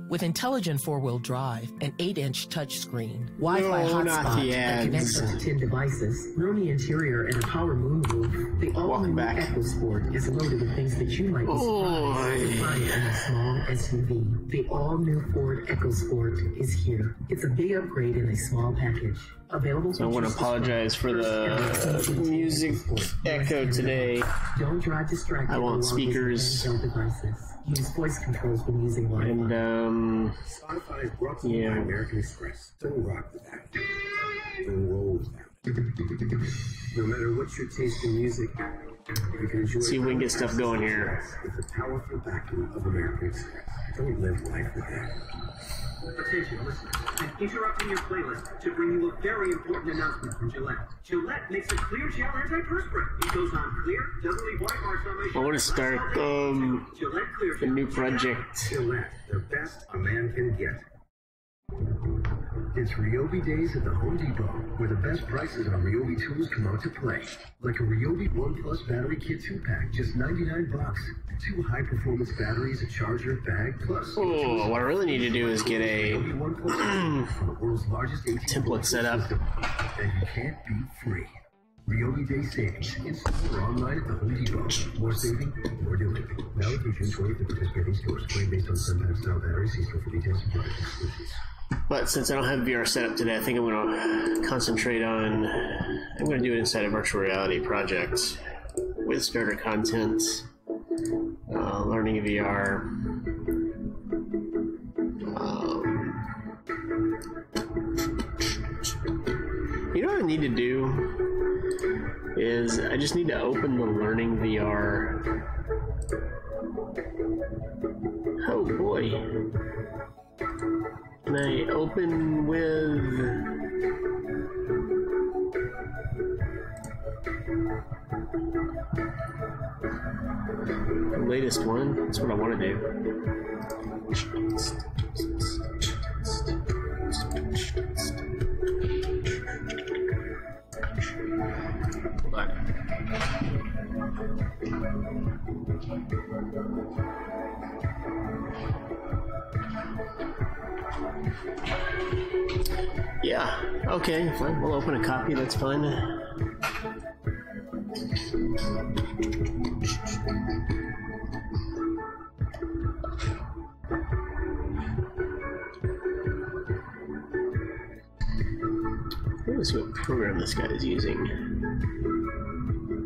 With intelligent four-wheel drive, an 8-inch touchscreen, Wi-Fi hotspot that connects up to 10 devices, roomy interior, and a power moonroof, the all-new EcoSport is loaded with things that you might be surprised to find in a small SUV. The all-new Ford EcoSport is here. It's a big upgrade in a small package. Available. So I want to apologize for the music echo today. Don't drive distracted. I want speakers. Use voice controls when using Wi-Fi. And Spotify is brought to you by American Express. Don't rock with that. Don't roll with that. No matter what your taste in music, you can enjoy. See if we can get stuff going here. With the powerful backing of American Express. Don't live life with that. Attention, listeners. I'm interrupting your playlist to bring you a very important announcement from Gillette. Gillette makes a clear gel antiperspirant. It goes on clear, doesn't leave white marks on my shirt. I want to start a new project. Gillette, the best a man can get. It's Ryobi Days at the Home Depot, where the best prices on Ryobi tools come out to play. Like a Ryobi One Plus battery kit 2-pack, just $99. 2 high-performance batteries, a charger, bag, plus... Oh, what I really need to do is get a template set up. And you can't beat free. Ryobi Day savings. In-store or online at the Home Depot. More saving, more doing. Valid through June 20th at participating stores. Claim based on Sunpack style batteries. See store for details and product exclusions. But since I don't have VR set up today, I think I'm going to concentrate on... I'm going to do it inside a virtual reality project with starter content, learning VR. You know what I need to do is I just need to open the Learning VR. Oh boy. Can I open with... the latest one? That's what I want to do. Hold on. Yeah, okay, fine. We'll open a copy, that's fine. Here's what program this guy is using.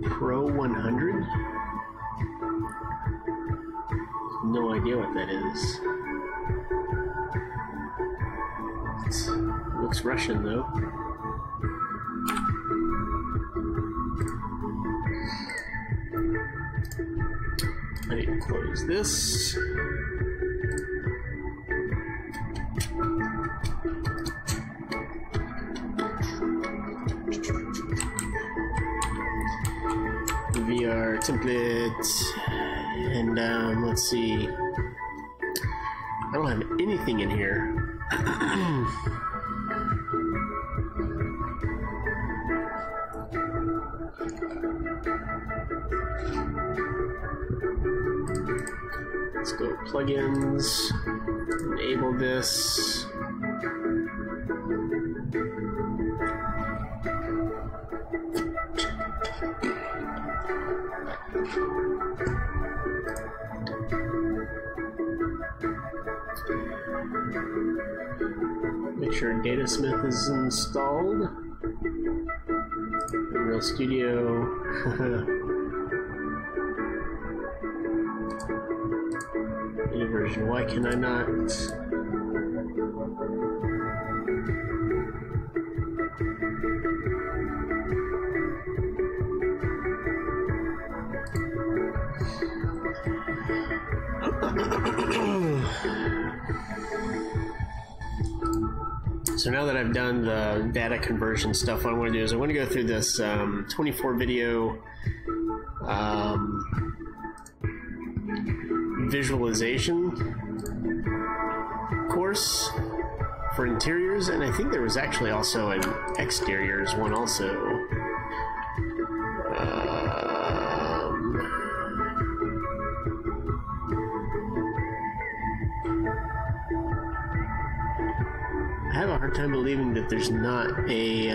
Pro 100? No idea what that is. It looks Russian though. I need to close this. VR template, and let's see. I don't have anything in here. Let's go plugins, enable this. Make sure Datasmith is installed. Unreal Studio. Any version. Why can I not? So now that I've done the data conversion stuff, what I want to do is I want to go through this 24 video visualization course for interiors, and I think there was actually also an exteriors one also. have a hard time believing that there's not a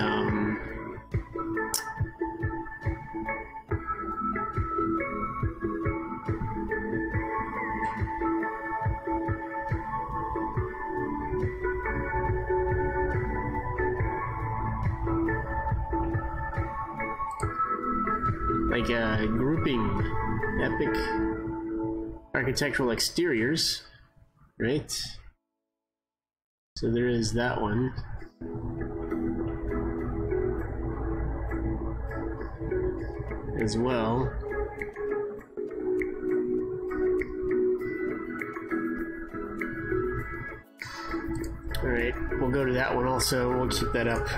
like grouping epic architectural exteriors, right? So there is that one. As well. Alright, we'll go to that one also. We'll keep that up.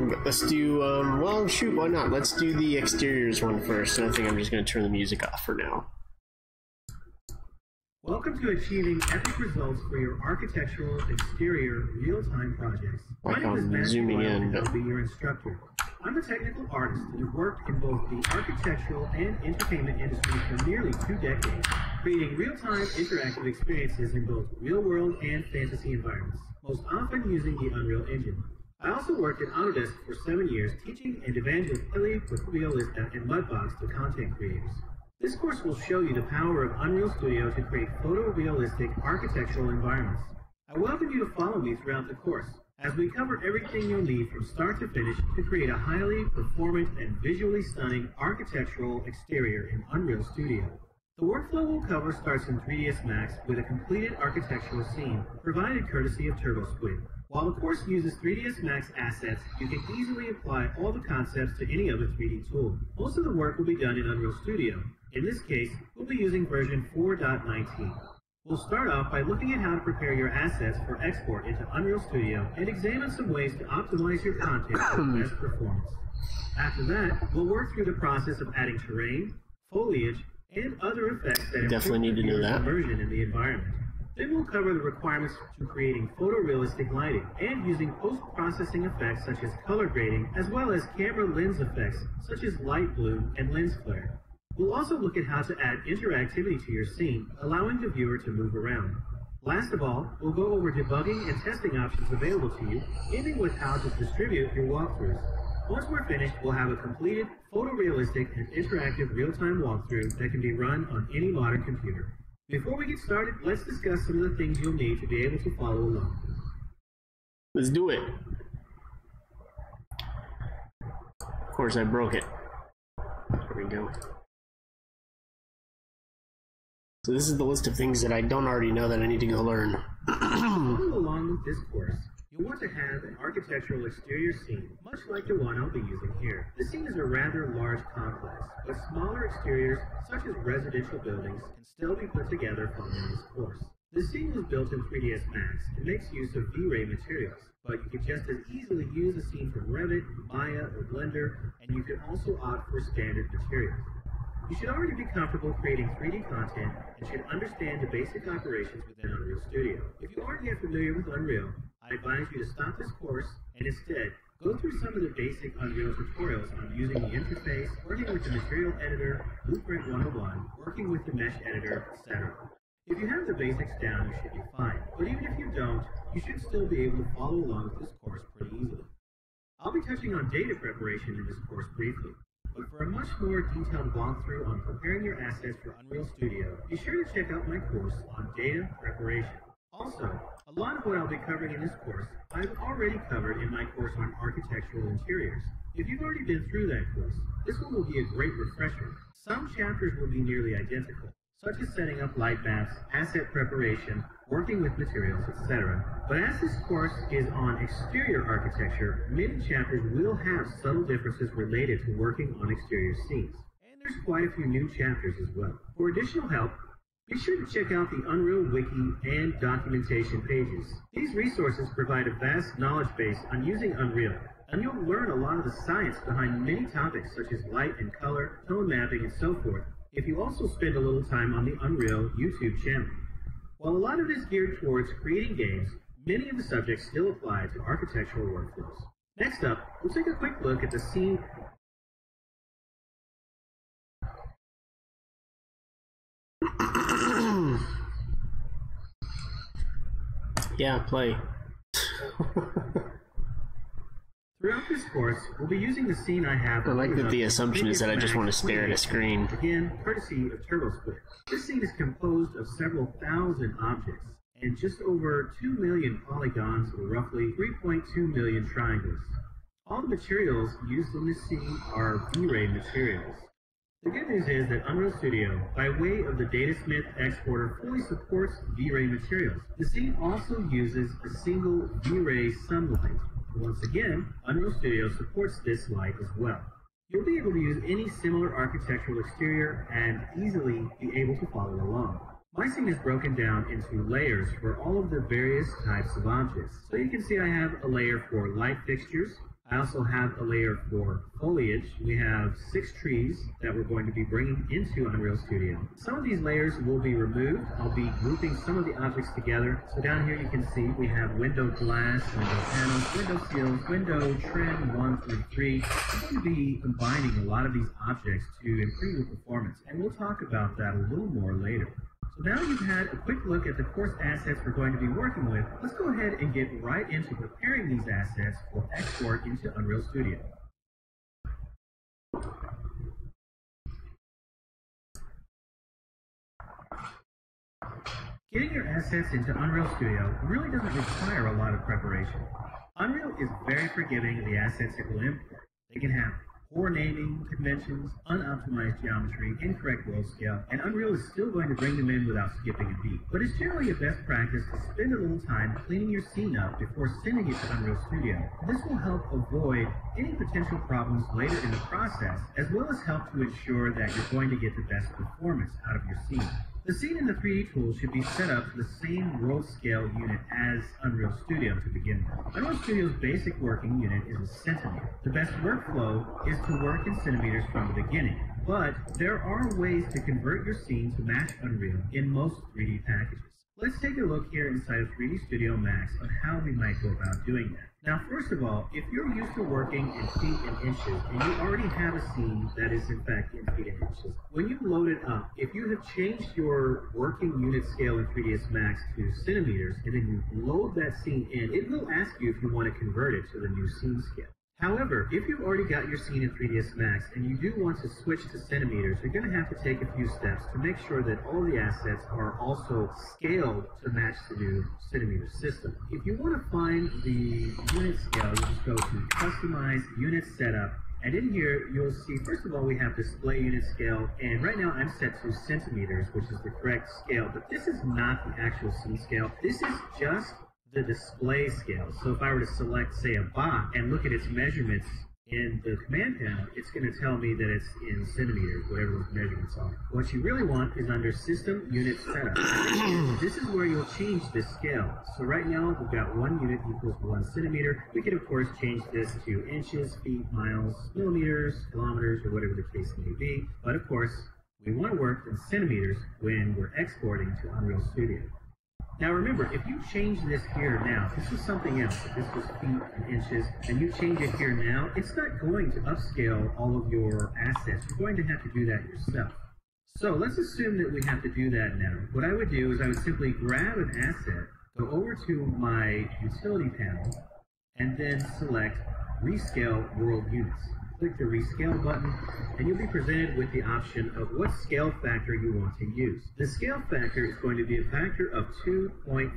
But let's do, well, shoot, why not? Let's do the exteriors one first. And I think I'm just going to turn the music off for now. Welcome to achieving epic results for your architectural exterior real-time projects. My name is Matt, and I'll be your instructor. I'm a technical artist and have worked in both the architectural and entertainment industry for nearly 2 decades, creating real-time interactive experiences in both real-world and fantasy environments, most often using the Unreal Engine. I also worked at Autodesk for 7 years, teaching and evangelizing with Realista and Mudbox to content creators. This course will show you the power of Unreal Studio to create photorealistic architectural environments. I welcome you to follow me throughout the course, as we cover everything you'll need from start to finish to create a highly performant and visually stunning architectural exterior in Unreal Studio. The workflow we'll cover starts in 3ds Max with a completed architectural scene, provided courtesy of TurboSquid. While the course uses 3ds Max assets, you can easily apply all the concepts to any other 3D tool. Most of the work will be done in Unreal Studio. In this case, we'll be using version 4.19. We'll start off by looking at how to prepare your assets for export into Unreal Studio and examine some ways to optimize your content for best performance. After that, we'll work through the process of adding terrain, foliage, and other effects that improve the immersion in the environment. Then we'll cover the requirements to creating photorealistic lighting and using post-processing effects such as color grading, as well as camera lens effects such as light blue and lens flare. We'll also look at how to add interactivity to your scene, allowing the viewer to move around. Last of all, we'll go over debugging and testing options available to you, ending with how to distribute your walkthroughs. Once we're finished, we'll have a completed, photorealistic, and interactive real-time walkthrough that can be run on any modern computer. Before we get started, let's discuss some of the things you'll need to be able to follow along. Let's do it. Of course, I broke it. There we go. So this is the list of things that I don't already know that I need to go learn. Follow along with this course. You'll want to have an architectural exterior scene, much like the one I'll be using here. This scene is a rather large complex, but smaller exteriors, such as residential buildings, can still be put together following this course. This scene was built in 3ds Max and makes use of V-Ray materials, but you can just as easily use a scene from Revit, Maya, or Blender, and you can also opt for standard materials. You should already be comfortable creating 3D content and should understand the basic operations within Unreal Studio. If you aren't yet familiar with Unreal, I advise you to stop this course and instead go through some of the basic Unreal tutorials on using the interface, working with the Material Editor, Blueprint 101, working with the Mesh Editor, etc. If you have the basics down, you should be fine, but even if you don't, you should still be able to follow along with this course pretty easily. I'll be touching on data preparation in this course briefly. But for a much more detailed walkthrough on preparing your assets for Unreal Studio, be sure to check out my course on data preparation. Also, a lot of what I'll be covering in this course, I've already covered in my course on architectural interiors. If you've already been through that course, this one will be a great refresher. Some chapters will be nearly identical, such as setting up light maps, asset preparation, working with materials, etc. But as this course is on exterior architecture, many chapters will have subtle differences related to working on exterior scenes. And there's quite a few new chapters as well. For additional help, be sure to check out the Unreal Wiki and documentation pages. These resources provide a vast knowledge base on using Unreal, and you'll learn a lot of the science behind many topics such as light and color, tone mapping, and so forth, if you also spend a little time on the Unreal YouTube channel. While a lot of it is geared towards creating games, many of the subjects still apply to architectural workflows. Next up, we'll take a quick look at the scene. Yeah, play. Throughout this course, we'll be using the scene I have. I like that the assumption is that I just want to stare at a screen. Again, courtesy of TurboSquid. This scene is composed of several thousand objects and just over 2 million polygons, or roughly 3.2 million triangles. All the materials used in this scene are V-Ray materials. The good news is that Unreal Studio, by way of the Datasmith exporter, fully supports V-Ray materials. The scene also uses a single V-Ray sunlight. Once again, Unreal Studio supports this light as well. You'll be able to use any similar architectural exterior and easily be able to follow along. My scene is broken down into layers for all of the various types of objects. So you can see I have a layer for light fixtures. I also have a layer for foliage. We have 6 trees that we're going to be bringing into Unreal Studio. Some of these layers will be removed. I'll be grouping some of the objects together. So down here you can see we have window glass, window panels, window seals, window trim 1 through 3. I'm going to be combining a lot of these objects to improve the performance, and we'll talk about that a little more later. So now you've had a quick look at the course assets we're going to be working with, let's go ahead and get right into preparing these assets for export into Unreal Studio. Getting your assets into Unreal Studio really doesn't require a lot of preparation. Unreal is very forgiving of the assets it will import. They can have poor naming conventions, unoptimized geometry, incorrect world scale, and Unreal is still going to bring them in without skipping a beat. But it's generally a best practice to spend a little time cleaning your scene up before sending it to Unreal Studio. This will help avoid any potential problems later in the process, as well as help to ensure that you're going to get the best performance out of your scene. The scene in the 3D tool should be set up to the same world scale unit as Unreal Studio to begin with. Unreal Studio's basic working unit is a centimeter. The best workflow is to work in centimeters from the beginning, but there are ways to convert your scene to match Unreal in most 3D packages. Let's take a look here inside of 3D Studio Max on how we might go about doing that. Now, first of all, if you're used to working in feet and inches, and you already have a scene that is in fact in feet and inches, when you load it up, if you have changed your working unit scale in 3ds Max to centimeters, and then you load that scene in, it will ask you if you want to convert it to the new scene scale. However, if you've already got your scene in 3ds Max and you do want to switch to centimeters, you're going to have to take a few steps to make sure that all the assets are also scaled to match the new centimeter system. If you want to find the unit scale, you just go to Customize Unit Setup, and in here you'll see, first of all, we have Display Unit Scale, and right now I'm set to centimeters, which is the correct scale, but this is not the actual scene scale. This is just the display scale. So if I were to select, say, a bot and look at its measurements in the command panel, it's going to tell me that it's in centimeters, whatever those measurements are. What you really want is under System Unit Setup. This is where you'll change this scale. So right now we've got 1 unit equals 1 centimeter. We could of course change this to inches, feet, miles, millimeters, kilometers, or whatever the case may be. But of course, we want to work in centimeters when we're exporting to Unreal Studio. Now remember, if you change this here now, this is something else. If this was feet and inches, and you change it here now, it's not going to upscale all of your assets. You're going to have to do that yourself. So let's assume that we have to do that now. What I would do is I would simply grab an asset, go over to my utility panel, and then select Rescale World Units. Click the Rescale button, and you'll be presented with the option of what scale factor you want to use. The scale factor is going to be a factor of 2.5.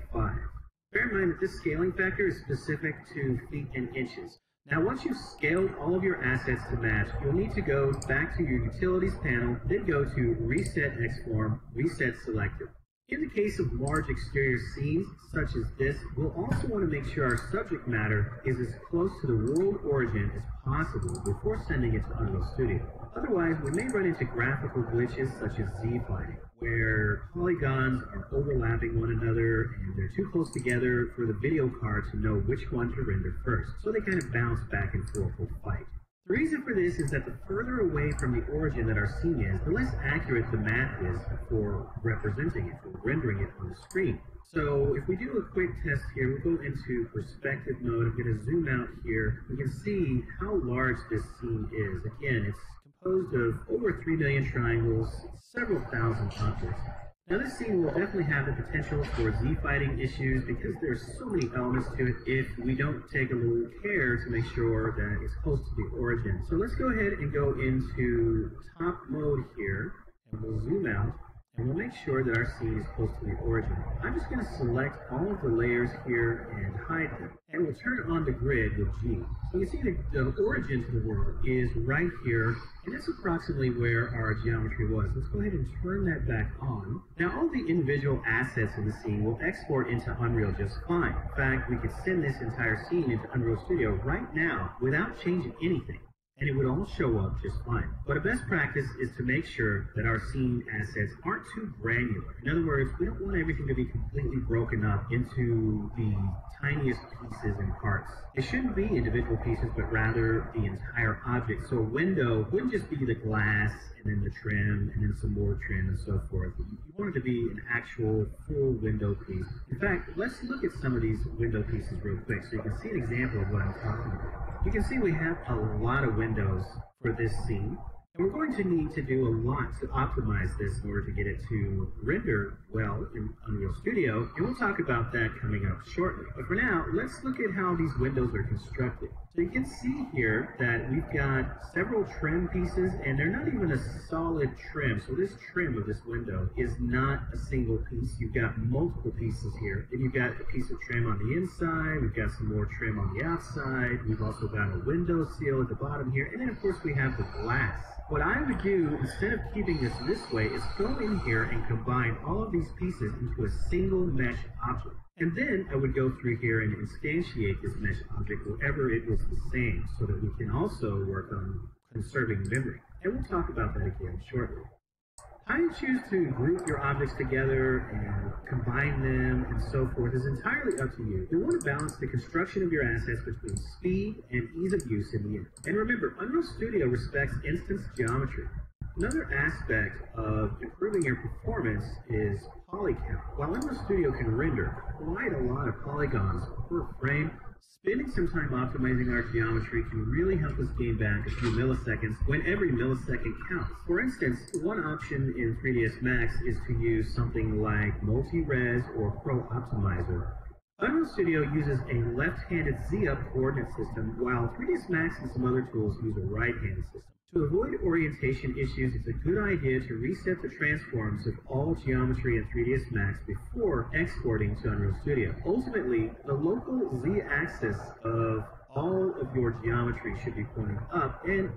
Bear in mind that this scaling factor is specific to feet and inches. Now, once you've scaled all of your assets to match, you'll need to go back to your Utilities panel, then go to Reset Xform, Reset Selective. In the case of large exterior scenes, such as this, we'll also want to make sure our subject matter is as close to the world origin as possible before sending it to Unreal Studio. Otherwise, we may run into graphical glitches such as Z-fighting, where polygons are overlapping one another and they're too close together for the video card to know which one to render first, so they kind of bounce back and forth with fight. The reason for this is that the further away from the origin that our scene is, the less accurate the math is for representing it, for rendering it on the screen. So if we do a quick test here, we'll go into perspective mode. I'm going to zoom out here. We can see how large this scene is. Again, it's composed of over 3 million triangles, several thousand objects. Now this scene will definitely have the potential for Z-fighting issues because there's so many elements to it if we don't take a little care to make sure that it's close to the origin. So let's go ahead and go into top mode here, and we'll zoom out, and we'll make sure that our scene is close to the origin. I'm just going to select all of the layers here and hide them, and we'll turn on the grid with G. So you see the origin to the world is right here, and that's approximately where our geometry was. Let's go ahead and turn that back on. Now all the individual assets in the scene will export into Unreal just fine. In fact, we could send this entire scene into Unreal Studio right now without changing anything, and it would all show up just fine. But a best practice is to make sure that our scene assets aren't too granular. In other words, we don't want everything to be completely broken up into the tiniest pieces and parts. It shouldn't be individual pieces, but rather the entire object. So a window wouldn't just be the glass and then the trim and then some more trim and so forth. You want it to be an actual full window piece. In fact, let's look at some of these window pieces real quick so you can see an example of what I'm talking about. You can see we have a lot of windows for this scene, and we're going to need to do a lot to optimize this in order to get it to render well in Unreal Studio, and we'll talk about that coming up shortly. But for now, let's look at how these windows are constructed. So you can see here that we've got several trim pieces, and they're not even a solid trim. So this trim of this window is not a single piece. You've got multiple pieces here. Then you've got a piece of trim on the inside. We've got some more trim on the outside. We've also got a window seal at the bottom here. And then, of course, we have the glass. What I would do, instead of keeping this way, is go in here and combine all of these pieces into a single mesh object. And then I would go through here and instantiate this mesh object wherever it was the same, so that we can also work on conserving memory. And we'll talk about that again shortly. How you choose to group your objects together and combine them and so forth is entirely up to you. You want to balance the construction of your assets between speed and ease of use in the end. And remember, Unreal Studio respects instance geometry. Another aspect of improving your performance is poly count. While Unreal Studio can render quite a lot of polygons per frame, spending some time optimizing our geometry can really help us gain back a few milliseconds when every millisecond counts. For instance, one option in 3ds Max is to use something like Multi-Res or Pro Optimizer. Unreal Studio uses a left-handed Z-up coordinate system, while 3ds Max and some other tools use a right-handed system. To avoid orientation issues, it's a good idea to reset the transforms of all geometry in 3ds Max before exporting to Unreal Studio. Ultimately, the local Z-axis of all of your geometry should be pointing up, and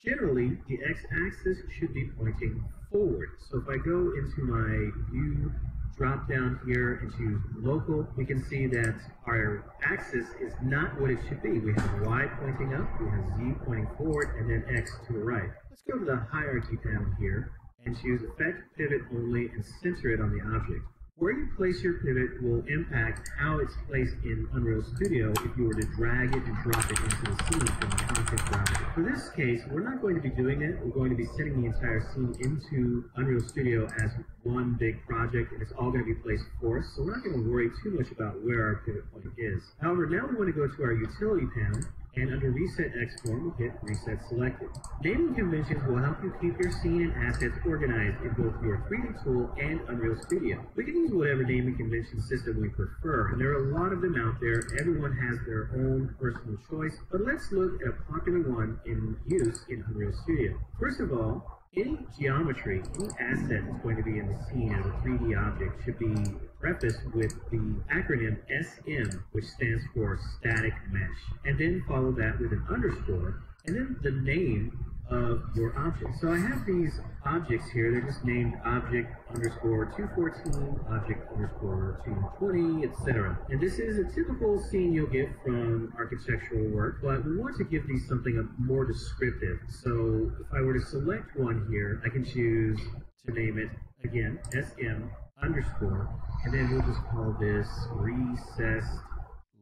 generally, the X-axis should be pointing forward. So if I go into my view drop down here and choose local, we can see that our axis is not what it should be. We have Y pointing up, we have Z pointing forward, and then X to the right. Let's go to the hierarchy panel here and choose Effect, Pivot Only, and center it on the object. Where you place your pivot will impact how it's placed in Unreal Studio if you were to drag it and drop it into the scene from the content browser. For this case, we're not going to be doing it. We're going to be setting the entire scene into Unreal Studio as one big project, and it's all going to be placed for us, so we're not going to worry too much about where our pivot point is. However, now we want to go to our Utility panel, and under Reset Export, we'll hit Reset Selected. Naming conventions will help you keep your scene and assets organized in both your 3D tool and Unreal Studio. We can use whatever naming convention system we prefer, and there are a lot of them out there. Everyone has their own personal choice, but let's look at a popular one in use in Unreal Studio. First of all, any geometry, any asset that's going to be in the scene as a 3D object should be prefaced with the acronym SM, which stands for Static Mesh, and then follow that with an underscore, and then the name of your object. So I have these objects here. They're just named object underscore 214, object underscore 220, etc. And this is a typical scene you'll get from architectural work, but we want to give these something more descriptive. So if I were to select one here, I can choose to name it, again, SM underscore, and then we'll just call this recessed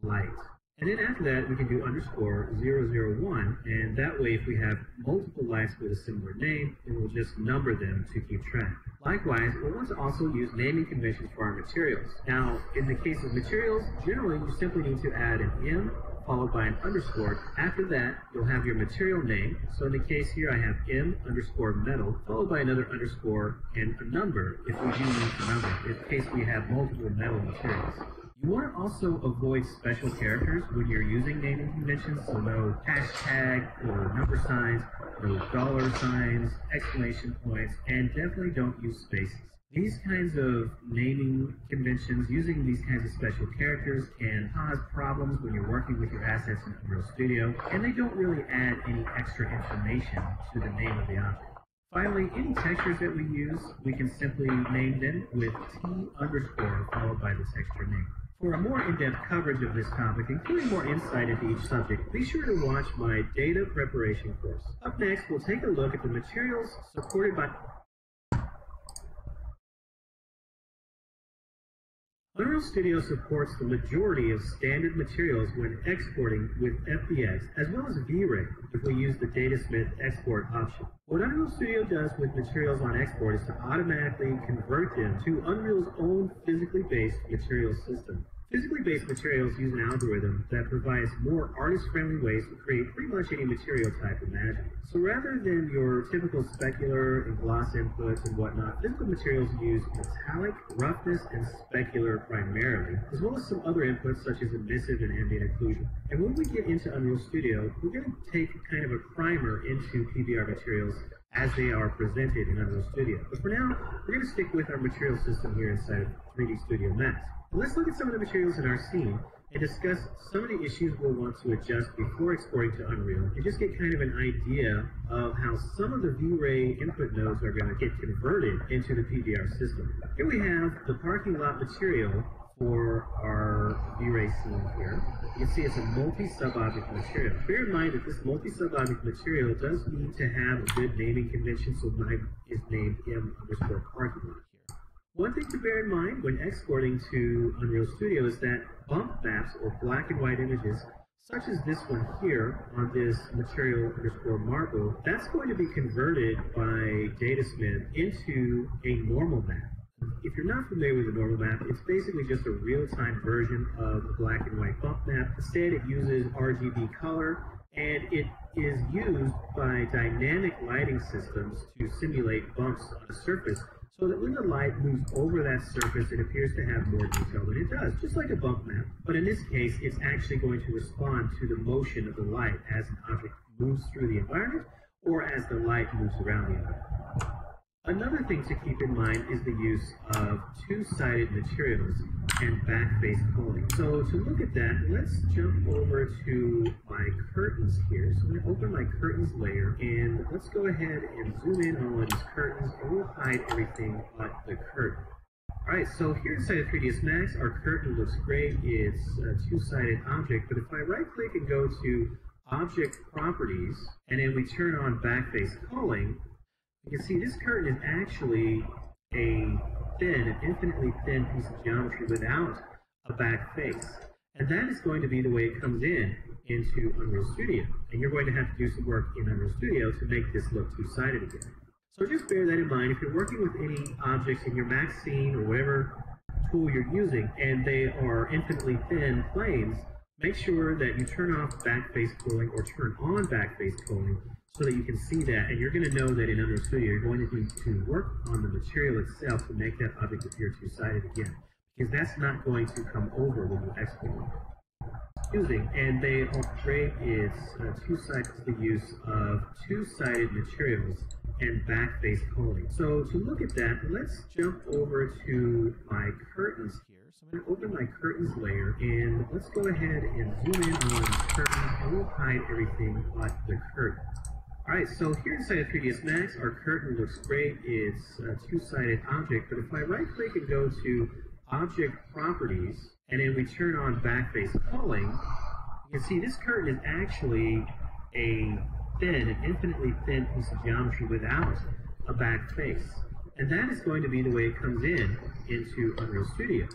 light. And then after that, we can do underscore 001, and that way if we have multiple lights with a similar name, then we'll just number them to keep track. Likewise, we'll want to also use naming conventions for our materials. Now, in the case of materials, generally you simply need to add an M followed by an underscore. After that, you'll have your material name. So in the case here, I have M_metal, followed by another underscore and a number, if we do need a number, in case we have multiple metal materials. You want to also avoid special characters when you're using naming conventions, so no hashtag or number signs, no dollar signs, exclamation points, and definitely don't use spaces. These kinds of naming conventions, using these kinds of special characters, can cause problems when you're working with your assets in Unreal Studio, and they don't really add any extra information to the name of the object. Finally, any textures that we use, we can simply name them with T_ followed by the texture name. For a more in-depth coverage of this topic, including more insight into each subject, be sure to watch my data preparation course. Up next, we'll take a look at the materials supported by Unreal Studio supports the majority of standard materials when exporting with FBX, as well as V-Ray if we use the Datasmith export option. What Unreal Studio does with materials on export is to automatically convert them to Unreal's own physically based materials system. Physically based materials use an algorithm that provides more artist-friendly ways to create pretty much any material type imaginable. So rather than your typical specular and gloss inputs and whatnot, physical materials use metallic, roughness, and specular primarily, as well as some other inputs such as emissive and ambient occlusion. And when we get into Unreal Studio, we're going to take kind of a primer into PBR materials as they are presented in Unreal Studio. But for now, we're going to stick with our material system here inside of 3D Studio Max. Let's look at some of the materials in our scene and discuss some of the issues we'll want to adjust before exporting to Unreal, and just get kind of an idea of how some of the V-Ray input nodes are going to get converted into the PBR system. Here we have the parking lot material for our V-Ray scene here. You can see it's a multi-sub-object material. Bear in mind that this multi-sub-object material does need to have a good naming convention, so mine is named M_parking lot. One thing to bear in mind when exporting to Unreal Studio is that bump maps or black and white images, such as this one here on this material_marble, that's going to be converted by Datasmith into a normal map. If you're not familiar with a normal map, it's basically just a real-time version of a black and white bump map. Instead, it uses RGB color, and it is used by dynamic lighting systems to simulate bumps on a surface, so that when the light moves over that surface, it appears to have more detail than it does, just like a bump map. But in this case, it's actually going to respond to the motion of the light as an object moves through the environment or as the light moves around the environment. Another thing to keep in mind is the use of two-sided materials and backface culling. So to look at that, let's jump over to my curtains here. So I'm going to open my curtains layer, and let's go ahead and zoom in on one of these curtains, and we'll hide everything but the curtain. Alright, so here inside of 3ds Max, our curtain looks great. It's a two-sided object, but if I right-click and go to Object Properties, and then we turn on backface culling, you can see this curtain is actually an infinitely thin piece of geometry without a back face. And that is going to be the way it comes into Unreal Studio. And you're going to have to do some work in Unreal Studio to make this look two-sided again. So just bear that in mind. If you're working with any objects in your Max scene or whatever tool you're using, and they are infinitely thin planes, make sure that you turn off backface culling or turn on backface culling, so that you can see that, and you're going to know that in Unreal Studio you're going to need to work on the material itself to make that object appear two-sided again, because that's not going to come over when you export it. And they are great. It's two-sided, the use of two-sided materials and backface culling. So to look at that, let's jump over to my curtains here. So I'm going to open my curtains layer, and let's go ahead and zoom in on the curtains, and we'll hide everything but the curtain. Alright, so here inside of 3ds Max, our curtain looks great. It's a two-sided object, but if I right-click and go to Object Properties, and then we turn on backface culling, you can see this curtain is actually an infinitely thin piece of geometry without a back face. And that is going to be the way it comes into Unreal Studio.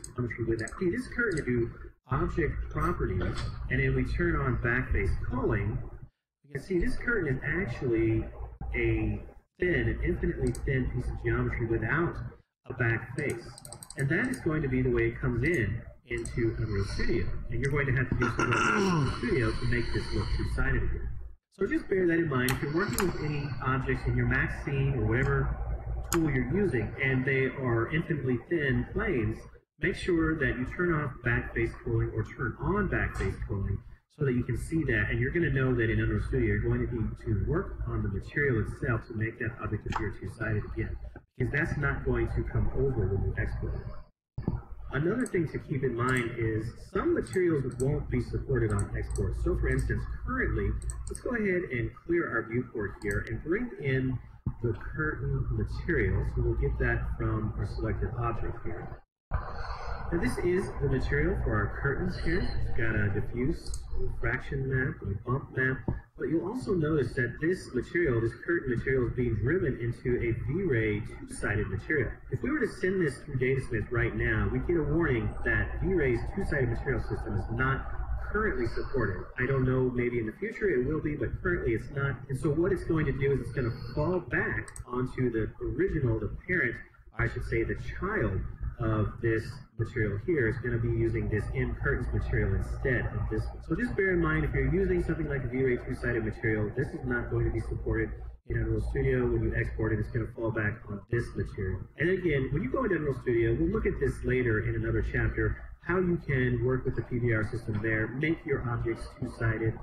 See, this curtain, do Object Properties, and then we turn on backface culling, you can see this curtain is actually an infinitely thin piece of geometry without a back face. And that is going to be the way it comes into into Unreal Studio. And you're going to have to do some work in Unreal Studio to make this look two-sided again. So just bear that in mind. If you're working with any objects in your max scene or whatever tool you're using, and they are infinitely thin planes, make sure that you turn off backface tooling or turn on backface tooling so that you can see that. And you're going to know that in Unreal Studio, you're going to need to work on the material itself to make that object appear two-sided again, because that's not going to come over when you export it. Another thing to keep in mind is some materials won't be supported on export. So for instance, currently, let's go ahead and clear our viewport here and bring in the curtain material. So we'll get that from our selected object here. Now this is the material for our curtains here. It's got a diffuse, refraction map, and a bump map. But you'll also notice that this material, this curtain material, is being driven into a V-Ray two-sided material. If we were to send this through Datasmith right now, we get a warning that V-Ray's two-sided material system is not currently supported. I don't know, maybe in the future it will be, but currently it's not. And so what it's going to do is it's going to fall back onto the original, the parent, I should say the child of this material here is going to be using this in curtains material instead of this one. So just bear in mind, if you're using something like a V-Ray two-sided material, this is not going to be supported in Unreal Studio. When you export it, it's going to fall back on this material. And again, when you go into Unreal Studio, we'll look at this later in another chapter, how you can work with the PBR system there, make your objects two-sided,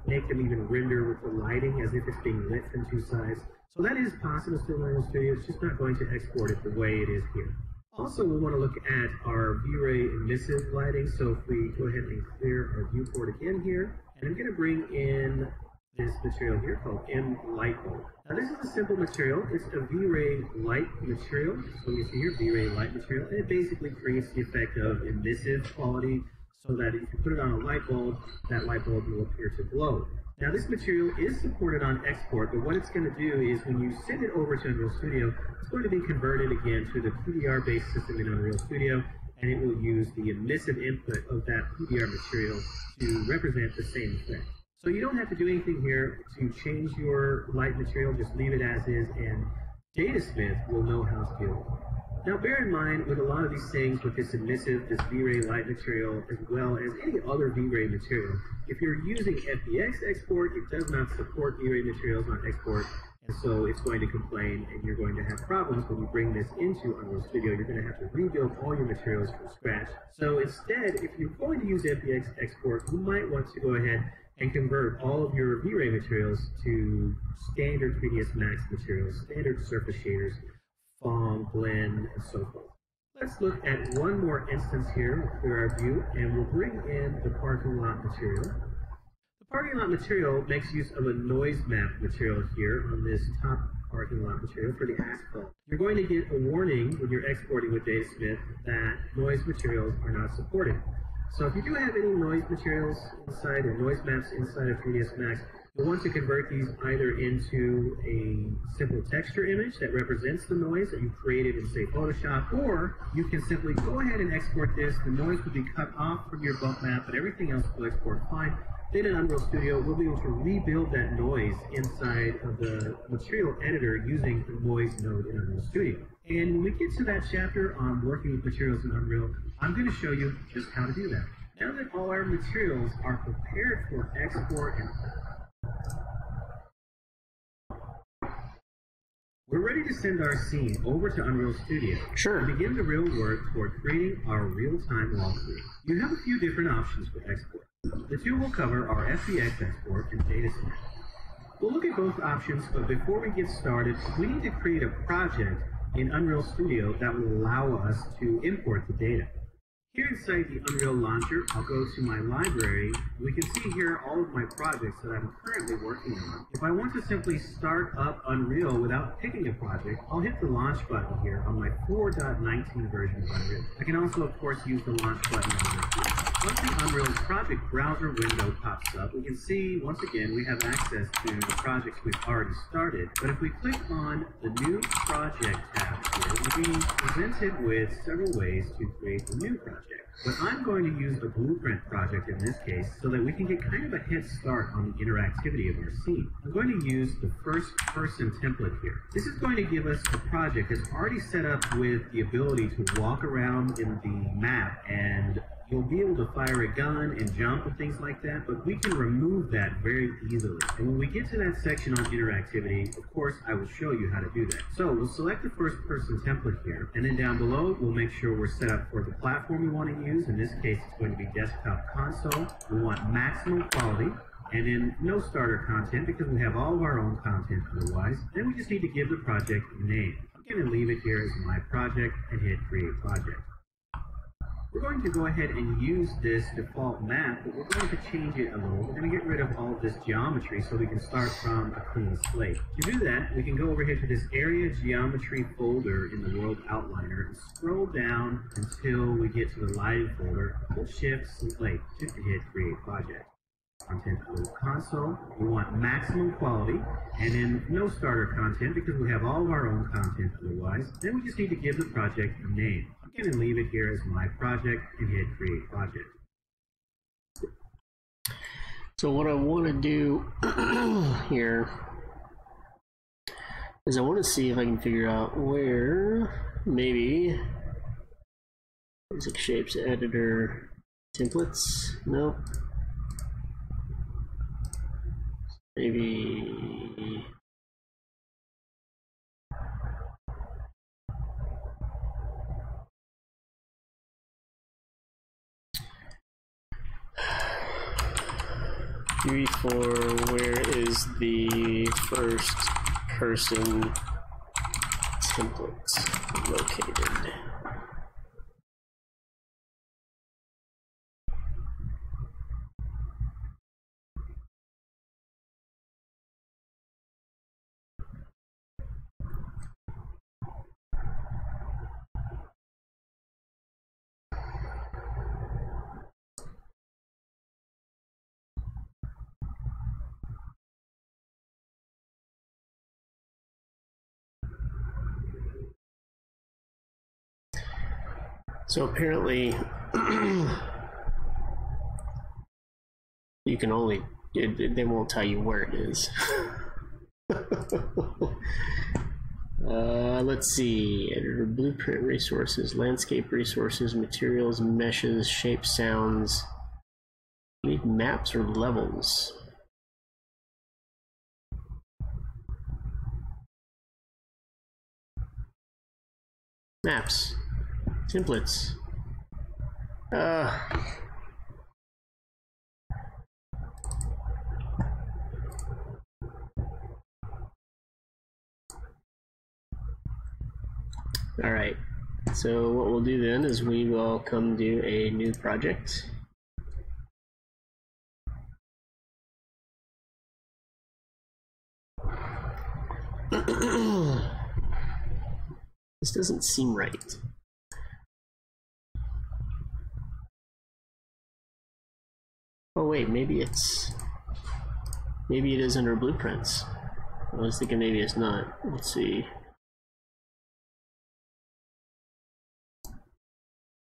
make them even render with the lighting as if it's being lit from two sides. So that is possible still in Unreal Studio. It's just not going to export it the way it is here. Also, we want to look at our V-Ray emissive lighting. So if we go ahead and clear our viewport again here, and I'm going to bring in this material here called M Light Bulb. Now this is a simple material. It's a V-Ray light material. So you see here, V-Ray light material. And it basically creates the effect of emissive quality so that if you put it on a light bulb, that light bulb will appear to glow. Now this material is supported on export, but what it's going to do is when you send it over to Unreal Studio, it's going to be converted again to the PBR-based system in Unreal Studio, and it will use the emissive input of that PBR material to represent the same effect. So you don't have to do anything here to change your light material, just leave it as is, and Datasmith will know how to deal with it. Now bear in mind, with a lot of these things, with this emissive, this V-Ray light material, as well as any other V-Ray material, if you're using FBX export, it does not support V-Ray materials on export, and so it's going to complain, and you're going to have problems when you bring this into Unreal Studio. You're going to have to rebuild all your materials from scratch. So instead, if you're going to use FBX export, you might want to go ahead and convert all of your V-Ray materials to standard 3ds Max materials, standard surface shaders, Fong, blend, and so forth. Let's look at one more instance here. We'll clear our view, and we'll bring in the parking lot material. The parking lot material makes use of a noise map material here on this top parking lot material for the asphalt. You're going to get a warning when you're exporting with Datasmith that noise materials are not supported. So if you do have any noise materials inside or noise maps inside of 3ds Max, you'll want to convert these either into a simple texture image that represents the noise that you created in, say, Photoshop, or you can simply go ahead and export this. The noise will be cut off from your bump map, but everything else will export fine. Then in Unreal Studio, we'll be able to rebuild that noise inside of the material editor using the noise node in Unreal Studio. And when we get to that chapter on working with materials in Unreal, I'm going to show you just how to do that. Now that all our materials are prepared for export and we're ready to send our scene over to Unreal Studio. Sure. And begin the real work toward creating our real-time walkthrough. You have a few different options for export. The two we'll cover are FBX export and Datasmith. We'll look at both options, but before we get started, we need to create a project in Unreal Studio that will allow us to import the data. Here inside the Unreal Launcher, I'll go to my library. We can see here all of my projects that I'm currently working on. If I want to simply start up Unreal without picking a project, I'll hit the Launch button here on my 4.19 version of Unreal. I can also, of course, use the Launch button over here. Once the Unreal Project Browser window pops up, we can see, once again, we have access to the projects we've already started. But if we click on the New Project tab here, we'll be presented with several ways to create a new project. But I'm going to use a blueprint project in this case so that we can get kind of a head start on the interactivity of our scene. I'm going to use the first person template here. This is going to give us a project that's already set up with the ability to walk around in the map, and you'll be able to fire a gun and jump and things like that, but we can remove that very easily. And when we get to that section on interactivity, of course, I will show you how to do that. So we'll select the first person template here, and then down below, we'll make sure we're set up for the platform we want to use. In this case, it's going to be desktop console. We want maximum quality, and then no starter content because we have all of our own content otherwise. Then we just need to give the project a name. I'm going to leave it here as my project and hit create project. We're going to go ahead and use this default map, but we're going to change it a little. We're going to get rid of all of this geometry so we can start from a clean slate. To do that, we can go over here to this area geometry folder in the world outliner and scroll down until we get to the lighting folder. Hold shift slate to hit create project. Content load console. We want maximum quality, and then no starter content because we have all of our own content otherwise. Then we just need to give the project a name. I'm going to leave it here as my project and hit create project. So what I want to do here is I want to see if I can figure out where maybe basic shapes editor templates. Nope. Maybe UE4, where is the first person template located? So apparently, you can only, they won't tell you where it is. Let's see, editor, blueprint resources, landscape resources, materials, meshes, shape, sounds. Need maps or levels? Maps. Templates. All right. So what we'll do then is we will come do a new project. This doesn't seem right. Oh wait, maybe it is under blueprints. I was thinking maybe it's not. Let's see.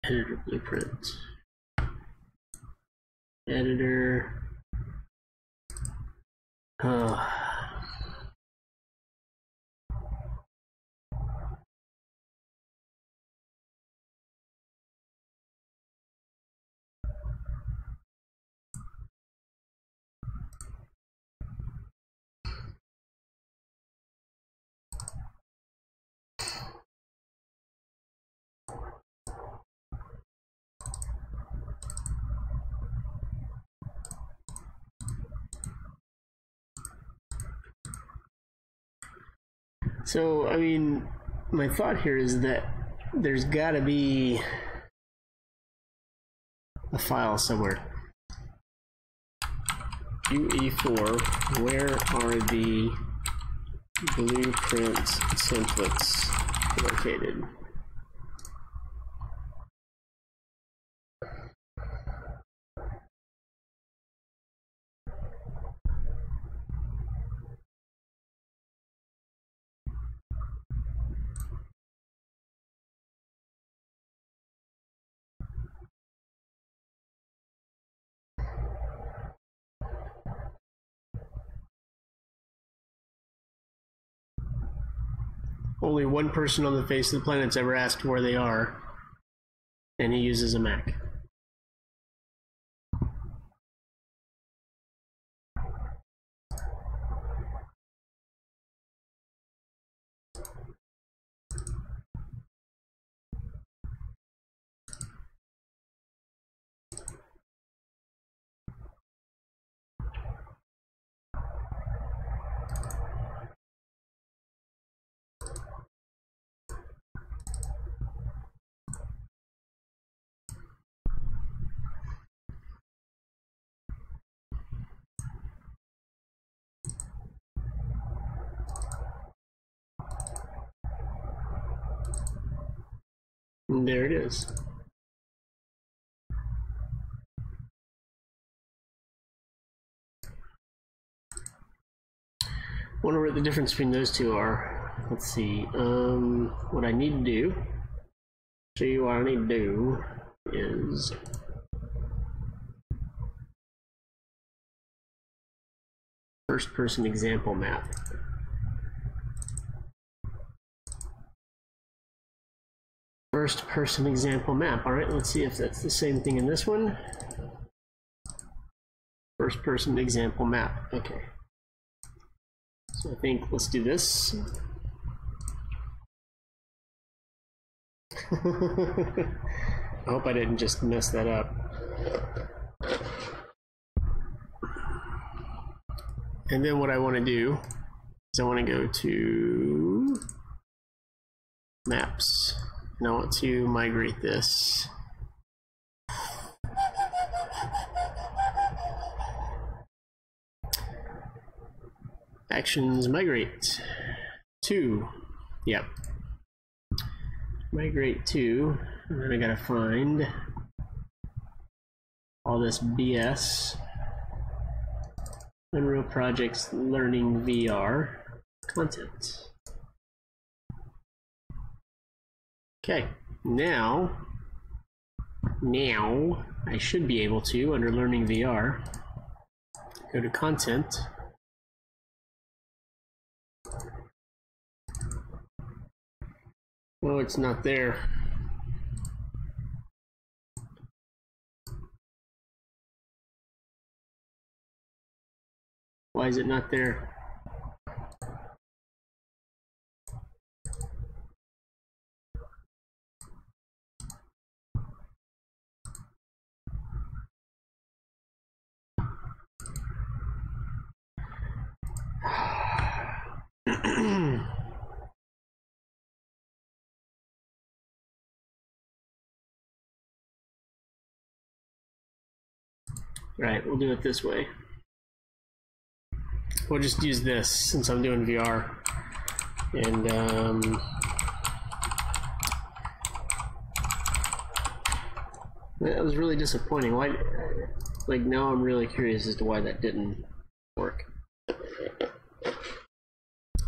Editor blueprint. Editor. So, I mean, my thought here is that there's got to be a file somewhere. UE4, where are the blueprint templates located? Only one person on the face of the planet's ever asked where they are, and he uses a Mac. And there it is. Wonder what the difference between those two are. Let's see. What I need to do, show you what I need to do is first person example map. First person example map. All right, let's see if that's the same thing in this one. First person example map. Okay. So I think let's do this. I hope I didn't just mess that up. And then what I want to do is I want to go to maps. And I want to migrate this. Actions migrate to, yep. Migrate to, and then I gotta find all this BS. Unreal Projects Learning VR content. Okay, now I should be able to, under Learning VR, go to content. Oh, it's not there. Why is it not there? Right, we'll do it this way. We'll just use this since I'm doing VR. And that was really disappointing. Why? Like, now I'm really curious as to why that didn't work.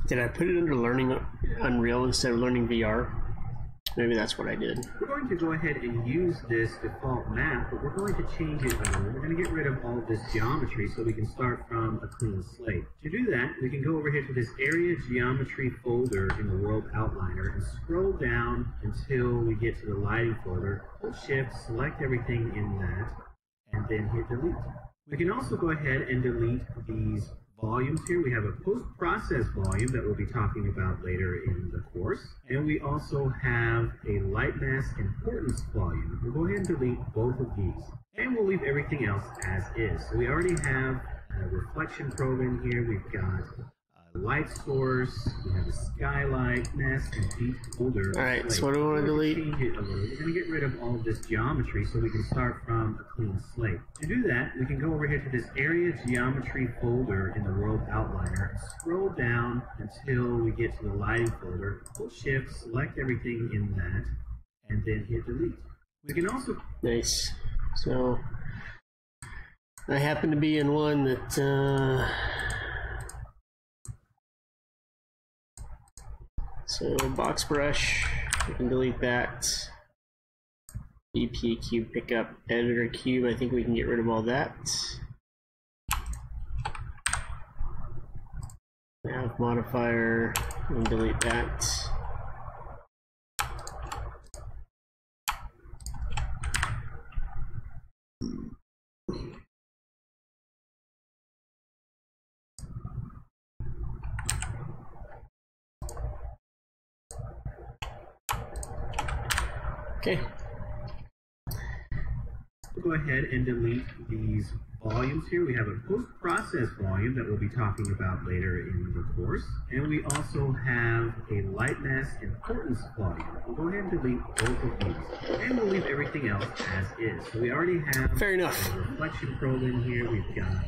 Did I put it under Learning Unreal instead of Learning VR? Maybe that's what I did. We're going to go ahead and use this default map, but we're going to change it a little. We're going to get rid of all of this geometry so we can start from a clean slate. To do that, we can go over here to this Area Geometry folder in the World Outliner and scroll down until we get to the Lighting folder. Hold Shift, select everything in that, and then hit Delete. We can also go ahead and delete these volumes here. We have a post-process volume that we'll be talking about later in the course. And we also have a light mask importance volume. We'll go ahead and delete both of these. And we'll leave everything else as is. So we already have a reflection probe in here. We've got a light source. We have a skylight, mask, and heat holder. Alright, so what do we want to delete? Change it a little. We're going to get rid of all of this geometry so we can start from a clean slate. To do that, we can go over here to this Area Geometry folder in the World Outliner and scroll down until we get to the Lighting folder. Hold Shift, select everything in that, and then hit Delete. We can also... Nice. So, I happen to be in one that... So box brush, we can delete that. BP cube pickup, editor cube, I think we can get rid of all that. Nav modifier, we can delete that. Okay. We'll go ahead and delete these volumes here. We have a post-process volume that we'll be talking about later in the course. And we also have a light mask importance volume. We'll go ahead and delete both of these. And we'll leave everything else as is. So we already have Fair enough. a reflection probe in here. We've got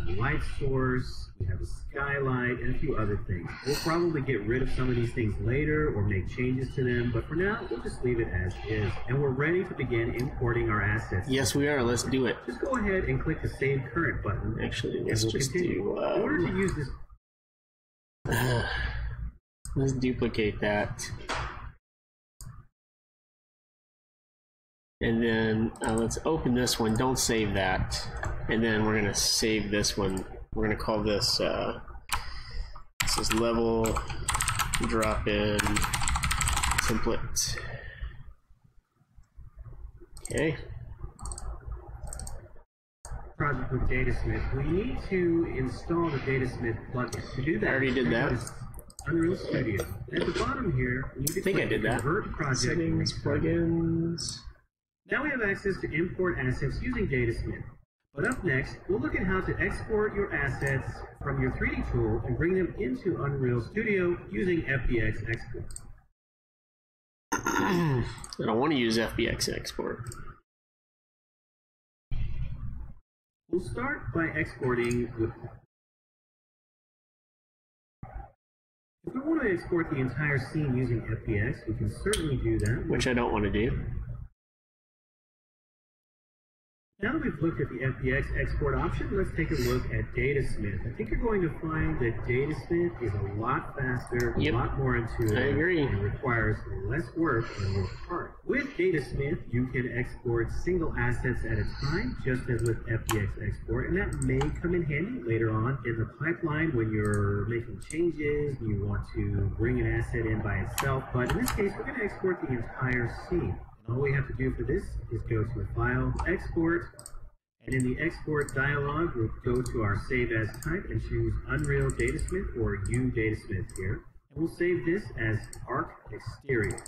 a light source, we have a skylight, and a few other things. We'll probably get rid of some of these things later or make changes to them, but for now, we'll just leave it as is. And we're ready to begin importing our assets. Yes, we are. Let's do it. Just go ahead and click the Save Current button. Actually, let's just continue. do... In order to use this... let's duplicate that. And then let's open this one. Don't save that. And then we're going to save this one. We're going to call this, this is level drop-in template. Okay. Project with Datasmith. We need to install the Datasmith plugin. To do that, I already did that. Unreal Studio. At the bottom here, we need to I think I did that. Project Settings, plugins. Now we have access to import assets using Datasmith. But up next, we'll look at how to export your assets from your 3D tool and bring them into Unreal Studio using FBX Export. I don't want to use FBX Export. We'll start by exporting with... If we want to export the entire scene using FBX, we can certainly do that. Which I don't want to do. Now that we've looked at the FBX export option, let's take a look at Datasmith. I think you're going to find that Datasmith is a lot faster, a lot more intuitive, I agree. and requires less work on your part. With Datasmith, you can export single assets at a time, just as with FBX export, and that may come in handy later on in the pipeline when you're making changes and you want to bring an asset in by itself. But in this case, we're going to export the entire scene. All we have to do for this is go to File, Export, and in the Export dialog, we'll go to our Save As type and choose Unreal Datasmith or U Datasmith here. And we'll save this as Arc Exterior.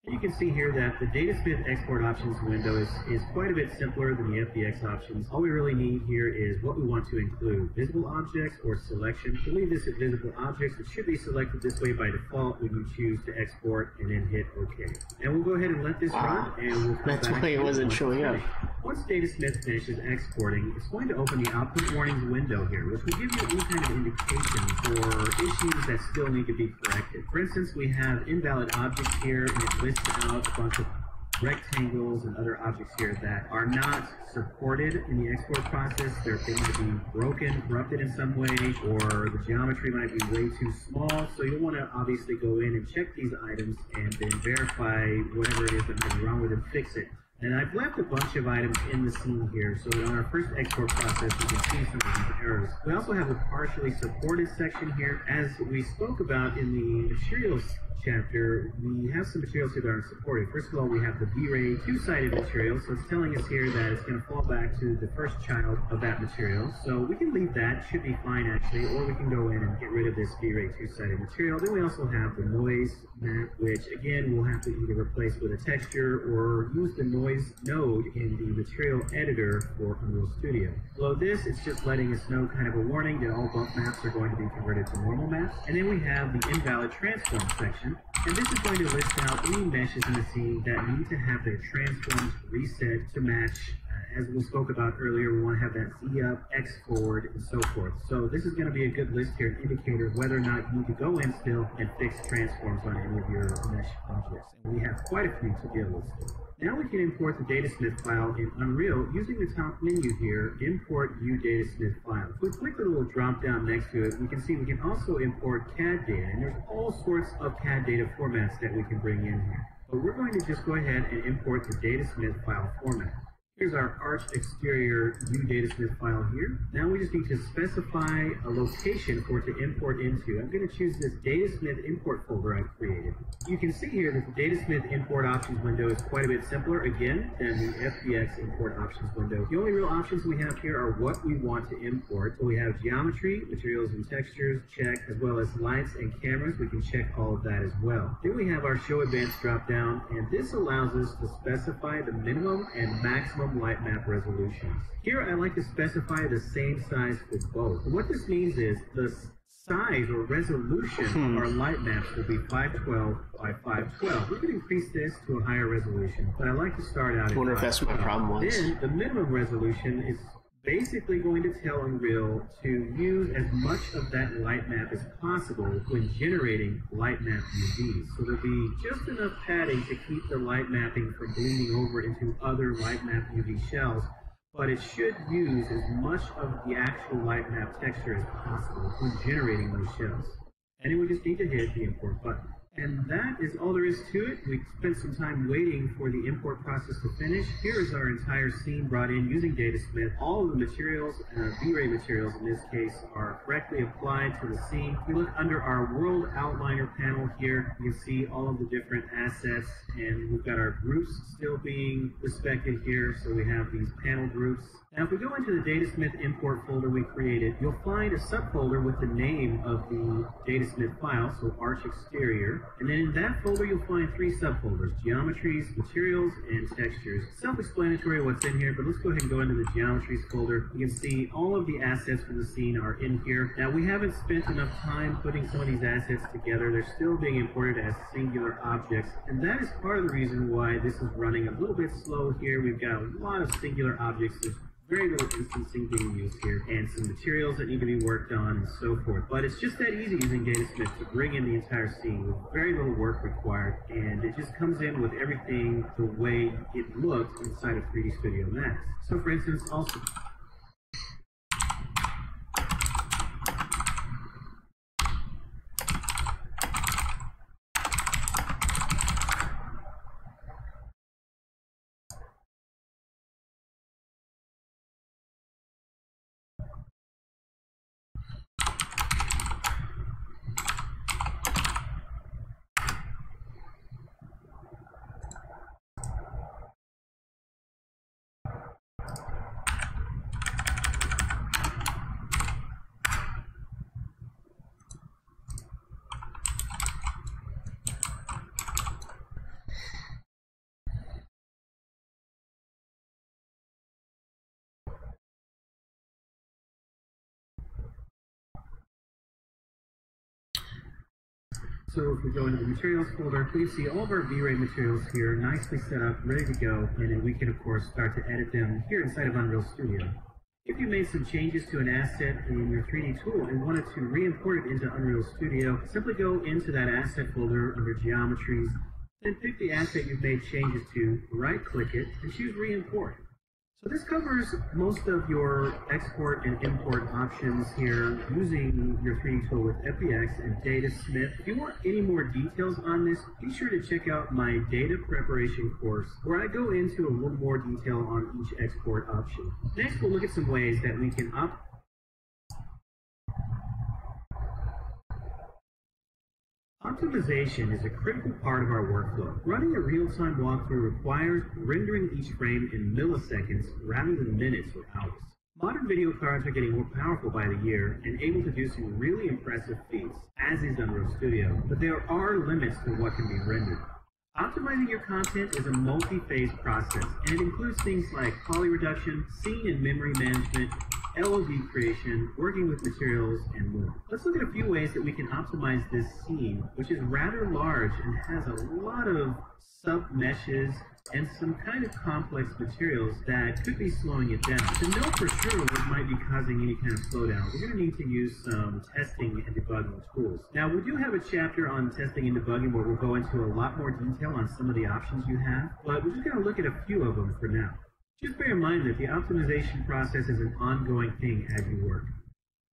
And you can see here that the Datasmith export options window is quite a bit simpler than the FBX options. All we really need here is what we want to include, visible objects or selection. We'll leave this at visible objects. It should be selected this way by default when you choose to export and then hit OK. And we'll go ahead and let this run, and we'll come That's back why it wasn't showing up. Once Datasmith finishes exporting, it's going to open the output warnings window here, which will give you any kind of indication for issues that still need to be corrected. For instance, we have invalid objects here, and it lists out a bunch of rectangles and other objects here that are not supported in the export process. They're going to be broken, corrupted in some way, or the geometry might be way too small. So you'll want to obviously go in and check these items and then verify whatever it is that might be wrong with it, fix it. And I've left a bunch of items in the scene here, so that on our first export process, we can see some of these errors. We also have the partially supported section here. As we spoke about in the materials chapter, we have some materials here that aren't supported. First of all, we have the V-Ray two-sided material, so it's telling us here that it's going to fall back to the first child of that material. So we can leave that, should be fine actually, or we can go in and get rid of this V-Ray two-sided material. Then we also have the noise map, which again, we'll have to either replace with a texture or use the noise node in the material editor for Unreal Studio. Below this, it's just letting us know kind of a warning that all bump maps are going to be converted to normal maps. And then we have the invalid transform section. And this is going to list out any meshes in the scene that need to have their transforms reset to match. As we spoke about earlier, we want to have that Z up, X forward, and so forth. So this is going to be a good list here, an indicator of whether or not you need to go in still and fix transforms on any of your mesh objects. And we have quite a few to deal with still. Now we can import the Datasmith file in Unreal using the top menu here, Import U Datasmith File. If we click the little drop down next to it, we can see we can also import CAD data, and there's all sorts of CAD data formats that we can bring in here. But we're going to just go ahead and import the Datasmith file format. Here's our arch exterior new datasmith file here. Now we just need to specify a location for it to import into. I'm going to choose this datasmith import folder I've created. You can see here that the datasmith import options window is quite a bit simpler, again, than the FBX import options window. The only real options we have here are what we want to import. So we have geometry, materials and textures, check, as well as lights and cameras. We can check all of that as well. Then we have our show advanced drop down, and this allows us to specify the minimum and maximum light map resolutions. Here I like to specify the same size for both. And what this means is the size or resolution of our light maps will be 512 by 512. We could increase this to a higher resolution, but I like to start out at 512. I wonder if that's what my problem was. Then the minimum resolution is basically going to tell Unreal to use as much of that light map as possible when generating light map UVs. So there'll be just enough padding to keep the light mapping from bleeding over into other light map UV shells, but it should use as much of the actual light map texture as possible when generating those shells. And we just need to hit the import button. And that is all there is to it. We spent some time waiting for the import process to finish. Here is our entire scene brought in using Datasmith. All of the materials, V-Ray materials in this case, are correctly applied to the scene. If we look under our World Outliner panel here, you can see all of the different assets, and we've got our groups still being respected here, so we have these panel groups. Now, if we go into the Datasmith import folder we created, you'll find a subfolder with the name of the Datasmith file, so Arch Exterior. And then in that folder, you'll find three subfolders: geometries, materials, and textures. Self-explanatory what's in here, but let's go ahead and go into the geometries folder. You can see all of the assets from the scene are in here. Now, we haven't spent enough time putting some of these assets together. They're still being imported as singular objects, and that is part of the reason why this is running a little bit slow here. We've got a lot of singular objects. There's very little instancing being used here, and some materials that need to be worked on and so forth. But it's just that easy using Datasmith to bring in the entire scene with very little work required, and it just comes in with everything the way it looked inside of 3D Studio Max. So for instance, also So if we go into the materials folder, please see all of our V-Ray materials here, nicely set up, ready to go, and then we can, of course, start to edit them here inside of Unreal Studio. If you made some changes to an asset in your 3D tool and wanted to re-import it into Unreal Studio, simply go into that asset folder under Geometries, then pick the asset you've made changes to, right-click it, and choose Re-import. So this covers most of your export and import options here using your 3D tool with FBX and Datasmith. If you want any more details on this, be sure to check out my data preparation course where I go into a little more detail on each export option. Next, we'll look at some ways that we can Optimization is a critical part of our workflow. Running a real-time walkthrough requires rendering each frame in milliseconds rather than minutes or hours. Modern video cards are getting more powerful by the year and able to do some really impressive feats, as is Unreal Studio, but there are limits to what can be rendered. Optimizing your content is a multi-phase process, and it includes things like poly reduction, scene and memory management, LOD creation, working with materials, and more. Let's look at a few ways that we can optimize this scene, which is rather large and has a lot of sub-meshes and some kind of complex materials that could be slowing it down. To know for sure what might be causing any kind of slowdown, we're going to need to use some testing and debugging tools. Now, we do have a chapter on testing and debugging where we'll go into a lot more detail on some of the options you have, but we're just going to look at a few of them for now. Just bear in mind that the optimization process is an ongoing thing as you work.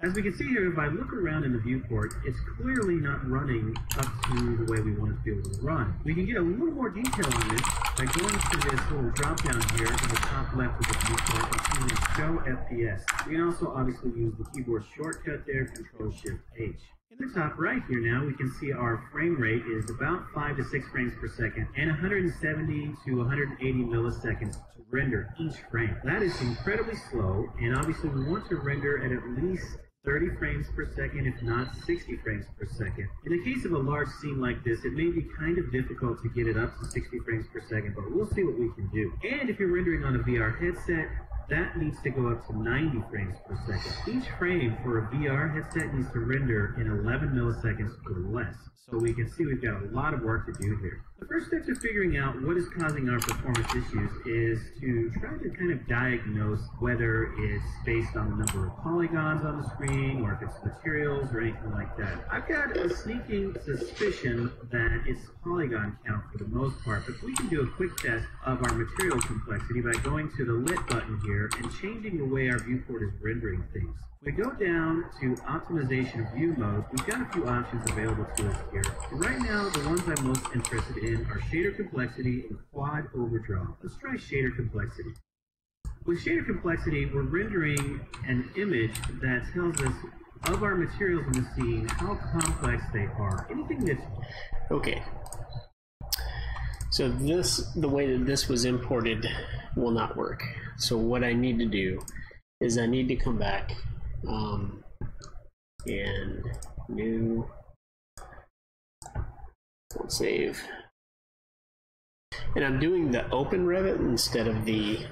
As we can see here, if I look around in the viewport, it's clearly not running up to the way we want it to be able to run. We can get a little more detail on this By going to this little drop down here in the top left of the viewport, it's going to show FPS. We can also obviously use the keyboard shortcut there, Control-Shift-H. In the top right here now, we can see our frame rate is about 5 to 6 frames per second and 170 to 180 milliseconds to render each frame. That is incredibly slow, and obviously we want to render at least 30 frames per second, if not 60 frames per second. In the case of a large scene like this, it may be kind of difficult to get it up to 60 frames per second, but we'll see what we can do. And if you're rendering on a VR headset, that needs to go up to 90 frames per second. Each frame for a VR headset needs to render in 11 milliseconds or less. So we can see we've got a lot of work to do here. The first step to figuring out what is causing our performance issues is to try to kind of diagnose whether it's based on the number of polygons on the screen or if it's materials or anything like that. I've got a sneaking suspicion that it's polygon count for the most part, but we can do a quick test of our material complexity by going to the lit button here and changing the way our viewport is rendering things. If we go down to optimization view mode, we've got a few options available to us here. And right now, the ones I'm most interested in are shader complexity and quad overdraw. Let's try shader complexity. With shader complexity, we're rendering an image that tells us of our materials in the scene, how complex they are. Anything that's... Okay. So the way that this was imported will not work. So what I need to do is I need to come back and new, we'll save. And I'm doing the open Revit instead of the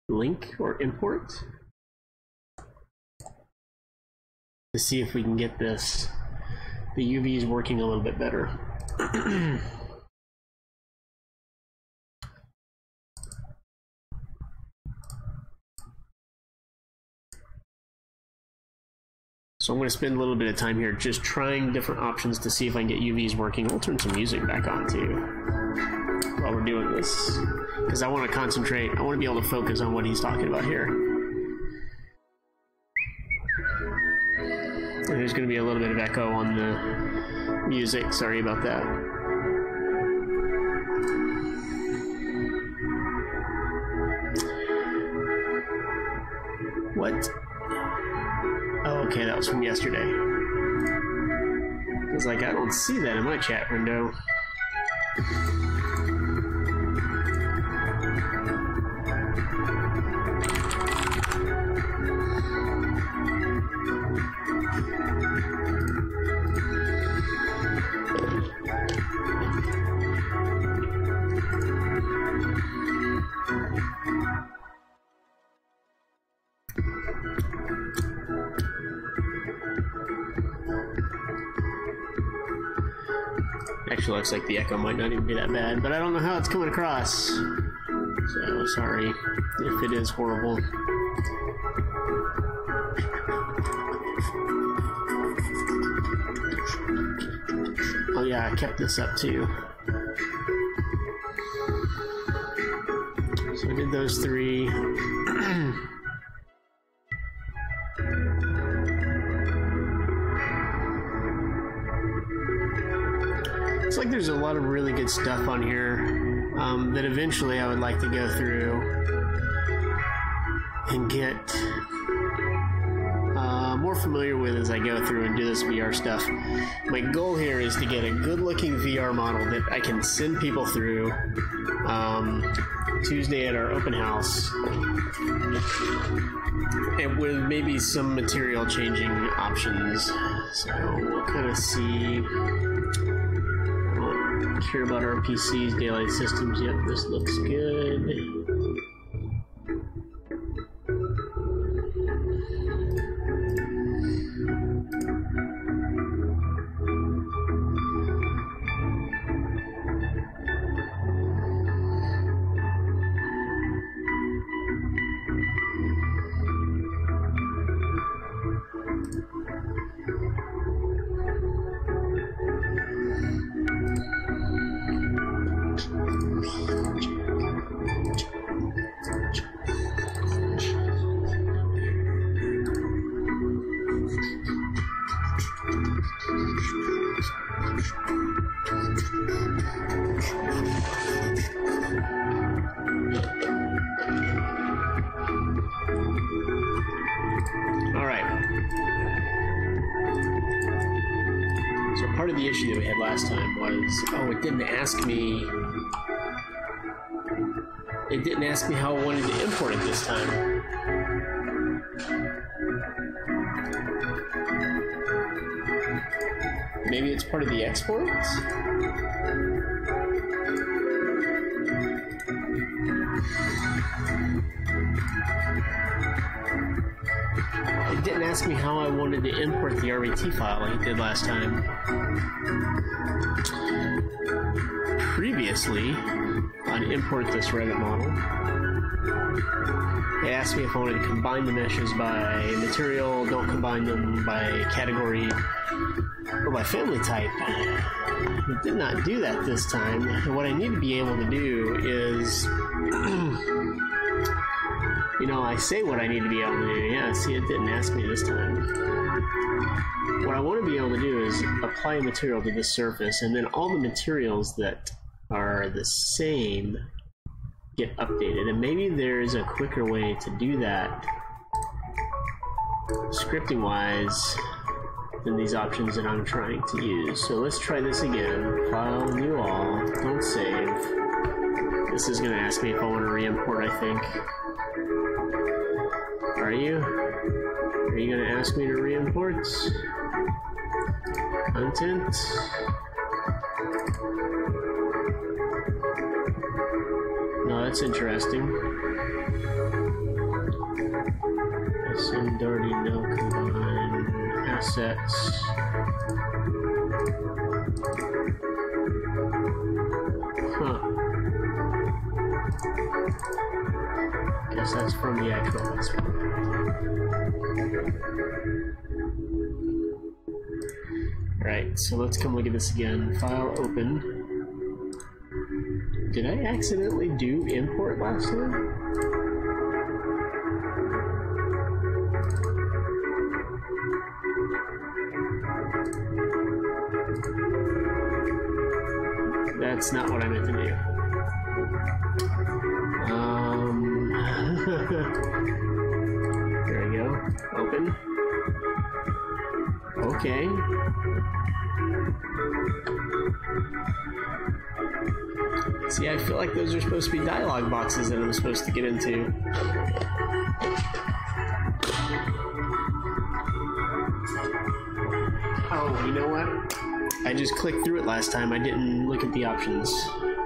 link or import to see if we can get this, the UVs working a little bit better. So I'm going to spend a little bit of time here just trying different options to see if I can get UVs working. We'll turn some music back on too while we're doing this, because I want to concentrate. I want to be able to focus on what he's talking about here. And there's going to be a little bit of echo on the music. Sorry about that. What? Oh, okay, that was from yesterday. I was like, I don't see that in my chat window. Actually looks like the echo might not even be that bad, but I don't know how it's coming across. So sorry if it is horrible. Oh yeah, I kept this up too. So I did those three. It's like there's a lot of really good stuff on here that eventually I would like to go through and get more familiar with as I go through and do this VR stuff. My goal here is to get a good looking VR model that I can send people through Tuesday at our open house, and with maybe some material changing options. So we'll kind of see. Care about our PC's daylight systems yet. This looks good. So part of the issue that we had last time was, it didn't ask me how I wanted to import it this time. Maybe it's part of the exports? It didn't ask me how I wanted to import the RET file like it did last time. Previously, on import this Revit model, it asked me if I wanted to combine the meshes by material, don't combine them by category, or by family type. It did not do that this time. And what I need to be able to do is, I say what I need to be able to do. Yeah, see, it didn't ask me this time. What I want to be able to do is apply a material to this surface, and then all the materials that are the same get updated. And maybe there's a quicker way to do that, scripting-wise, than these options that I'm trying to use. So let's try this again. File, new all, don't save. This is going to ask me if I want to re-import, I think. Are you? Are you going to ask me to re-import? Content? No, that's interesting. Assumed already no combine assets. Huh. Guess that's from the actual export. Right, so let's come look at this again. File open. Did I accidentally do import last time? That's not what I meant to do. There we go. Open. Okay. See, I feel like those are supposed to be dialog boxes that I'm supposed to get into. Oh, you know what? I just clicked through it last time. I didn't look at the options.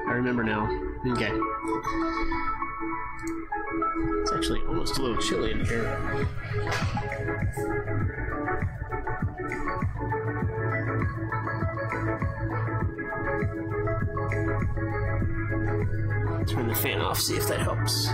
I remember now. Okay. It's actually almost a little chilly in here. Turn the fan off, see if that helps.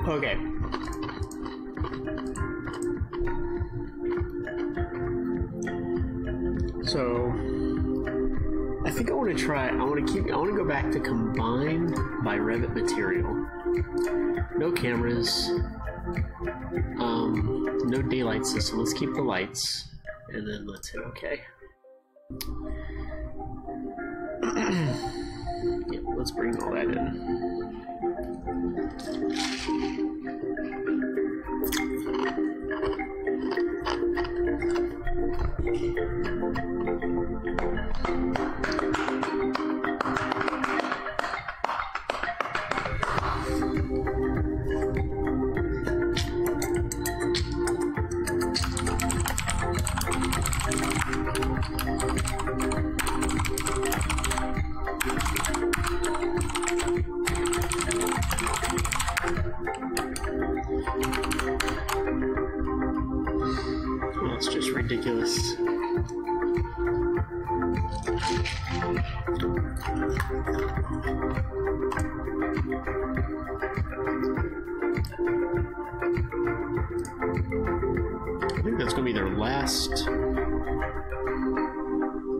Okay. So I think I want to go back to combine by Revit material. No cameras, No daylight system. Let's keep the lights, and then let's hit OK. Yeah, let's bring all that in. It's just ridiculous. I think that's going to be their last.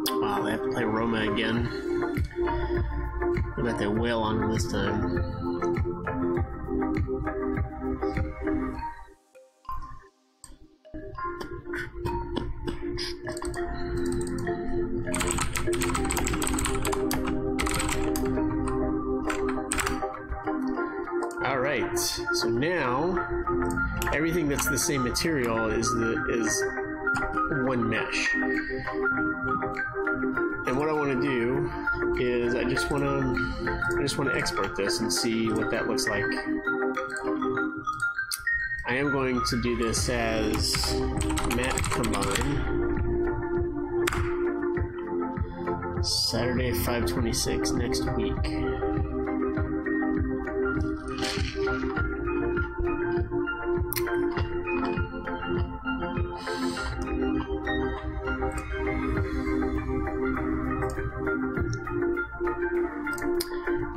Wow, they have to play Roma again. I bet they wail on them this time. Alright, so now everything that's the same material is one mesh. And what I want to do is I just want to export this and see what that looks like. I am going to do this as matte combine. Saturday 5/26 next week.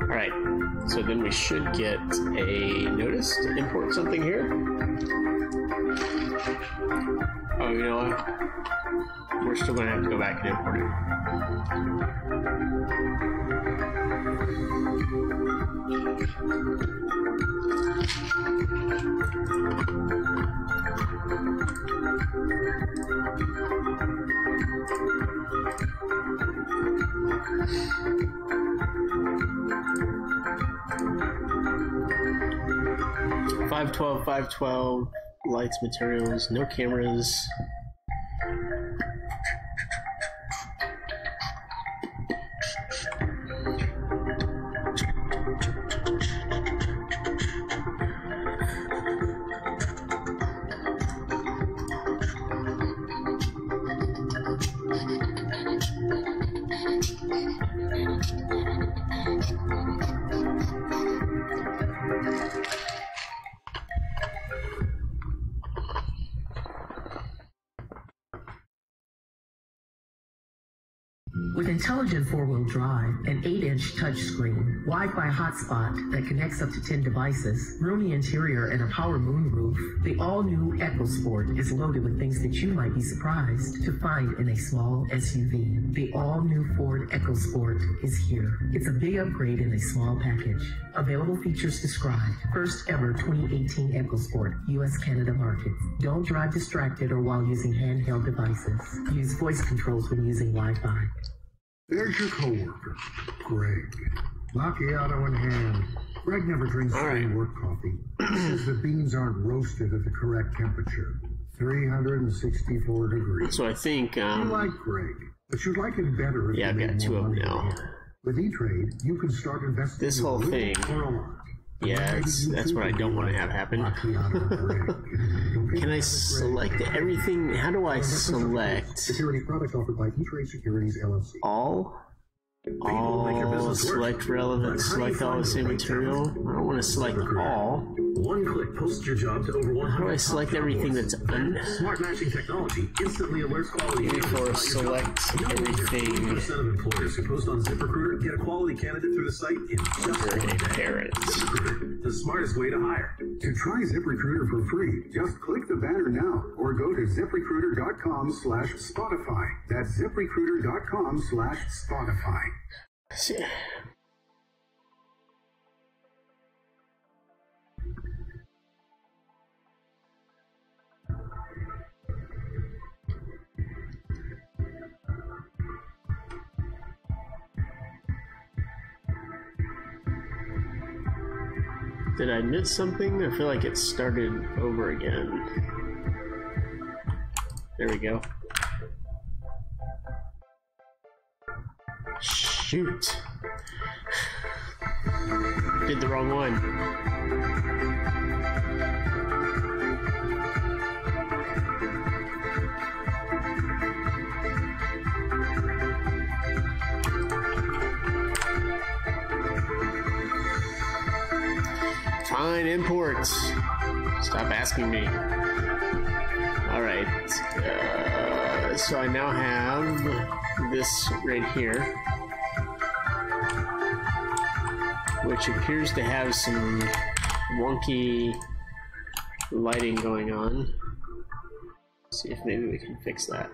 Alright, so then we should get a notice to import something here. Oh, you know what? We're still going to have to go back and import it. 512, lights, materials, no cameras. With intelligent four-wheel drive, an 8-inch touchscreen, Wi-Fi hotspot that connects up to 10 devices, roomy interior, and a power moonroof, the all-new EcoSport is loaded with things that you might be surprised to find in a small SUV. The all-new Ford EcoSport is here. It's a big upgrade in a small package. Available features described. First ever 2018 EcoSport, US-Canada market. Don't drive distracted or while using handheld devices. Use voice controls when using Wi-Fi. There's your coworker, Greg. Macchiato in hand. Greg never drinks work coffee. He says the beans aren't roasted at the correct temperature. 364 degrees. So I think, You like Greg, but you'd like it better if yeah, I've got two of them now. With E-Trade, you can start investing This whole thing. Yeah, that's what I don't want to have happen. Can I select everything? How do I select security product offered by E-Trade Securities LLC? all? All, select relevant, select all the same material. I don't want to select all. One click posts your job to over 100. How do I select everything that's Smart matching technology instantly alerts quality for select everything. 90% of employers who post on ZipRecruiter get a quality candidate through the site in just under 1 a day. parent. ZipRecruiter, the smartest way to hire. To try ZipRecruiter for free, just click the banner now or go to ZipRecruiter.com/Spotify. That's ZipRecruiter.com/Spotify. See. Did I miss something? I feel like it started over again. There we go. Shoot. Did the wrong one. Fine, imports. Stop asking me. Alright. So I now have this right here, which appears to have some wonky lighting going on. Let's see if maybe we can fix that.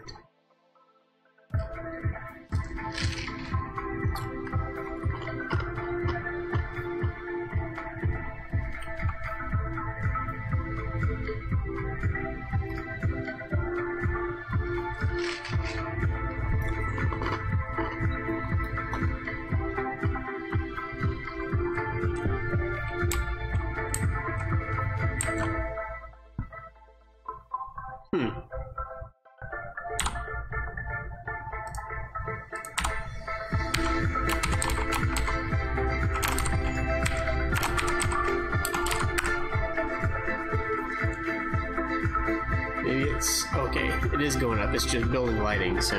Maybe it's okay. It is going up. It's just building lighting, so.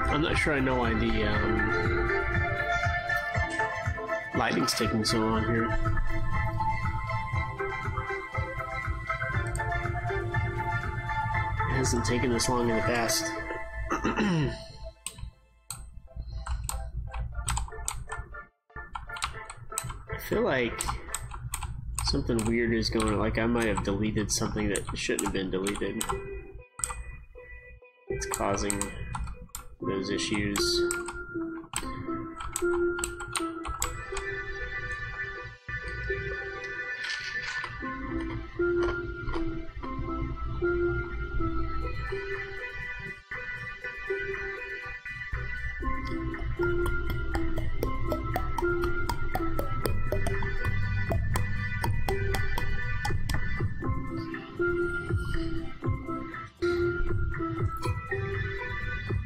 I'm not sure I know why the lighting's taking so long here. It hasn't taken this long in the past. I feel like something weird is going on. Like I might have deleted something that shouldn't have been deleted. It's causing those issues.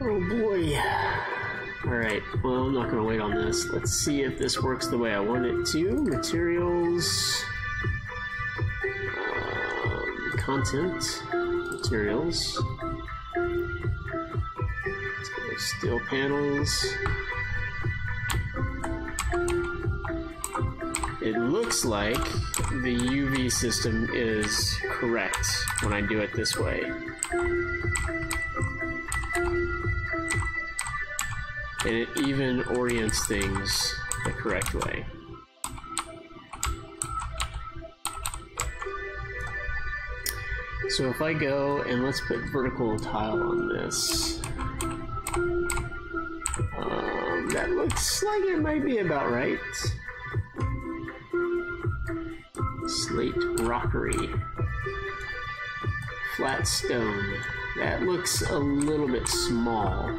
Oh boy. Alright, well, I'm not going to wait on this. Let's see if this works the way I want it to. Materials. Content. Materials. Let's go with steel panels. It looks like the UV system is correct when I do it this way. And it even orients things the correct way. So if I go and let's put vertical tile on this, that looks like it might be about right. Slate rockery. Flat stone. That looks a little bit small.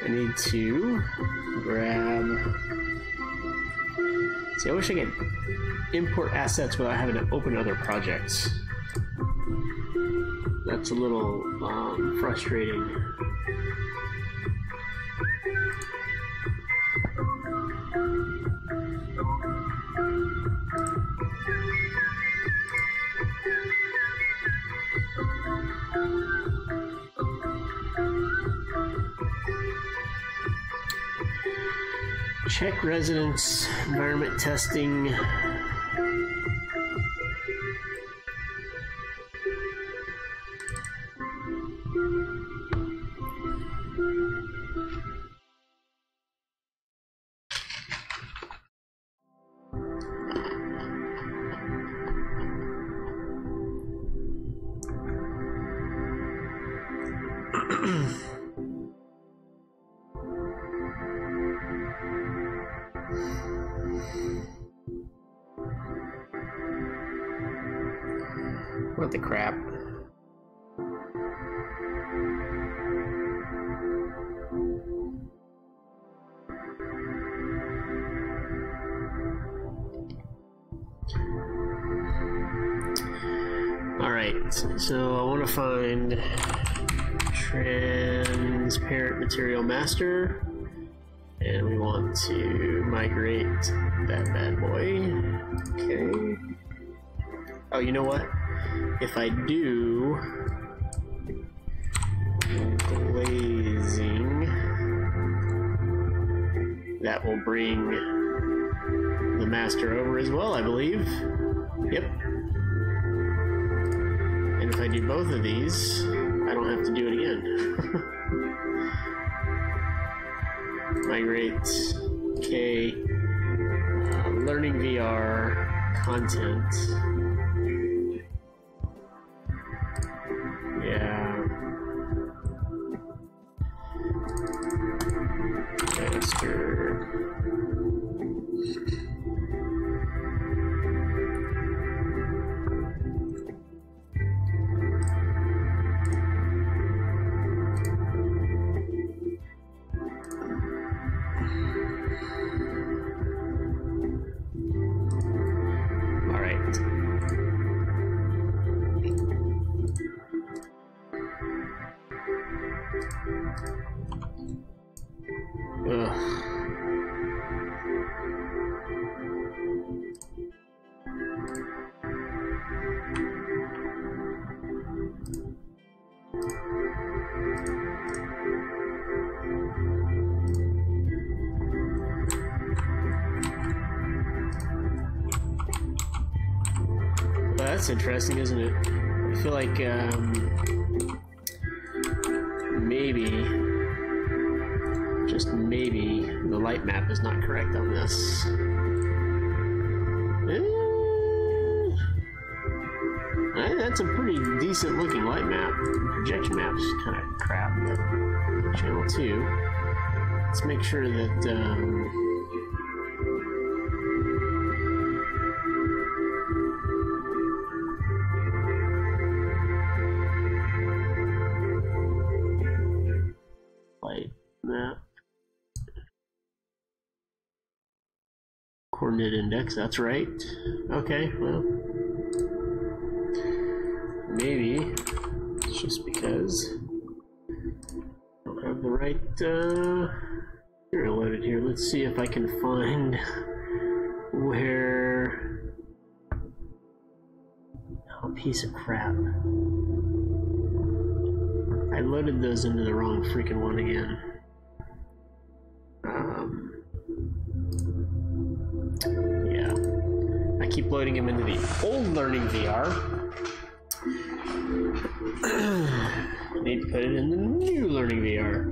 I need to grab. See, I wish I could import assets without having to open other projects. That's a little frustrating. Check residence, environment testing. What the crap? Alright, so I want to find transparent material master, and we want to migrate that bad boy. Okay. Oh, you know what? If I do glazing, that will bring the master over as well, I believe. Yep. And if I do both of these, I don't have to do it again. Migrate, okay, learning VR, content, yeah, master. That's interesting, isn't it? I feel like maybe, just maybe, the light map is not correct on this. That's a pretty decent looking light map. Projection map's kind of crap, but channel 2. Let's make sure that map coordinate index, that's right. Okay, well, maybe it's just because I don't have the right material loaded here. Let's see if I can find where, oh, piece of crap, I loaded those into the wrong freaking one again. Yeah, I keep loading them into the old learning VR. I need to put it in the new learning VR.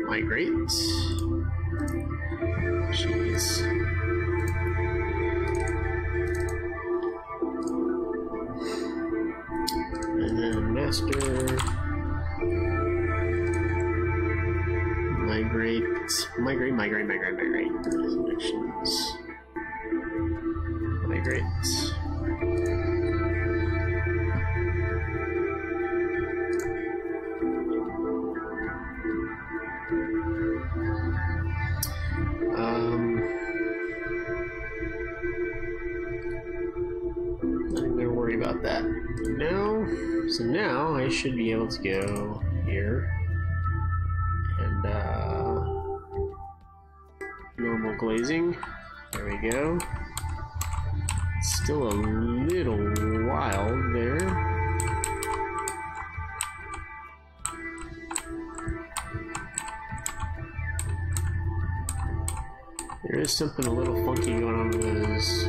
Migrate. Jeez. And then master. Migrate. Connections. Migrate. Not even gonna worry about that now. So now I should be able to go here and normal glazing. There we go. Still a little wild there. There is something a little funky going on with those.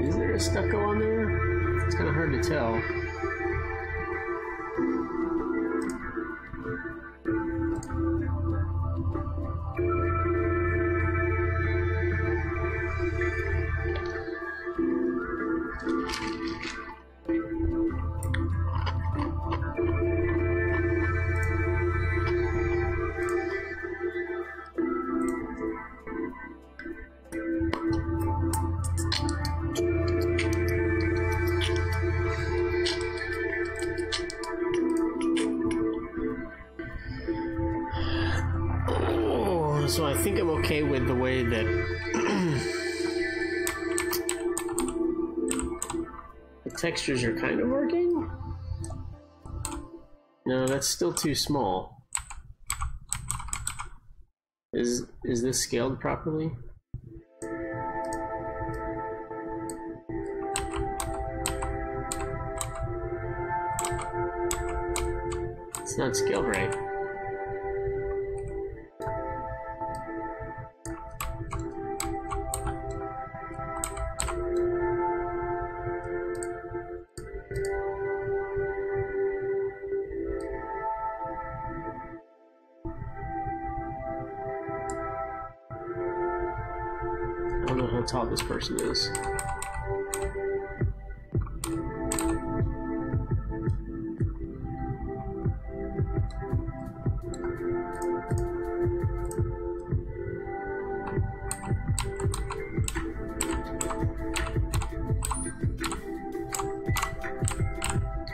Is there a stucco on there? It's kind of hard to tell. So I think I'm okay with the way that the textures are kind of working. No, that's still too small. Is this scaled properly? It's not scaled right. I don't know how tall this person is.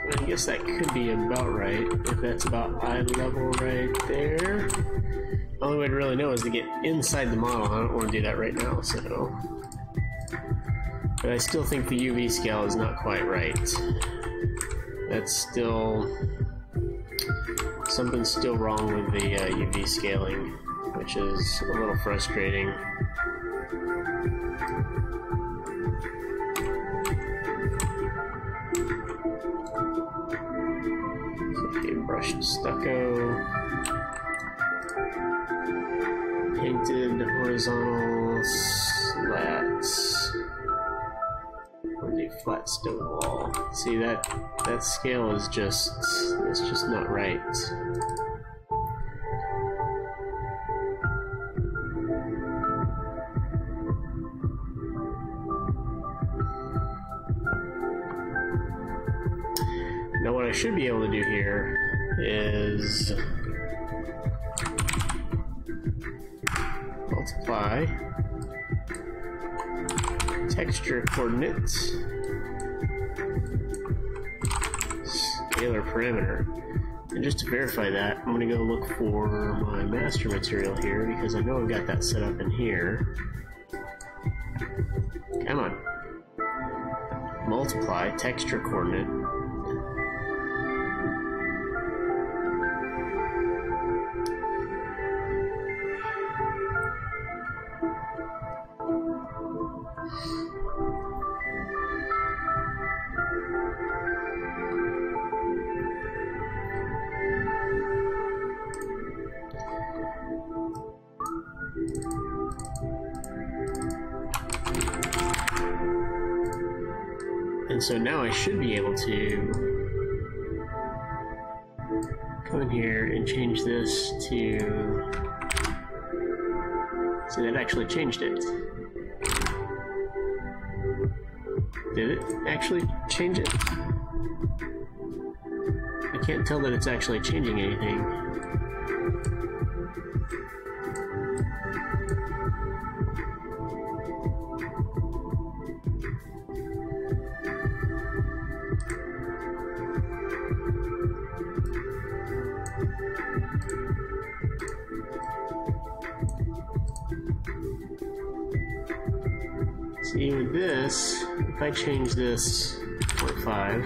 I guess that could be about right, if that's about eye level right there. The only way to really know is to get inside the model. I don't want to do that right now, so... But I still think the UV scale is not quite right. That's still... Something's still wrong with the UV scaling, which is a little frustrating. Okay, brushed stucco. Painted horizontal slats on the flat stone wall. See, that scale is just, it's just not right. Now what I should be able to do here is multiply texture coordinates, scalar parameter. And just to verify that, I'm going to go look for my master material here because I know I've got that set up in here. Come on. Multiply texture coordinate. And so now I should be able to come in here and change this to... So that actually changed it. Did it actually change it? I can't tell that it's actually changing anything. See, with this, if I change this 0.5,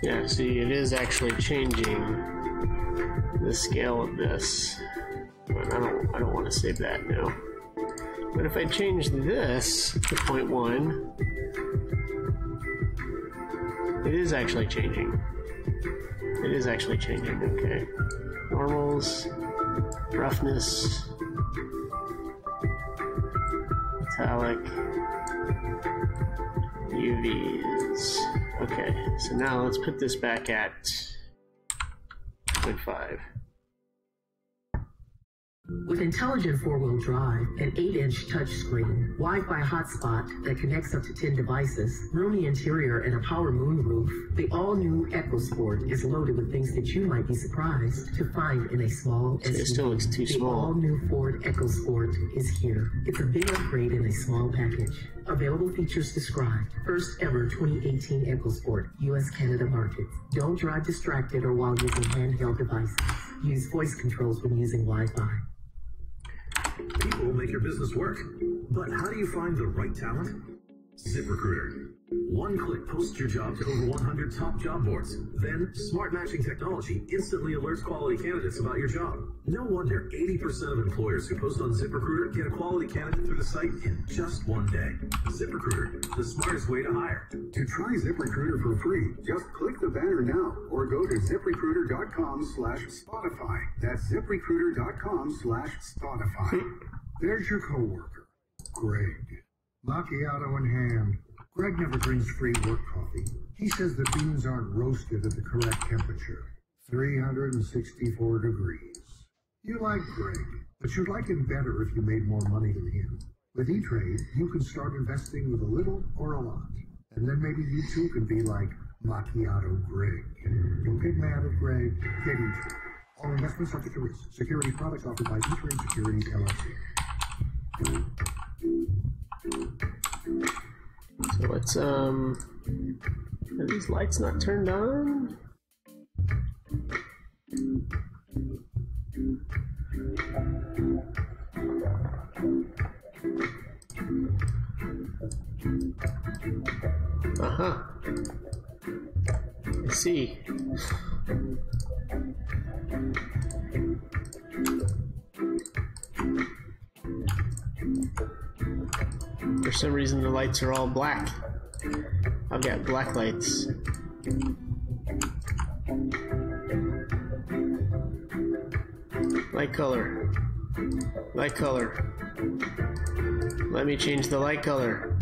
yeah, see, it is actually changing the scale of this. But I don't want to save that now. But if I change this to 0.1, it is actually changing. It is actually changing, okay. Normals, roughness, metallic, UVs. Okay, so now let's put this back at 0.5. With intelligent four-wheel drive, an 8-inch touchscreen, Wi-Fi hotspot that connects up to 10 devices, roomy interior, and a power moonroof, the all-new EcoSport is loaded with things that you might be surprised to find in a small SUV. It still looks too small. The all-new Ford EcoSport is here. It's a big upgrade in a small package. Available features described. First ever 2018 EcoSport, US-Canada market. Don't drive distracted or while using handheld devices. Use voice controls when using Wi-Fi. People make your business work. But how do you find the right talent? ZipRecruiter. One click posts your job to over 100 top job boards. Then, smart matching technology instantly alerts quality candidates about your job. No wonder 80% of employers who post on ZipRecruiter get a quality candidate through the site in just one day. ZipRecruiter, the smartest way to hire. To try ZipRecruiter for free, just click the banner now or go to ZipRecruiter.com/Spotify. That's ZipRecruiter.com/Spotify. There's your coworker, Greg. Macchiato in hand. Greg never drinks free work coffee. He says the beans aren't roasted at the correct temperature, 364 degrees. You like Greg, but you'd like him better if you made more money than him. With E-Trade, you can start investing with a little or a lot. And then maybe you too can be like Macchiato Greg. Don't get mad at Greg, get E-Trade. All investments subject to risk. Security products offered by E-Trade Securities, LLC. So let's, are these lights not turned on? Uh-huh. I see. For some reason the lights are all black. I've got black lights. Light color. Light color. Let me change the light color.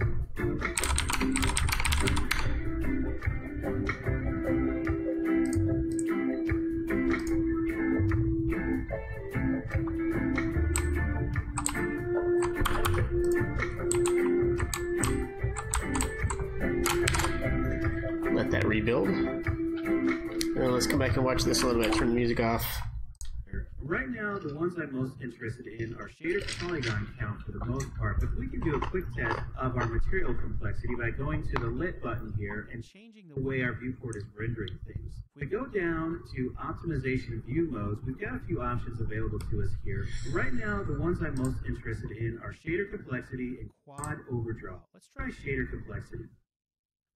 Let that rebuild. Now let's come back and watch this a little bit. Turn the music off. Right now, the ones I'm most interested in are shader polygon count for the most part, but we can do a quick test of our material complexity by going to the lit button here and changing the way our viewport is rendering things. If we go down to optimization view modes, we've got a few options available to us here. Right now, the ones I'm most interested in are shader complexity and quad overdraw. Let's try shader complexity.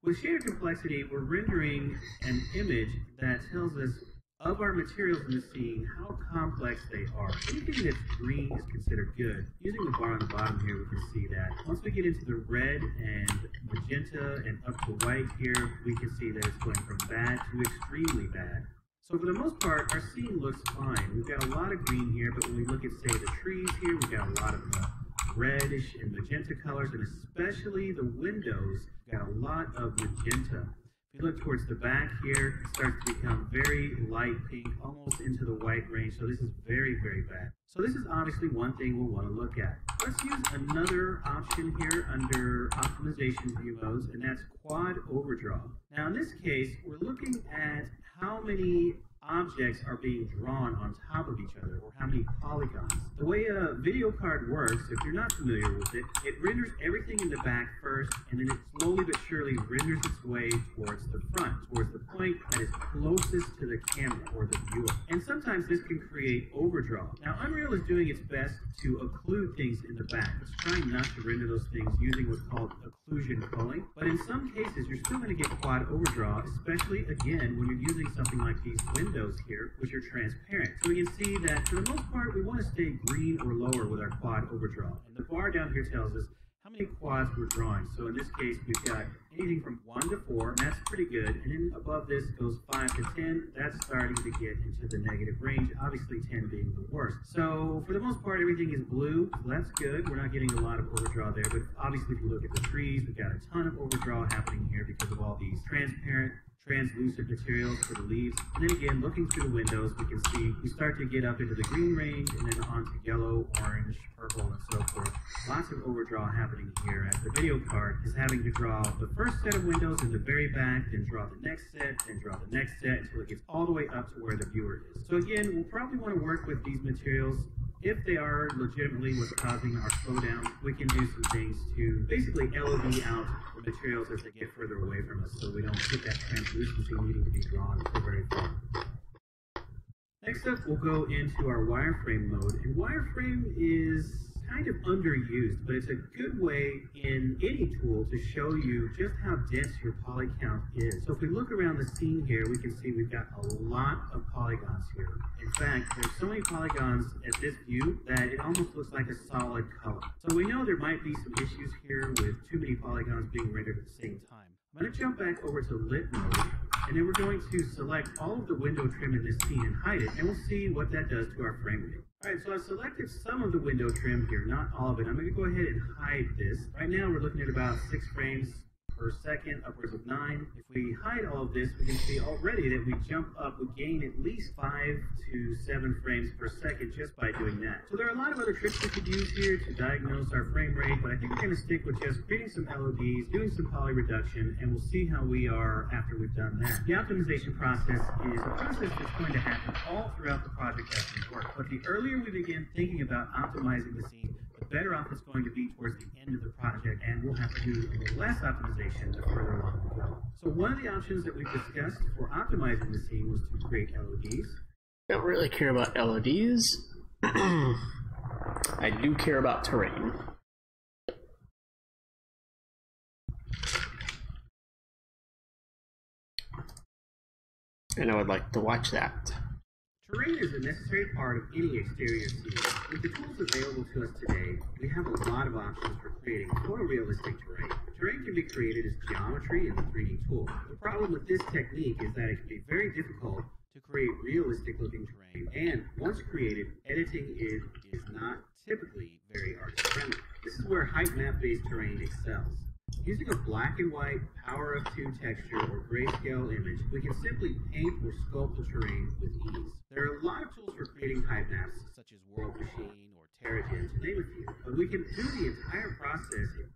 With shader complexity, we're rendering an image that tells us of our materials in the scene, how complex they are. Anything that's green is considered good. Using the bar on the bottom here, we can see that. Once we get into the red and magenta and up to white here, we can see that it's going from bad to extremely bad. So for the most part, our scene looks fine. We've got a lot of green here, but when we look at, say, the trees here, we've got a lot of reddish and magenta colors, and especially the windows, we've got a lot of magenta. If you look towards the back here, it starts to become very light pink, almost into the white range, so this is very, very bad. So this is obviously one thing we'll want to look at. Let's use another option here under optimization view modes, and that's quad overdraw. Now in this case, we're looking at how many objects are being drawn on top of each other, or how many polygons. The way a video card works, if you're not familiar with it, it renders everything in the back first, and then it slowly but surely renders its way towards the front, towards the point that is closest to the camera or the viewer. And sometimes this can create overdraw. Now Unreal is doing its best to occlude things in the back. It's trying not to render those things using what's called occlusion culling, but in some cases you're still going to get quad overdraw, especially again when you're using something like these windows here, which are transparent. So we can see that for the most part we want to stay green or lower with our quad overdraw. And the bar down here tells us how many quads we're drawing. So in this case we've got anything from 1 to 4, and that's pretty good. And then above this goes 5 to 10. That's starting to get into the negative range, obviously 10 being the worst. So for the most part everything is blue, so that's good. We're not getting a lot of overdraw there, but obviously if you look at the trees, we've got a ton of overdraw happening here because of all these transparent translucent materials for the leaves. And then again, looking through the windows, we can see we start to get up into the green range and then onto yellow, orange, purple, and so forth. Lots of overdraw happening here as the video card is having to draw the first set of windows in the very back, then draw the next set, then draw the next set until it gets all the way up to where the viewer is. So again, we'll probably want to work with these materials. If they are legitimately what's causing our slowdown, we can do some things to basically LOD out the materials as they get further away from us so we don't get that translucency needing to be drawn so very far. Next up, we'll go into our wireframe mode, and wireframe is kind of underused, but it's a good way in any tool to show you just how dense your poly count is. So if we look around the scene here, we can see we've got a lot of polygons here. In fact, there's so many polygons at this view that it almost looks like a solid color. So we know there might be some issues here with too many polygons being rendered at the same time. I'm going to jump back over to lit mode, and then we're going to select all of the window trim in this scene and hide it, and we'll see what that does to our frame rate. Alright, so I've selected some of the window trim here, not all of it. I'm going to go ahead and hide this. Right now we're looking at about 6 frames per second, upwards of 9. If we hide all of this, we can see already that we jump up, we gain at least 5 to 7 frames per second just by doing that. So there are a lot of other tricks we could use here to diagnose our frame rate, but I think we're going to stick with just creating some LODs, doing some poly reduction, and we'll see how we are after we've done that. The optimization process is a process that's going to happen all throughout the project as we work, but the earlier we begin thinking about optimizing the scene, the better off it's going to be towards the end of the project, and we'll have to do a little less optimization the further along we go. So one of the options that we've discussed for optimizing the scene was to create LODs. Don't really care about LODs. I do care about terrain. And I would like to watch that. Terrain is a necessary part of any exterior scene. With the tools available to us today, we have a lot of options for creating photorealistic terrain. Terrain can be created as geometry in the 3D tool. The problem with this technique is that it can be very difficult to create realistic looking terrain, and once created, editing it is not typically very artist friendly. This is where height map based terrain excels. Using a black and white, power of 2 texture or grayscale image, we can simply paint or sculpt the terrain with ease. There are a lot of tools for creating height maps, such as World Machine or Terrigen, to name a few, but we can do the entire process in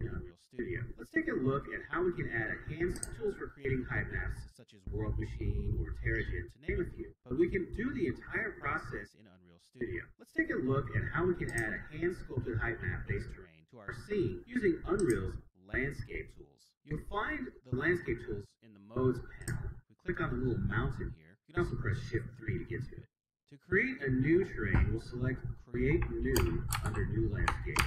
Unreal Studio. Let's take a look at how we can add enhanced tools for creating height maps, such as World Machine or Terrigen, to name a few. But we can do the entire process in Unreal Studio. Let's take a look at how we can add a hand-sculpted height map-based terrain to our scene using Unreal's landscape tools. You'll find the landscape tools in the Modes panel. We click on the little mountain here. You can also press Shift 3 to get to it. To create a new terrain, we'll select Create New under New Landscape.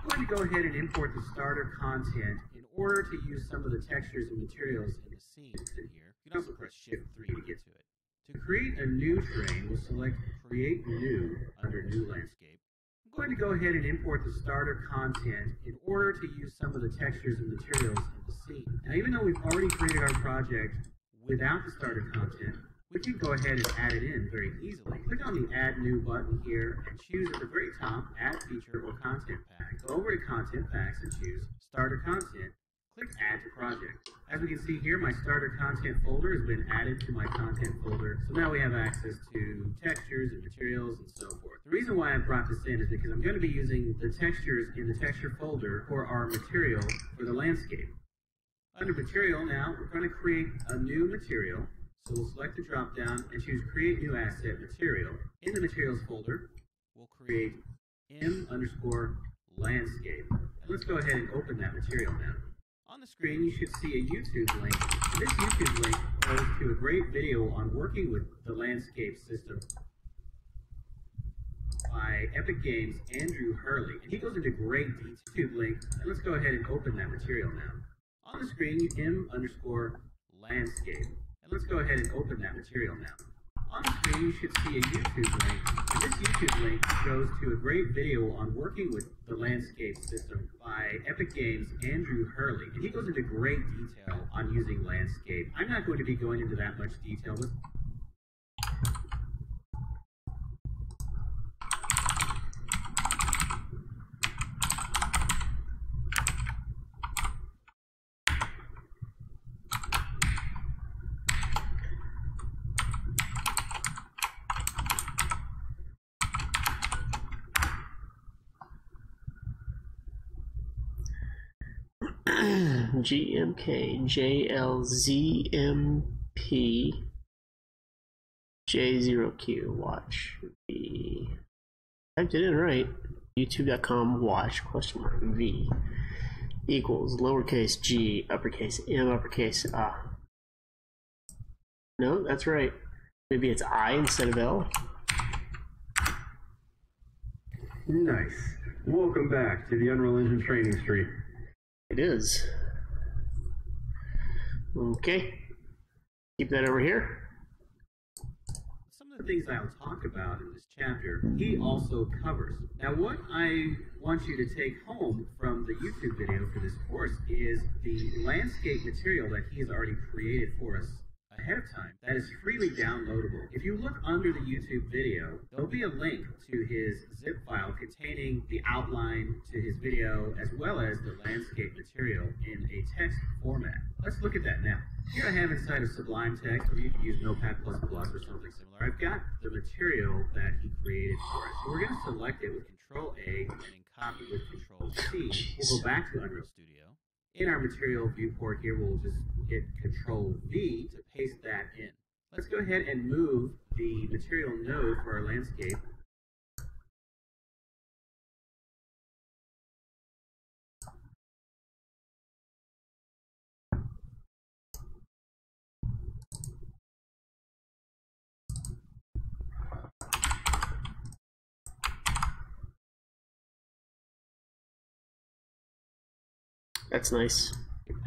I'm going to go ahead and import the starter content in order to use some of the textures and materials in the scenes in here. You can also press Shift 3 to get to it. To create a new terrain, we'll select Create New under New Landscape. I'm going to go ahead and import the starter content in order to use some of the textures and materials in the scene. Now, even though we've already created our project without the starter content, we can go ahead and add it in very easily. Click on the Add New button here and choose at the very top Add Feature or Content Pack. Go over to Content Packs and choose Starter Content. Click Add to Project. As we can see here, my Starter Content folder has been added to my Content folder, so now we have access to textures and materials and so forth. The reason why I brought this in is because I'm going to be using the textures in the Texture folder for our material for the landscape. Under Material now, we're going to create a new material. So we'll select the drop down and choose Create New Asset Material. In the Materials folder, we'll create m_landscape. And let's go ahead and open that material now. On the screen, you should see a YouTube link. And this YouTube link goes to a great video on working with the landscape system by Epic Games' Andrew Hurley. And he goes into great detail. YouTube link. And let's go ahead and open that material now. On the screen, m_landscape. And let's go ahead and open that material now. On the screen, you should see a YouTube link. And this YouTube link goes to a great video on working with the landscape system by Epic Games' Andrew Hurley. And he goes into great detail on using landscape. I'm not going to be going into that much detail. GMK JLZMP J0Q watch V. Typed it in right. YouTube.com watch !V equals lowercase g uppercase M uppercase A. No, that's right. Maybe it's I instead of L. Nice. Welcome back to the Unreal Engine training stream. It is. Okay. Keep that over here. Some of the things I'll talk about in this chapter, he also covers. Now, what I want you to take home from the YouTube video for this course is the landscape material that he has already created for us ahead of time that is freely downloadable. If you look under the YouTube video, there'll be a link to his zip file containing the outline to his video as well as the landscape material in a text format. Let's look at that now. Here I have inside of Sublime Text, or you can use Notepad++ or something similar. I've got the material that he created for us. So we're going to select it with Control-A and then copy with Control-C. We'll go back to Unreal Studio. In our material viewport here, we'll just hit Control-V to paste that in. Let's go ahead and move the material node for our landscape. That's nice.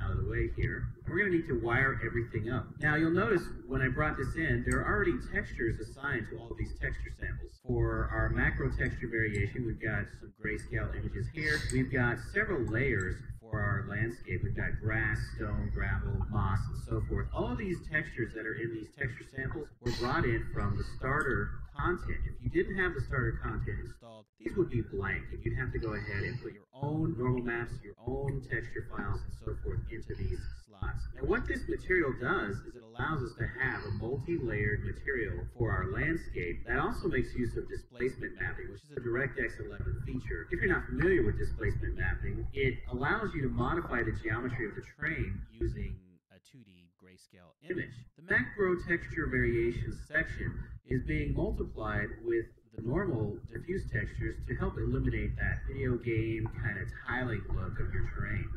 Out of the way here. We're going to need to wire everything up. Now you'll notice when I brought this in, there are already textures assigned to all of these texture samples. For our macro texture variation, we've got some grayscale images here. We've got several layers for our landscape. We've got grass, stone, gravel, moss, and so forth. All of these textures that are in these texture samples were brought in from the starter content. If you didn't have the starter content installed, these would be blank, and you'd have to go ahead and put your own normal maps, your own texture files, and so forth into these slots. And what this material does is it allows us to have a multi-layered material for our landscape that also makes use of displacement mapping, which is a DirectX 11 feature. If you're not familiar with displacement mapping, it allows you to modify the geometry of the terrain using a 2D grayscale image. The macro texture variations section is being multiplied with the normal diffuse textures to help eliminate that video game kind of tiling look of your terrain.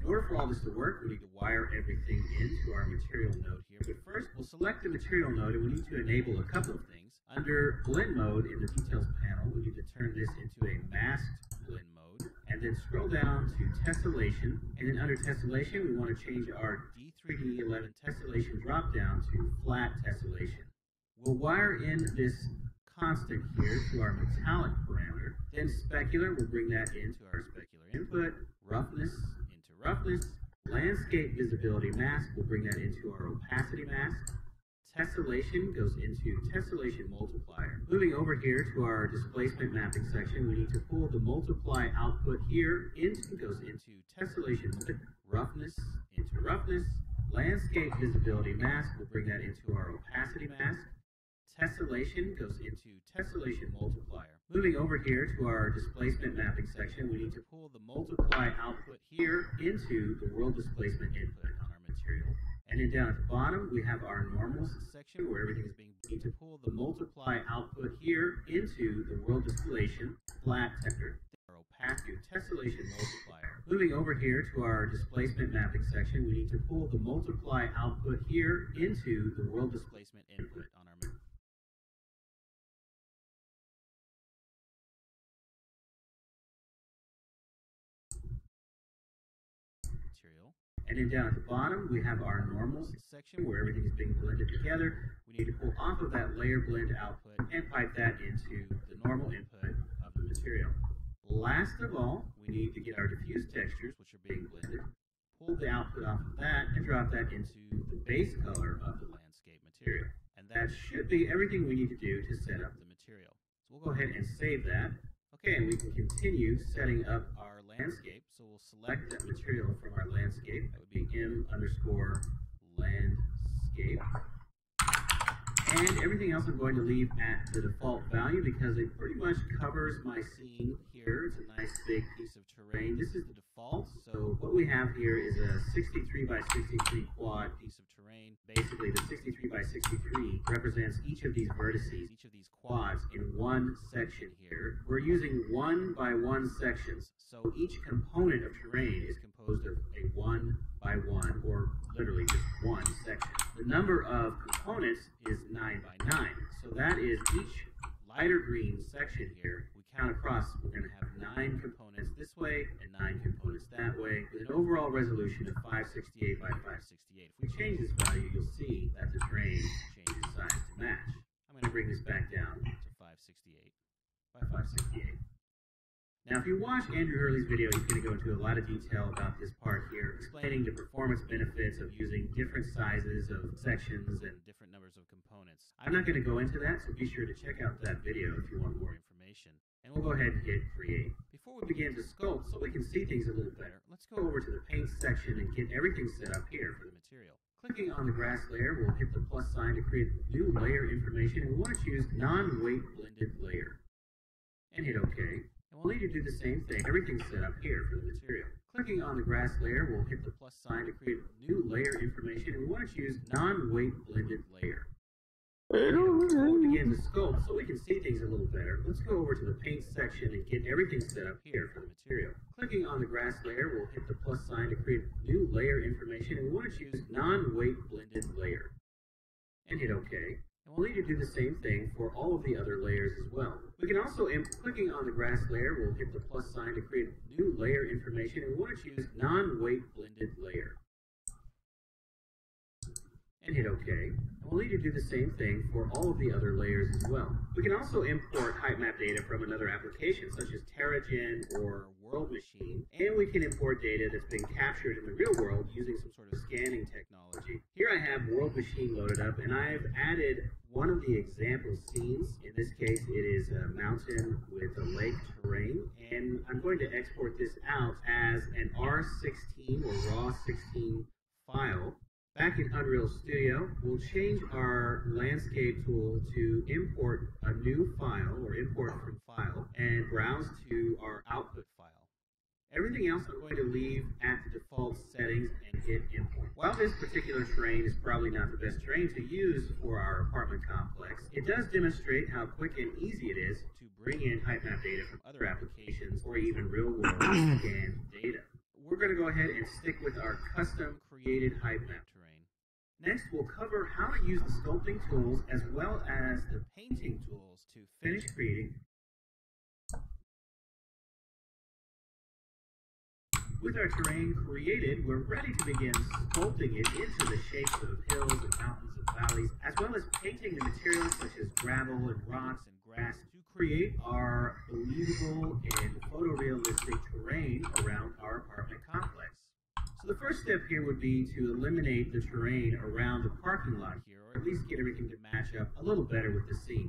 In order for all this to work, we need to wire everything into our material node here. But first, we'll select the material node, and we need to enable a couple of things. Under blend mode in the details panel, we need to turn this into a masked blend mode, and then scroll down to tessellation. And then under tessellation, we want to change our D3D11 tessellation dropdown to flat tessellation. We'll wire in this constant here to our metallic parameter. Then specular, we'll bring that into our specular input. Roughness into roughness. Landscape visibility mask, we'll bring that into our opacity mask. Tessellation goes into tessellation multiplier. Moving over here to our displacement mapping section, we need to pull the multiply output here goes into tessellation roughness into roughness. Landscape visibility mask, we'll bring that into our opacity mask. Tessellation goes into tessellation multiplier. Moving over here to our displacement mapping section, we need to pull the multiply output here into the world displacement input on our material. And then down at the bottom, we have our normals section where everything is being. We need to pull the multiply output here into the world displacement flat texture. Our opacity tessellation multiplier. Moving over here to our displacement mapping section, we need to pull the multiply output here into the world displacement input on our material. And then down at the bottom, we have our normals section where everything is being blended together. We need to pull off of that layer blend output and pipe that into the normal input of the material. Last of all, we need to get our diffuse textures, which are being blended, pull the output off of that, and drop that into the base color of the landscape material. And that should be everything we need to do to set up the material. So we'll go ahead and save that. Okay, and we can continue setting up our landscape. So we'll select that material from our landscape. That would be m_landscape. And everything else I'm going to leave at the default value because it pretty much covers my scene here. It's a nice big piece of terrain. This is the default. So what we have here is a 63 by 63 quad piece of terrain. Basically, the 63 by 63 represents each of these vertices, each of these quads in one section here. We're using 1 by 1 sections. So each component of terrain is composed of a 1 by 1, or literally just one section. The number of components is 9 by 9. So that is each lighter green section here. We count across, we're going to have 9 components this way and 9 components that way, with an overall resolution of 568 by 568. If we change this value, you'll see that the terrain changes size to match. I'm going to bring this back down to 568 by 568. Now, if you watch Andrew Hurley's video, he's going to go into a lot of detail about this part here, explaining the performance benefits of using different sizes of sections and different numbers of components. I'm not going to go into that, so be sure to check out that video if you want more information. And we'll go ahead and hit Create. Before we begin to sculpt, so we can see things a little better, let's go over to the Paint section and get everything set up here for the material. Clicking on the grass layer, we'll hit the plus sign to create new layer information, and we want to choose non-weight blended layer. And hit OK. And we'll need to do the same thing. Everything's set up here for the material. Clicking on the grass layer, we'll hit the plus sign to create new layer information, and we want to choose non-weight blended layer. We'll begin to sculpt so we can see things a little better. Let's go over to the paint section and get everything set up here for the material. Clicking on the grass layer, we'll hit the plus sign to create new layer information, and we want to choose non-weight blended layer. And hit OK. And we'll need to do the same thing for all of the other layers as well. We can also, clicking on the grass layer, we'll hit the plus sign to create new layer information, and we want to choose non-weight blended layer. And hit OK. And we'll need to do the same thing for all of the other layers as well. We can also import height map data from another application, such as TerraGen or World Machine, and we can import data that's been captured in the real world using some sort of scanning technology. Here I have World Machine loaded up, and I've added one of the example scenes. In this case, it is a mountain with a lake terrain, and I'm going to export this out as an R16 or RAW 16 file. Back in Unreal Studio, we'll change our landscape tool to import a new file, or import from file, and browse to our output file. Everything else I'm going to leave at the default settings and hit import. While this particular terrain is probably not the best terrain to use for our apartment complex, it does demonstrate how quick and easy it is to bring in height map data from other applications or even real-world scanned data. We're going to go ahead and stick with our custom created height map terrain. Next, we'll cover how to use the sculpting tools as well as the painting tools to finish creating. With our terrain created, we're ready to begin sculpting it into the shapes of hills and mountains and valleys, as well as painting the materials such as gravel and rocks and grass to create our believable and photorealistic terrain around our apartment complex. So the first first step here would be to eliminate the terrain around the parking lot here, or at least get everything to match up a little better with the scene.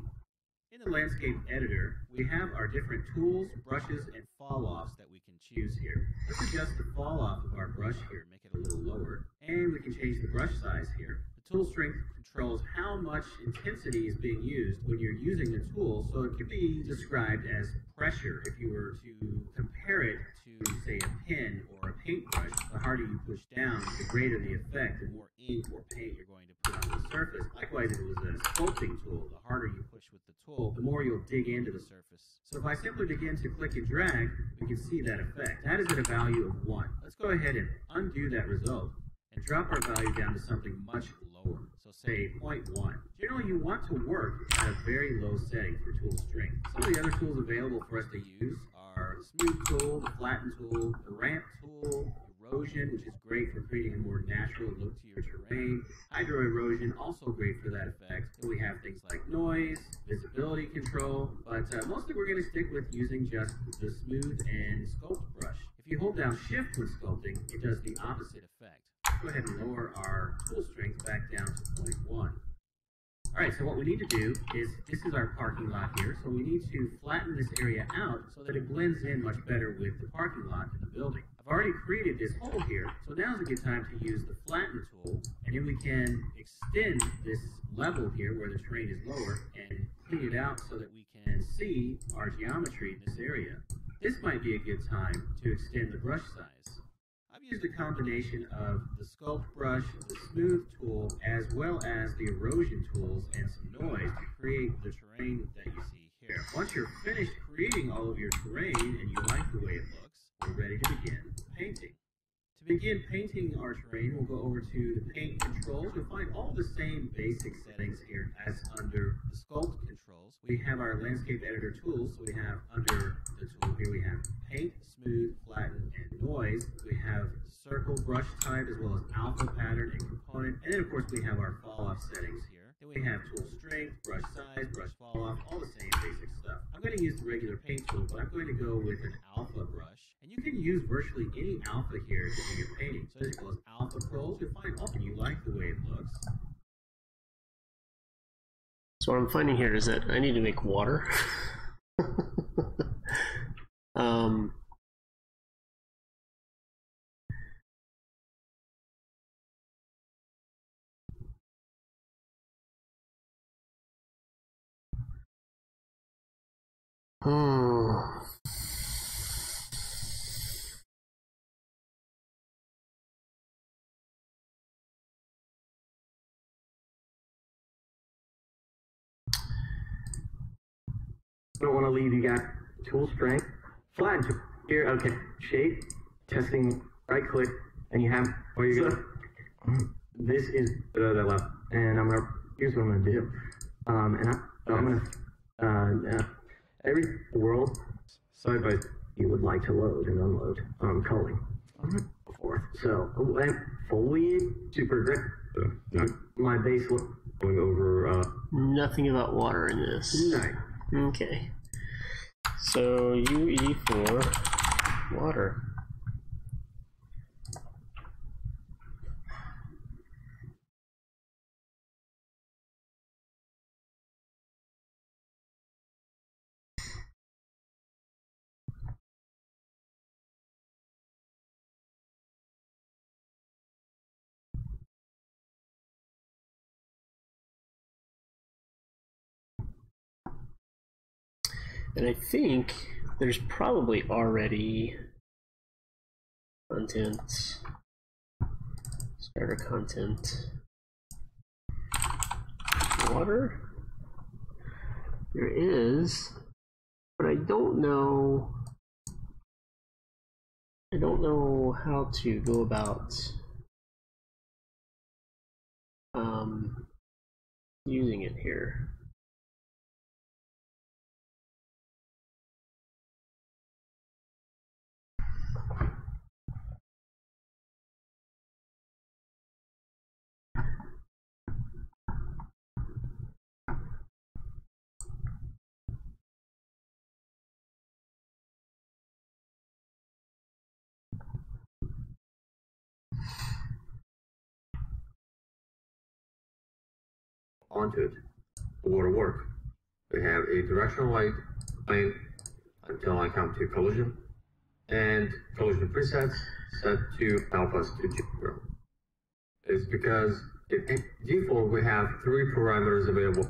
In the landscape editor, we have our different tools, brushes, and fall-offs that we can choose here. Let's adjust the fall-off of our brush here, make it a little lower, and we can change the brush size here. The tool strength controls how much intensity is being used when you're using the tool, so it can be described as pressure. If you were to compare it to, say, a pen or a paintbrush, the harder you push down, the greater the effect, the more ink or paint you're going to put on the surface. Likewise, if it was a sculpting tool, the harder you push with the tool, the more you'll dig into the surface. So if I simply begin to click and drag, we can see that effect. That is at a value of 1. Let's go ahead and undo that result and drop our value down to something much lower. So say 0.1. Generally, you want to work at a very low setting for tool strength. Some of the other tools available for us to use are the smooth tool, the flatten tool, the ramp tool, erosion, which is great for creating a more natural look to your terrain. Hydro erosion, also great for that effect. Then we have things like noise, visibility control, but mostly we're going to stick with using just the smooth and sculpt brush. If you hold down shift when sculpting, it does the opposite effect. Go ahead and lower our tool strength back down to 0.1. Alright, so what we need to do is, this is our parking lot here, so we need to flatten this area out so that it blends in much better with the parking lot in the building. I've already created this hole here, so now's a good time to use the flatten tool, and then we can extend this level here where the terrain is lower and clean it out so that we can see our geometry in this area. This might be a good time to extend the brush size. I've used a combination of the sculpt brush, the smooth tool, as well as the erosion tools and some noise to create the terrain that you see here. Once you're finished creating all of your terrain and you like the way it looks, we're ready to begin painting. To begin painting our terrain, we'll go over to the paint controls. You'll find all the same basic settings here as under the sculpt controls. We have our landscape editor tools, so we have under the tool here, we have paint, smooth, flatten, and noise. We have circle brush type as well as alpha pattern and component. And then of course we have our fall off settings here. Then we have tool strength, brush size, brush fall off, all the same basic stuff. I'm going to use the regular paint tool, but I'm going to go with an alpha brush. And you can use virtually any alpha here to do your painting. So as well as alpha pros, you'll find often you like the way it looks. So what I'm finding here is that I need to make water. Don't want to leave you guys. Tool strength, flatten tool. Here, okay. Shape, testing, right click, and you have, or you're gonna, this is, and I'm gonna, here's what I'm gonna do. I'm gonna, every world side by you would like to load and unload, culling. Forth. So, foliage, super great. My base look, going over, nothing about water in this. No. Okay. So UE4 water. And I think there's probably already content, starter content, water. There is, but I don't know how to go about using it here. onto it, the water work. We have a directional light plane until I come to collision, and collision presets set to help us to zero. It's because in default we have 3 parameters available.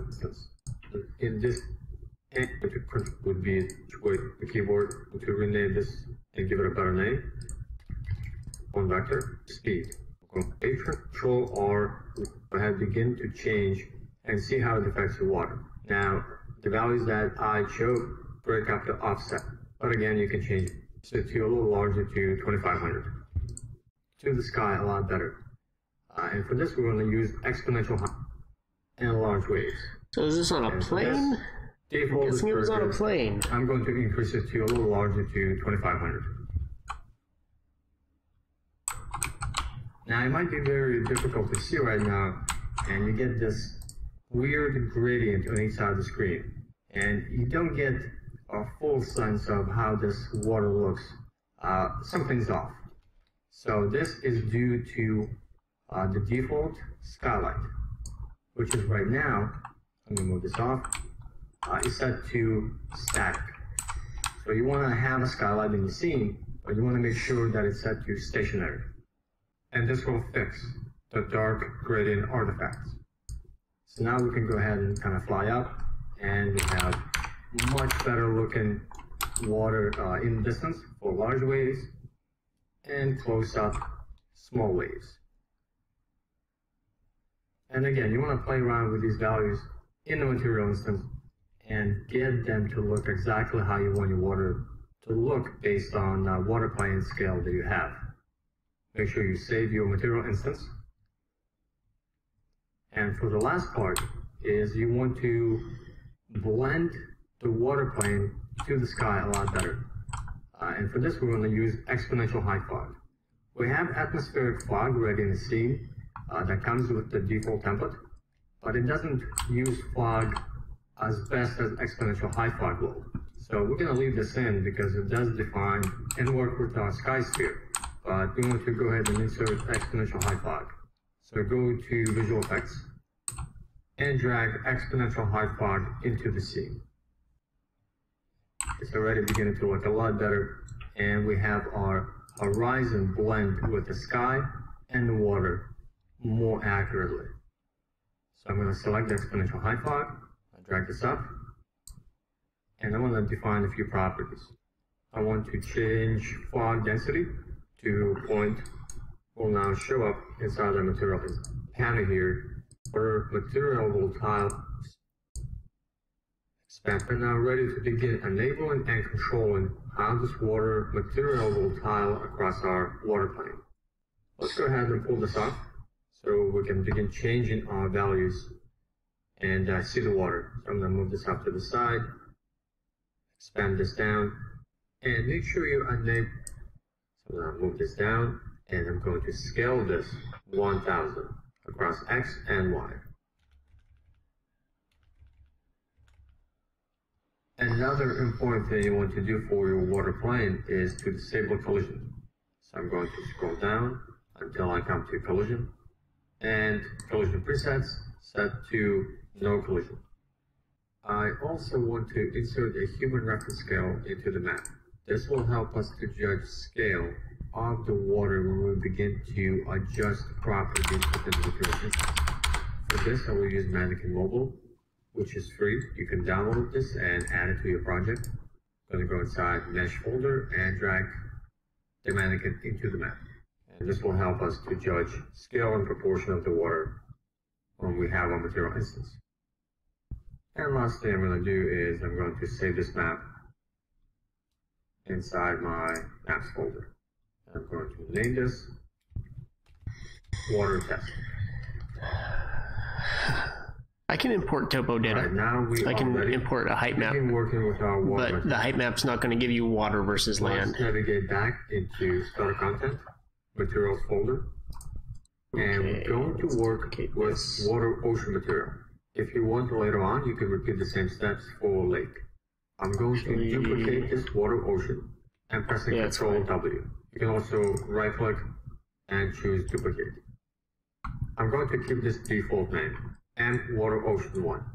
In this would be with the keyboard to rename this and give it a better name. One vector, speed. Control R, go ahead, begin to change and see how it affects your water. Now, the values that I showed break up the offset, but again, you can change it to a little larger to 2500. To the sky, a lot better. And for this, we're going to use exponential height and large waves. So is this on a plane? Default I guess it was on a plane. I'm going to increase it to a little larger to 2500. Now, it might be very difficult to see right now, and you get this weird gradient on each side of the screen, and you don't get a full sense of how this water looks. Something's off. So this is due to the default skylight, which is right now, let me move this off, is set to static. So you want to have a skylight in the scene, but you want to make sure that it's set to stationary. And this will fix the dark gradient artifacts. So now we can go ahead and kind of fly up, and we have much better looking water in distance for large waves and close up small waves. And again, you want to play around with these values in the material instance and get them to look exactly how you want your water to look based on water plane scale that you have. Make sure you save your material instance. And for the last part is you want to blend the water plane to the sky a lot better. And for this, we're going to use exponential height fog. We have atmospheric fog already in the scene that comes with the default template, but it doesn't use fog as best as exponential height fog will. So we're going to leave this in because it does define and work with our sky sphere. But we want to go ahead and insert exponential height fog. So go to Visual Effects and drag exponential height fog into the scene. It's already beginning to look a lot better, and we have our horizon blend with the sky and the water more accurately. So I'm going to select the exponential height fog, drag this up, and I want to define a few properties. I want to change fog density to point will now show up inside the material panel here, where material will tile expand. We're now ready to begin enabling and controlling how this water material will tile across our water plane. Let's go ahead and pull this off so we can begin changing our values and see the water. So I'm going to move this up to the side, expand this down, and make sure you enable. So I'm going to move this down, and I'm going to scale this 1000 across X and Y. Another important thing you want to do for your water plane is to disable collision. So I'm going to scroll down until I come to collision, and collision presets set to no collision. I also want to insert a human reference scale into the map. This will help us to judge scale of the water when we begin to adjust properties within the material instance. For this, I will use Mannequin Mobile, which is free. You can download this and add it to your project. I'm going to go inside Mesh folder and drag the mannequin into the map. And this will help us to judge scale and proportion of the water when we have our material instance. And last thing I'm going to do is I'm going to save this map inside my maps folder. I'm going to name this water test. I can import topo data. Right, now I can import a height map, working with our water but the height map's not going to give you water versus land. Let's navigate back into Starter Content, Materials folder, and we're going to work with water ocean material. If you want later on, you can repeat the same steps for lake. I'm going to duplicate this water ocean and pressing Control W. You can also right-click and choose Duplicate. I'm going to keep this default name. and water ocean 1.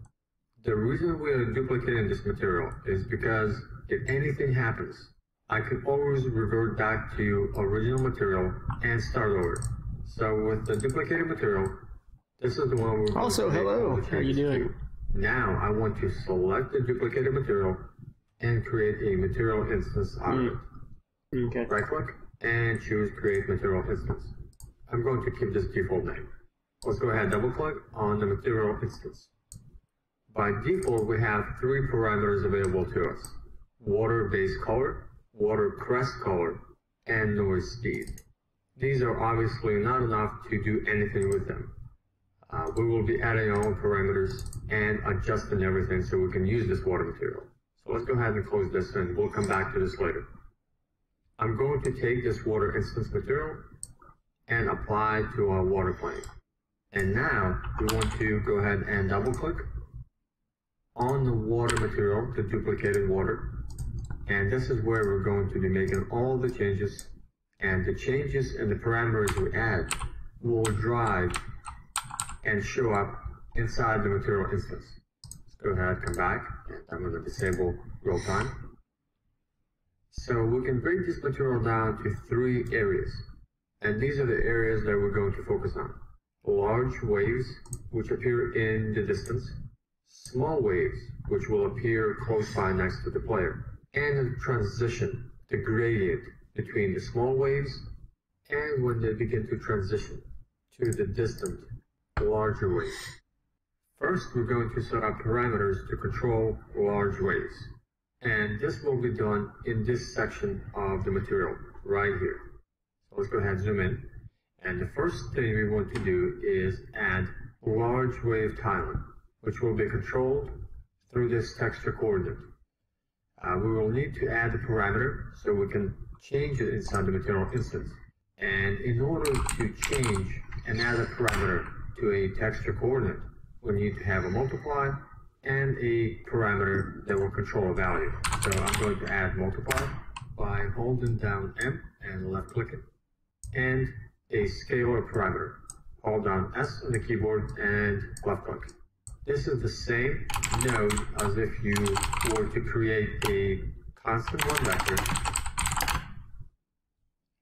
The reason we are duplicating this material is because if anything happens, I can always revert back to original material and start over. So with the duplicated material, this is the one we're also, hello, how are you doing? Now I want to select the duplicated material and create a material instance out of it. Okay. Right click and choose create material instance. I'm going to keep this default name. Let's go ahead and double click on the material instance. By default, we have 3 parameters available to us: water base color, water crest color, and noise speed. These are obviously not enough to do anything with them. We will be adding our own parameters and adjusting everything so we can use this water material. So let's go ahead and close this and we'll come back to this later. I'm going to take this water instance material and apply it to our water plane. And now we want to go ahead and double click on the water material, the duplicated water. And this is where we're going to be making all the changes. And the changes and the parameters we add will drive and show up inside the material instance. Let's go ahead, come back, and I'm going to disable real time. So we can break this material down to 3 areas. And these are the areas that we're going to focus on. Large waves, which appear in the distance. Small waves, which will appear close by next to the player. And the transition, the gradient between the small waves and when they begin to transition to the distant, larger waves. First, we're going to set up parameters to control large waves. And this will be done in this section of the material, right here. So let's go ahead and zoom in. And the first thing we want to do is add large wave tiling, which will be controlled through this texture coordinate. We will need to add the parameter so we can change it inside the material instance. And in order to change and add a parameter to a texture coordinate, we need to have a multiply and a parameter that will control a value. So I'm going to add multiply by holding down M and left clicking, and a scalar parameter. Hold down S on the keyboard and left click. This is the same node as if you were to create a constant 1 vector,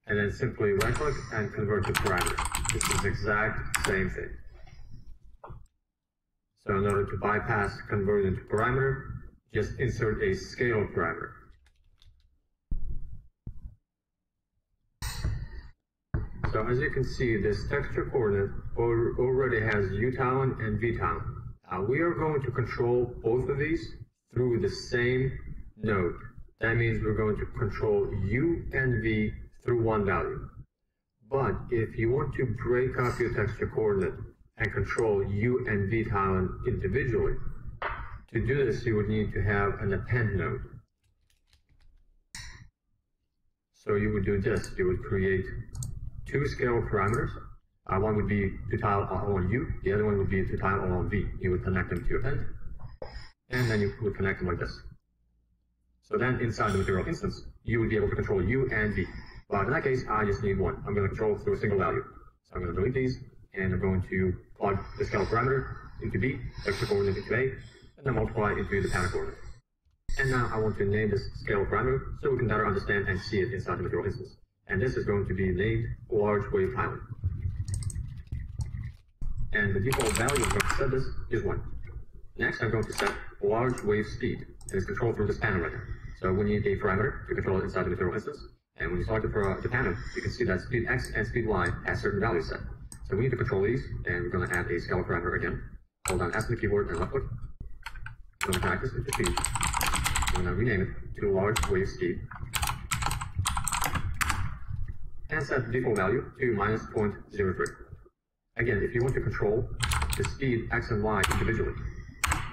and then simply right click and convert to parameter. This is the exact same thing. So in order to bypass conversion to parameter, just insert a scale parameter. So as you can see, this texture coordinate already has U tiling and V tiling. We are going to control both of these through the same node. That means we're going to control U and V through one value. But if you want to break up your texture coordinate and control U and V tiling individually, to do this you would need to have an append node. So you would do this. You would create 2 scale parameters. One would be to tile on U, the other one would be to tile on V. You would connect them to your append, and then you would connect them like this. So then inside the material instance, you would be able to control U and V. But in that case, I just need one. I'm going to control through a single value. So I'm going to delete these, and I'm going to plug the scale parameter into B, texture coordinate into A, and then multiply into the pattern coordinate. And now I want to name this scale parameter so we can better understand and see it inside the material instance. And this is going to be named large wave tiling. And the default value I'm going to set this is 1. Next, I'm going to set large wave speed, and it's controlled through this panel right here. So we need a parameter to control it inside the material instance. And when you select the panel, you can see that speed X and speed Y has certain values set. So we need to control these, and we're going to add a scalar parameter again. Hold down S on the keyboard and left click. We're going to connect this into speed. We're going to rename it to large wave speed. And set the default value to -0.03. Again, if you want to control the speed X and Y individually,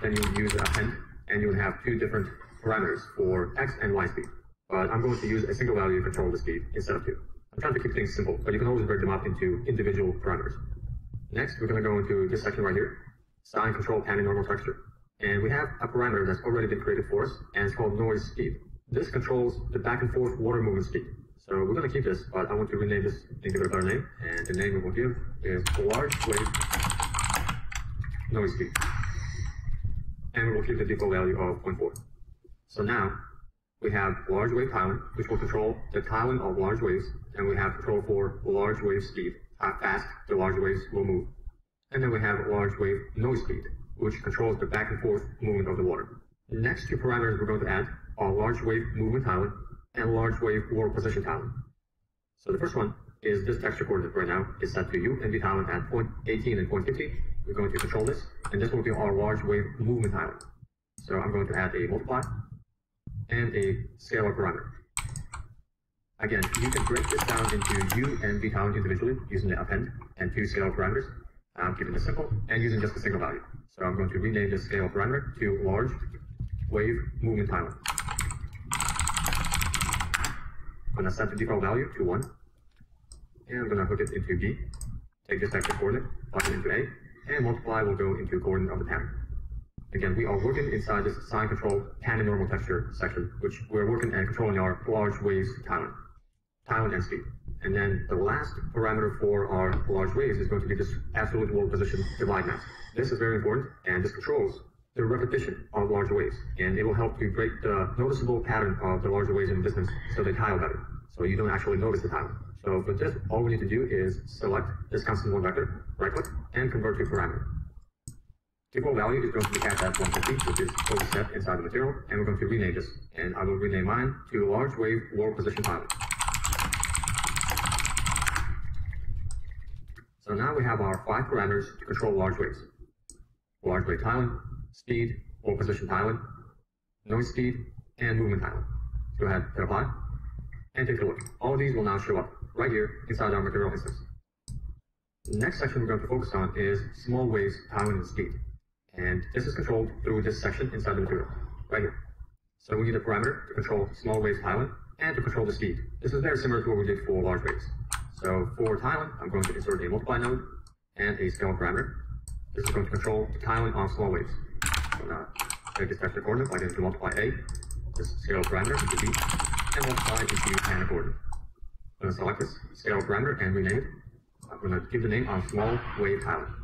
then you would use append, and you would have 2 different parameters for X and Y speed. But I'm going to use a single value to control the speed instead of 2. I'm trying to keep things simple, but you can always break them up into individual parameters. Next, we're going to go into this section right here, sign control panning normal texture. And we have a parameter that's already been created for us, and it's called noise speed. This controls the back and forth water movement speed. So we're going to keep this, but I want to rename this and give it a better name. And the name we will give is large wave noise speed. And we will keep the default value of 0.4. So now, we have large wave tiling, which will control the tiling of large waves, and we have control for large wave speed, how fast the large waves will move. And then we have large wave noise speed, which controls the back and forth movement of the water. The next two parameters we're going to add are large wave movement tiling and large wave world position tiling. So the first one is this texture coordinate right now is set to U and V tiling at 0.18 and 0.50. We're going to control this, and this will be our large wave movement tiling. So I'm going to add a multiply and a scalar parameter. Again, you can break this down into U and V tiling individually using the append and two scalar parameters. I'm keeping this simple and using just a single value. So I'm going to rename this scalar parameter to large wave movement tiling. I'm going to set the default value to 1, and I'm going to hook it into B. Take this texture coordinate, plug it into A, and multiply will go into coordinate of the pattern. Again, we are working inside this sign control pan and normal texture section, which we're working and controlling our large waves tiling and speed. And then the last parameter for our large waves is going to be this absolute world position divide mask. This is very important, and this controls the repetition of larger waves, and it will help to break the noticeable pattern of the larger waves in the distance so they tile better, so you don't actually notice the tiling. So for this, all we need to do is select this constant one vector, right click, and convert to parameter. Default value is going to be capped at 150, which is fully set inside the material, and we're going to rename this, and I will rename mine to large wave world position tiling. So now we have our 5 parameters to control large waves. Large wave tiling, speed, world position tiling, noise speed, and movement tiling. Go ahead, hit apply, and take a look. All of these will now show up right here inside our material instance. The next section we're going to focus on is small waves tiling and speed. And this is controlled through this section inside the material, right here. So we need a parameter to control small waves tiling and to control the speed. This is very similar to what we did for large waves. So for tiling, I'm going to insert a multiply node and a scale parameter. This is going to control the tiling on small waves. So now, take this texture coordinate, plug it into multiply A, this scale parameter into B, and multiply into pan coordinate. I'm going to select this scale parameter and rename it. I'm going to give the name on small wave tiling.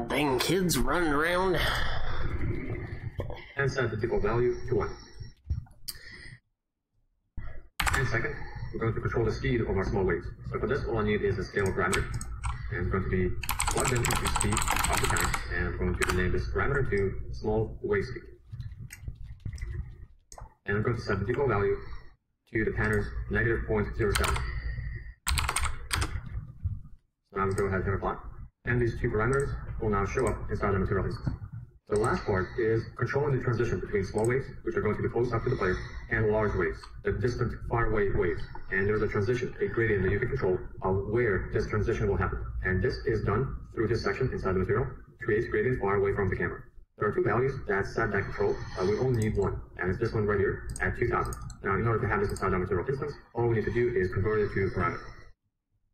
Dang kids running around. And set the default value to 1. And second, we're going to control the speed of our small waves. So for this, all I need is a scale parameter. And it's going to be plugged into speed of the pattern. And I'm going to rename this parameter to small wave speed. And I'm going to set the default value to the pattern's negative 0.07. So now I'm going to go ahead and hit apply. And these two parameters will now show up inside the material instance. The last part is controlling the transition between small waves, which are going to be close up to the player, and large waves, the distant, far away waves. And there's a transition, a gradient that you can control of where this transition will happen. And this is done through this section inside the material, creates gradient far away from the camera. There are 2 values that set that control. We only need 1, and it's this one right here at 2000. Now, in order to have this inside our material instance, all we need to do is convert it to a parameter.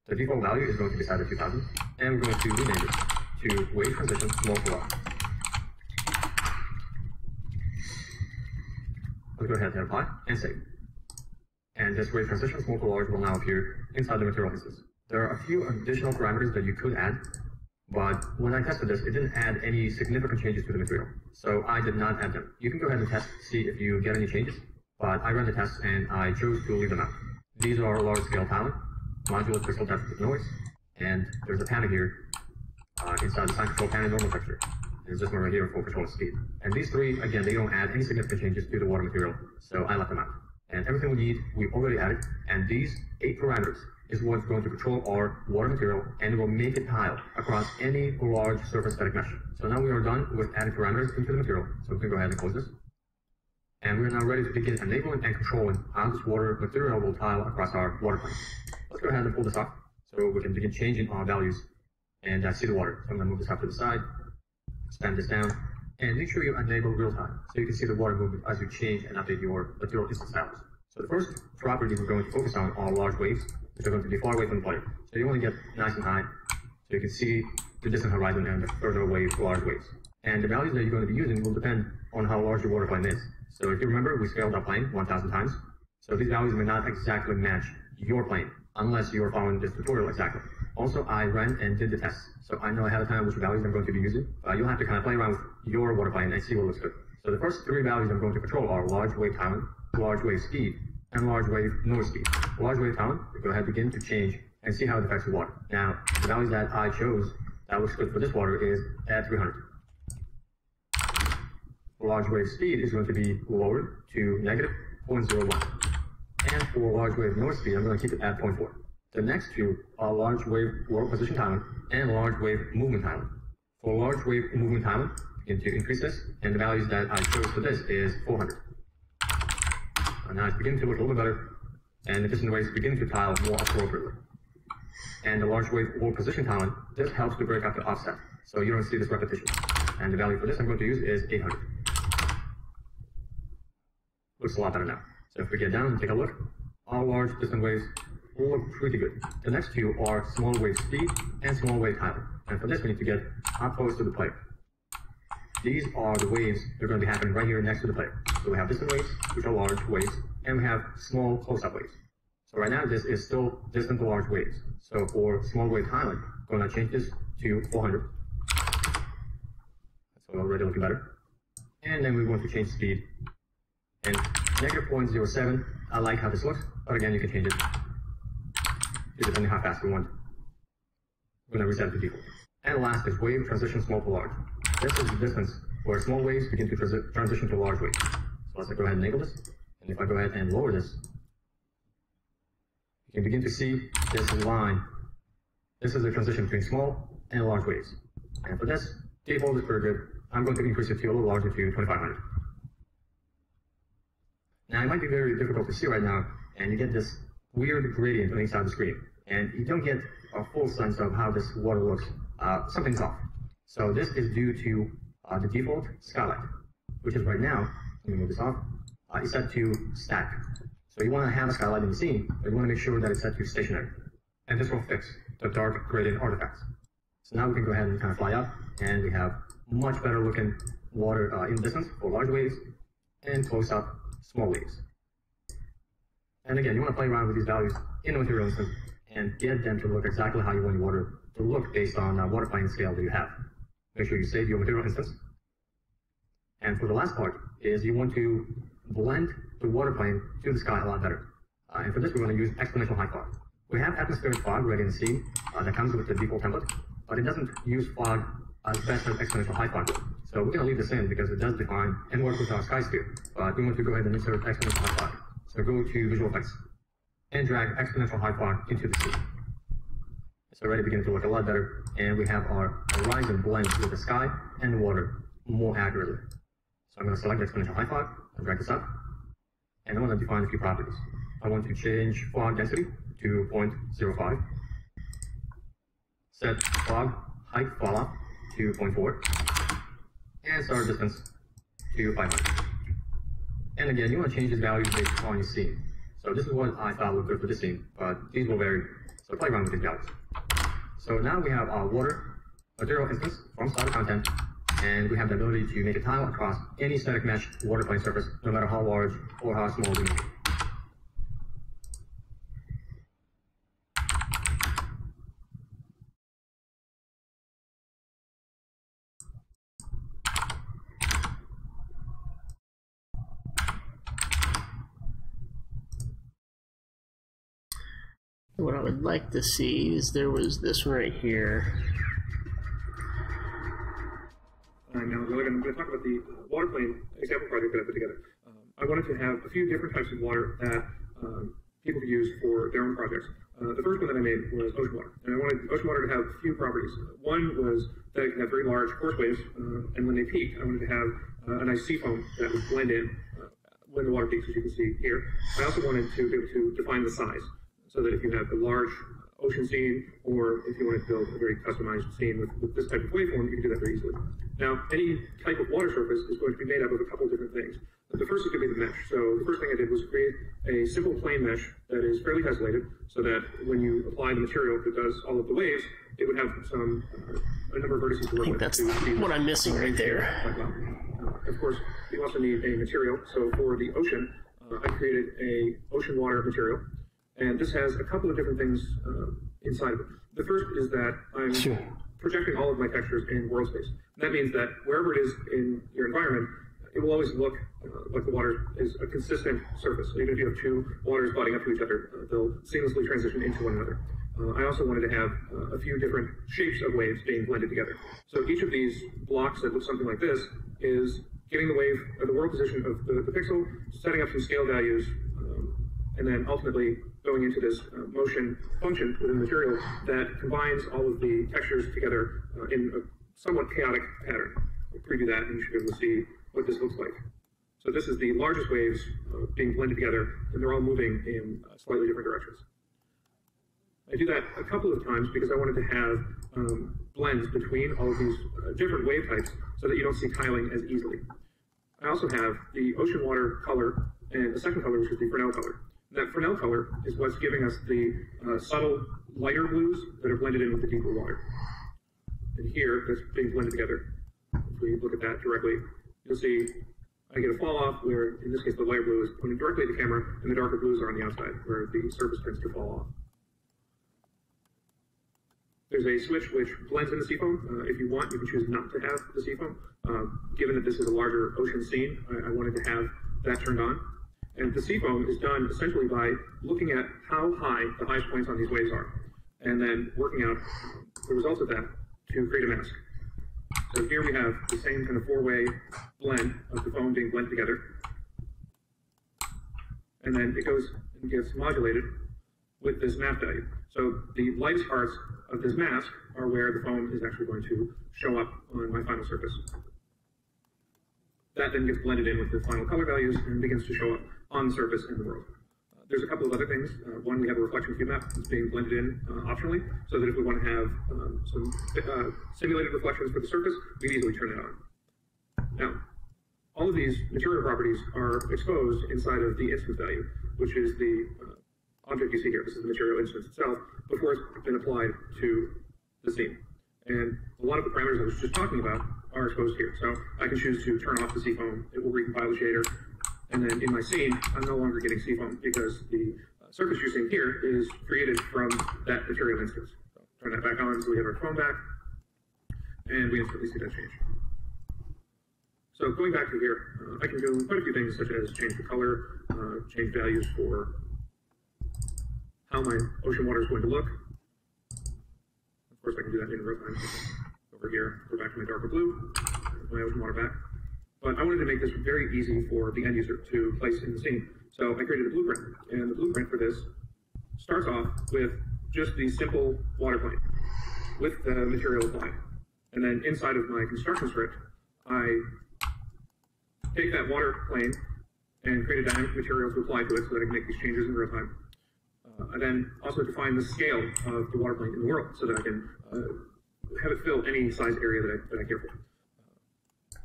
The default value is going to be set at 2000, and we're going to rename it to wave transition small to large. Let's go ahead and apply and save. And this wave transition small to large will now appear inside the material instance. There are a few additional parameters that you could add, but when I tested this, it didn't add any significant changes to the material. So I did not add them. You can go ahead and test to see if you get any changes, but I ran the tests and I chose to leave them out. These are large scale tiling, modular pixel depth with noise, and there's a panel here inside the sign control pan and normal texture. There's this one right here for control of speed. And these 3, again, they don't add any significant changes to the water material, so I left them out. And everything we need, we've already added, and these 8 parameters is what's going to control our water material and will make it tile across any large surface static mesh. So now we are done with adding parameters into the material. So we can go ahead and close this. And we're now ready to begin enabling and controlling how this water material will tile across our water plane. Let's go ahead and pull this off so we can begin changing our values and see the water. So I'm going to move this off to the side, expand this down, and make sure you enable real time so you can see the water movement as you change and update your material instance values. So the first property we're going to focus on are large waves, which are going to be far away from the player. So you want to get nice and high so you can see the distant horizon and the further away large waves. And the values that you're going to be using will depend on how large your water plane is. So if you remember, we scaled our plane 1,000 times. So these values may not exactly match your plane unless you're following this tutorial exactly. Also, I ran and did the tests, so I know ahead of time which values I'm going to be using. You'll have to kind of play around with your water plane and see what looks good. So the first three values I'm going to control are large wave tiling, large wave speed, and large wave noise speed. Large wave tiling, we go ahead and begin to change and see how it affects the water. Now, the values that I chose that looks good for this water is at 300. Large wave speed is going to be lowered to negative 0.01. And for large wave noise speed, I'm going to keep it at 0.4. The next two are large wave world position tiling and large wave movement tiling. For large wave movement tiling, begin to increase this, and the values that I chose for this is 400. And now it's beginning to look a little bit better, and the distant waves begin to tile more appropriately. And the large wave world position tiling, this helps to break up the offset, so you don't see this repetition. And the value for this I'm going to use is 800. Looks a lot better now. So if we get down and take a look, all large distant waves will look pretty good. The next two are small wave speed and small wave tiling. And for this, we need to get up close to the player. These are the waves that are going to be happening right here next to the player. So we have distant waves, which are large waves, and we have small close-up waves. So right now, this is still distant to large waves. So for small wave tiling, I'm going to change this to 400. That's already looking better. And then we're going to change speed. And negative 0.07, I like how this looks, but again, you can change it depending how fast we want. We're going to reset it to default. And last is wave transition small to large. This is the distance where small waves begin to transition to large waves. So let's go ahead and enable this. And if I go ahead and lower this, you can begin to see this line. This is the transition between small and large waves. And for this, default is pretty good. I'm going to increase it to a little larger to 2500. Now, it might be very difficult to see right now, and you get this weird gradient on each side of the screen, and you don't get a full sense of how this water looks. Something's off. So this is due to the default skylight, which is right now, let me move this off, is set to static. So you want to have a skylight in the scene, but you want to make sure that it's set to stationary. And this will fix the dark gradient artifacts. So now we can go ahead and kind of fly up, and we have much better looking water in distance for large waves, and close up small waves. And again, you want to play around with these values in the material instance and get them to look exactly how you want your water to look based on water plane scale that you have. Make sure you save your material instance. And for the last part is you want to blend the water plane to the sky a lot better. And for this, we're going to use exponential high fog. We have atmospheric fog ready in the scene that comes with the default template, but it doesn't use fog as best as exponential high fog. So we're going to leave this in because it does define and work with our sky sphere. But we want to go ahead and insert exponential high fog. So go to Visual Effects and drag exponential high fog into the scene. It's already beginning to look a lot better, and we have our horizon blend with the sky and the water more accurately. So I'm going to select exponential high fog and drag this up, and I want to define a few properties. I want to change fog density to 0.05, set fog height falloff to 0.4, and start distance to 500. And again, you want to change these values based on your scene. So this is what I thought would good for this scene, but these will vary. So play around with these values. So now we have our water material instance from starter content, and we have the ability to make a tile across any static mesh water plane surface, no matter how large or how small we make it. What I would like to see is there was this one right here. Now we're going to talk about the water plane example project that I put together. I wanted to have a few different types of water that people could use for their own projects. The first one that I made was ocean water, and I wanted ocean water to have a few properties. One was that it could have very large force waves, and when they peak, I wanted to have a nice sea foam that would blend in when the water peaks, as you can see here. I also wanted to be able to define the size, so that if you have a large ocean scene, or if you want to build a very customized scene with this type of waveform, you can do that very easily. Now, any type of water surface is going to be made up of a couple of different things. The first is going to be the mesh. So the first thing I did was create a simple plane mesh that is fairly tessellated, so that when you apply the material that does all of the waves, it would have a number of vertices to work with. I think that's what I'm missing right there. Of course, you also need a material. So for the ocean, I created a ocean water material, and this has a couple of different things inside of it. The first is that I'm projecting all of my textures in world space. That means that wherever it is in your environment, it will always look like the water is a consistent surface. So even if you have two waters butting up to each other, they'll seamlessly transition into one another. I also wanted to have a few different shapes of waves being blended together. So each of these blocks that look something like this is getting the wave, or the world position of the pixel, setting up some scale values, and then ultimately going into this motion function within the material that combines all of the textures together in a somewhat chaotic pattern. I'll preview that, and you should be able to see what this looks like. So this is the largest waves being blended together, and they're all moving in slightly different directions. I do that a couple of times because I wanted to have blends between all of these different wave types so that you don't see tiling as easily. I also have the ocean water color and a second color, which is the Fresnel color. And that Fresnel color is what's giving us the subtle lighter blues that are blended in with the deeper water. And here, that's being blended together. If we look at that directly, you'll see I get a fall off where, in this case, the lighter blue is pointing directly at the camera, and the darker blues are on the outside, where the surface tends to fall off. There's a switch which blends in the seafoam. If you want, you can choose not to have the seafoam. Given that this is a larger ocean scene, I wanted to have that turned on. And the seafoam is done essentially by looking at how high the highest points on these waves are, and then working out the results of that to create a mask. So here we have the same kind of four-way blend of the foam being blended together. And then it goes and gets modulated with this mask value. So the lightest parts of this mask are where the foam is actually going to show up on my final surface. That then gets blended in with the final color values and begins to show up on the surface in the world. There's a couple of other things. One, we have a reflection cube map that's being blended in optionally, so that if we want to have some simulated reflections for the surface, we can easily turn that on. Now, all of these material properties are exposed inside of the instance value, which is the object you see here. This is the material instance itself before it's been applied to the scene. And a lot of the parameters I was just talking about are exposed here. So I can choose to turn off the seafoam. It will recompile the shader. And then in my scene, I'm no longer getting seafoam because the surface you're seeing here is created from that material instance. So turn that back on so we have our foam back, and we instantly see that change. So going back to here, I can do quite a few things such as change the color, change values for how my ocean water is going to look. Of course, I can do that in real time. Over here, go back to my darker blue, my ocean water back. But I wanted to make this very easy for the end user to place in the scene. So I created a blueprint, and the blueprint for this starts off with just the simple water plane with the material applied. And then inside of my construction script, I take that water plane and create a dynamic material to apply to it so that I can make these changes in real time. I then also define the scale of the water plane in the world so that I can have it fill any size area that I care for.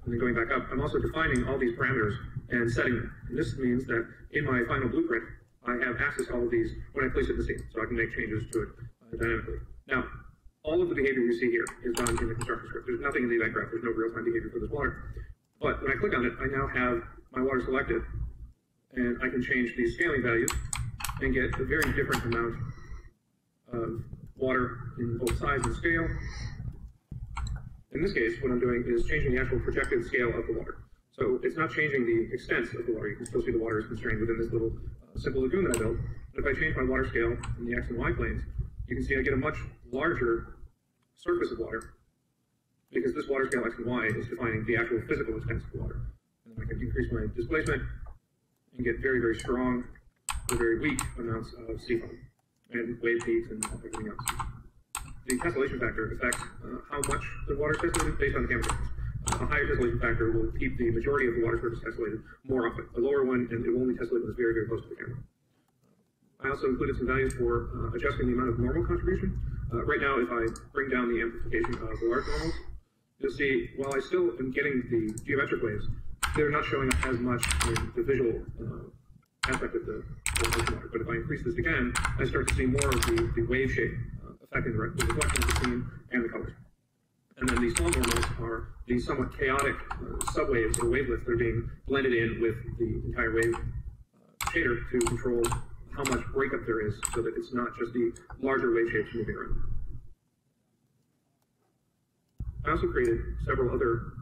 And then going back up, I'm also defining all these parameters and setting them. And this means that in my final blueprint, I have access to all of these when I place it in the scene, so I can make changes to it dynamically. Now, all of the behavior you see here is done in the construction script. There's nothing in the event graph. There's no real-time behavior for this water. But when I click on it, I now have my water selected, and I can change these scaling values and get a very different amount of water in both size and scale. In this case, what I'm doing is changing the actual projected scale of the water. So it's not changing the extent of the water. You can still see the water is constrained within this little simple lagoon that I built. But if I change my water scale in the X and Y planes, you can see I get a much larger surface of water because this water scale X and Y is defining the actual physical extent of the water. And then I can increase my displacement and get very, very strong or very weak amounts of seafoam. and wave peaks and everything else. The tessellation factor affects how much the water is tessellated based on the camera distance. A higher tessellation factor will keep the majority of the water surface tessellated more often. A lower one, and it will only tessellate when it's very, very close to the camera. I also included some values for adjusting the amount of normal contribution. Right now, if I bring down the amplification of the large normals, you'll see, while I still am getting the geometric waves, they're not showing up as much in the visual aspect of the ocean water. But if I increase this again, I start to see more of the wave shape affecting the reflection of the scene and the colors. And then these small normals are the somewhat chaotic subwaves or wavelets that are being blended in with the entire wave shader to control how much breakup there is so that it's not just the larger wave shapes moving around. I also created several other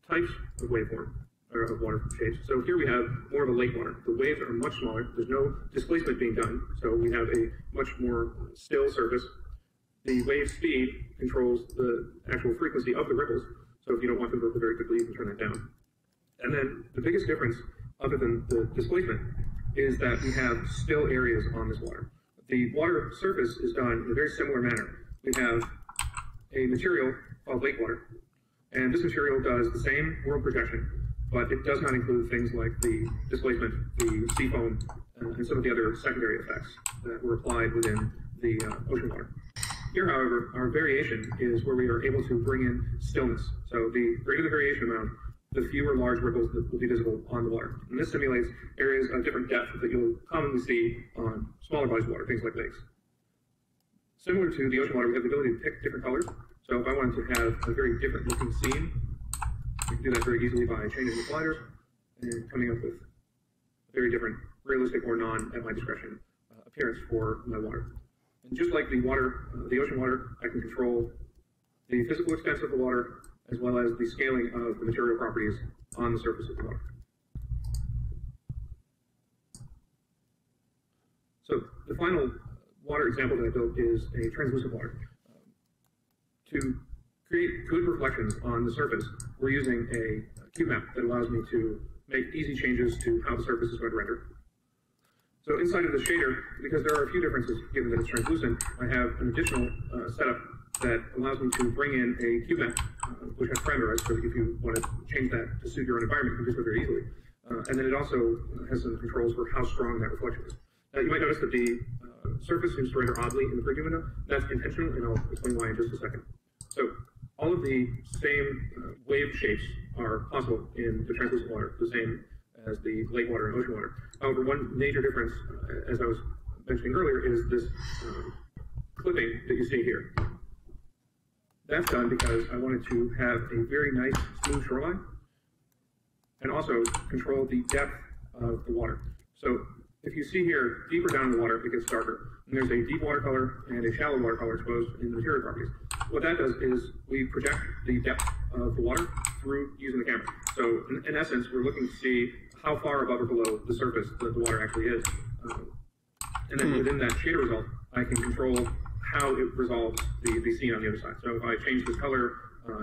types of waveform, or of water shapes. So here we have more of a lake water. The waves are much smaller. There's no displacement being done. So we have a much more still surface. The wave speed controls the actual frequency of the ripples. So if you don't want them to ripple very quickly, you can turn that down. And then the biggest difference, other than the displacement, is that we have still areas on this water. The water surface is done in a very similar manner. We have a material called lake water, and this material does the same world projection, but it does not include things like the displacement, the sea foam, and some of the other secondary effects that were applied within the ocean water. Here, however, our variation is where we are able to bring in stillness. So the greater the variation amount, the fewer large ripples that will be visible on the water. And this simulates areas of different depth that you'll commonly see on smaller bodies of water, things like lakes. Similar to the ocean water, we have the ability to pick different colors. So if I wanted to have a very different looking scene, I can do that very easily by changing the sliders and coming up with a very different, realistic or non, at my discretion, appearance for my water. And just like the water, the ocean water, I can control the physical extent of the water as well as the scaling of the material properties on the surface of the water. So the final water example that I built is a translucent water. To create good reflections on the surface, we're using a cube map that allows me to make easy changes to how the surface is going to render. So inside of the shader, because there are a few differences given that it's translucent, I have an additional setup that allows me to bring in a cube map, which has parameterized, so if you want to change that to suit your own environment, you can do so very easily. And then it also has some controls for how strong that reflection is. Now, you might notice that the surface seems to render oddly in the preview window. That's intentional, and I'll explain why in just a second. So all of the same wave shapes are possible in the translucent water, the same as the lake water and ocean water. However, one major difference, as I was mentioning earlier, is this clipping that you see here. That's done because I wanted to have a very nice, smooth shoreline and also control the depth of the water. So if you see here, deeper down in the water, it gets darker. And there's a deep water color and a shallow water color exposed in the material properties. What that does is we project the depth of the water through using the camera. So in essence, we're looking to see how far above or below the surface that the water actually is. And then within that shader result, I can control how it resolves the scene on the other side. So if I change this color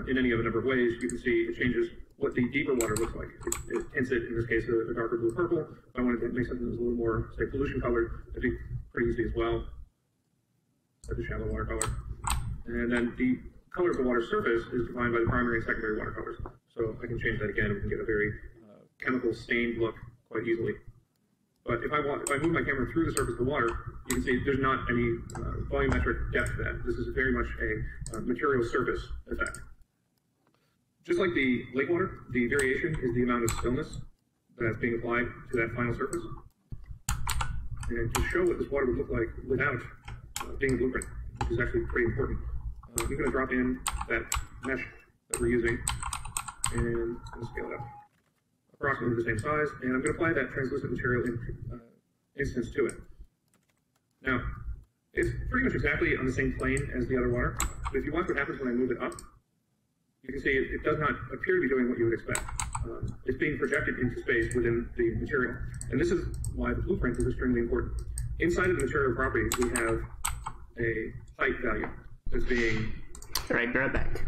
in any of a number of ways, you can see it changes what the deeper water looks like. It tints it, in this case, a darker blue purple. If I wanted to make something that was a little more, say, pollution colored, that'd be pretty easy as well. Set the shallow water color. And then the color of the water surface is defined by the primary and secondary water colors. So I can change that again. We can get a very chemical stained look quite easily. But if I move my camera through the surface of the water, you can see there's not any volumetric depth to that. This is very much a material surface effect. Just like the lake water, the variation is the amount of stillness that's being applied to that final surface. And to show what this water would look like without being a blueprint, which is actually pretty important, I'm going to drop in that mesh that we're using and scale it up. Approximately the same size, and I'm going to apply that translucent material instance to it. Now, it's pretty much exactly on the same plane as the other water, but if you watch what happens when I move it up, you can see it does not appear to be doing what you would expect. It's being projected into space within the material, and this is why the blueprint is extremely important. Inside of the material properties, we have a height value that's being... All right, be right back.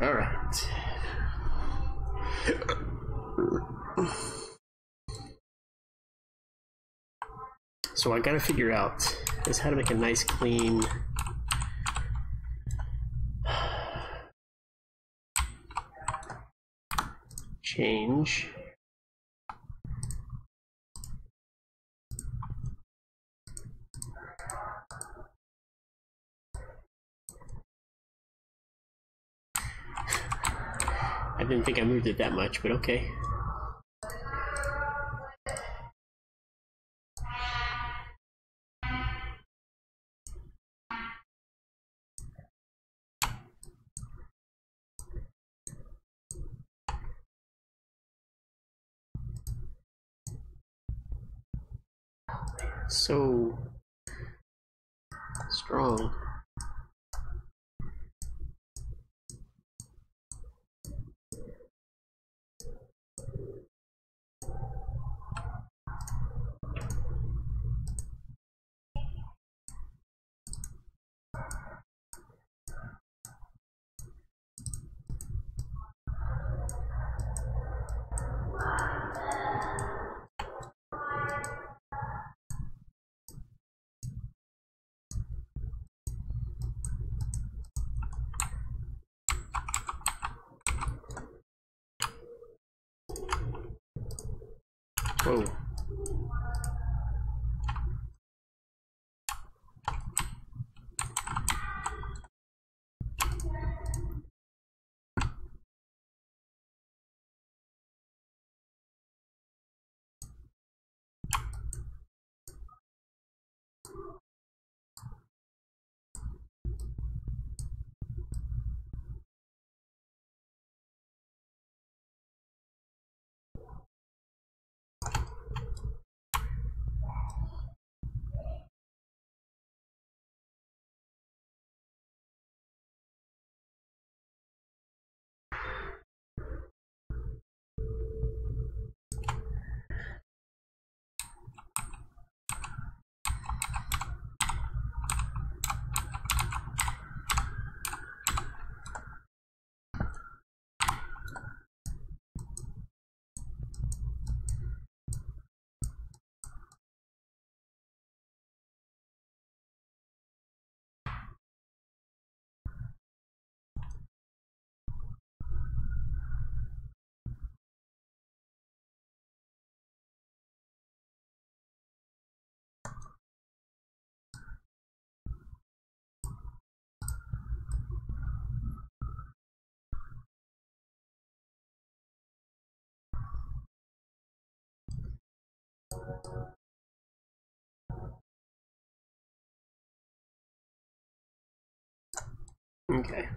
All right. So I gotta figure out is how to make a nice clean change. I didn't think I moved it that much, but okay. So strong. Whoa. Okay.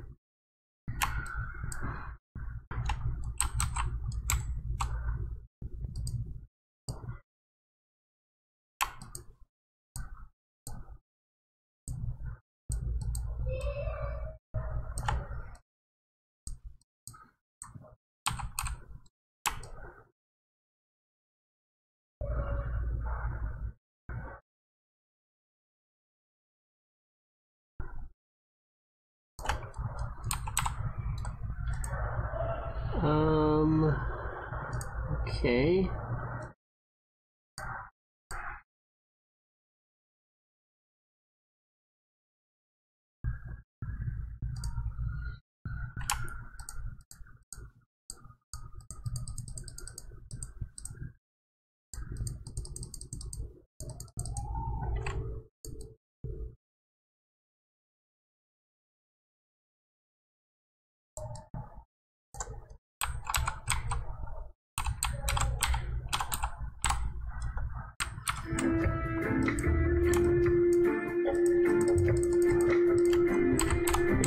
Okay.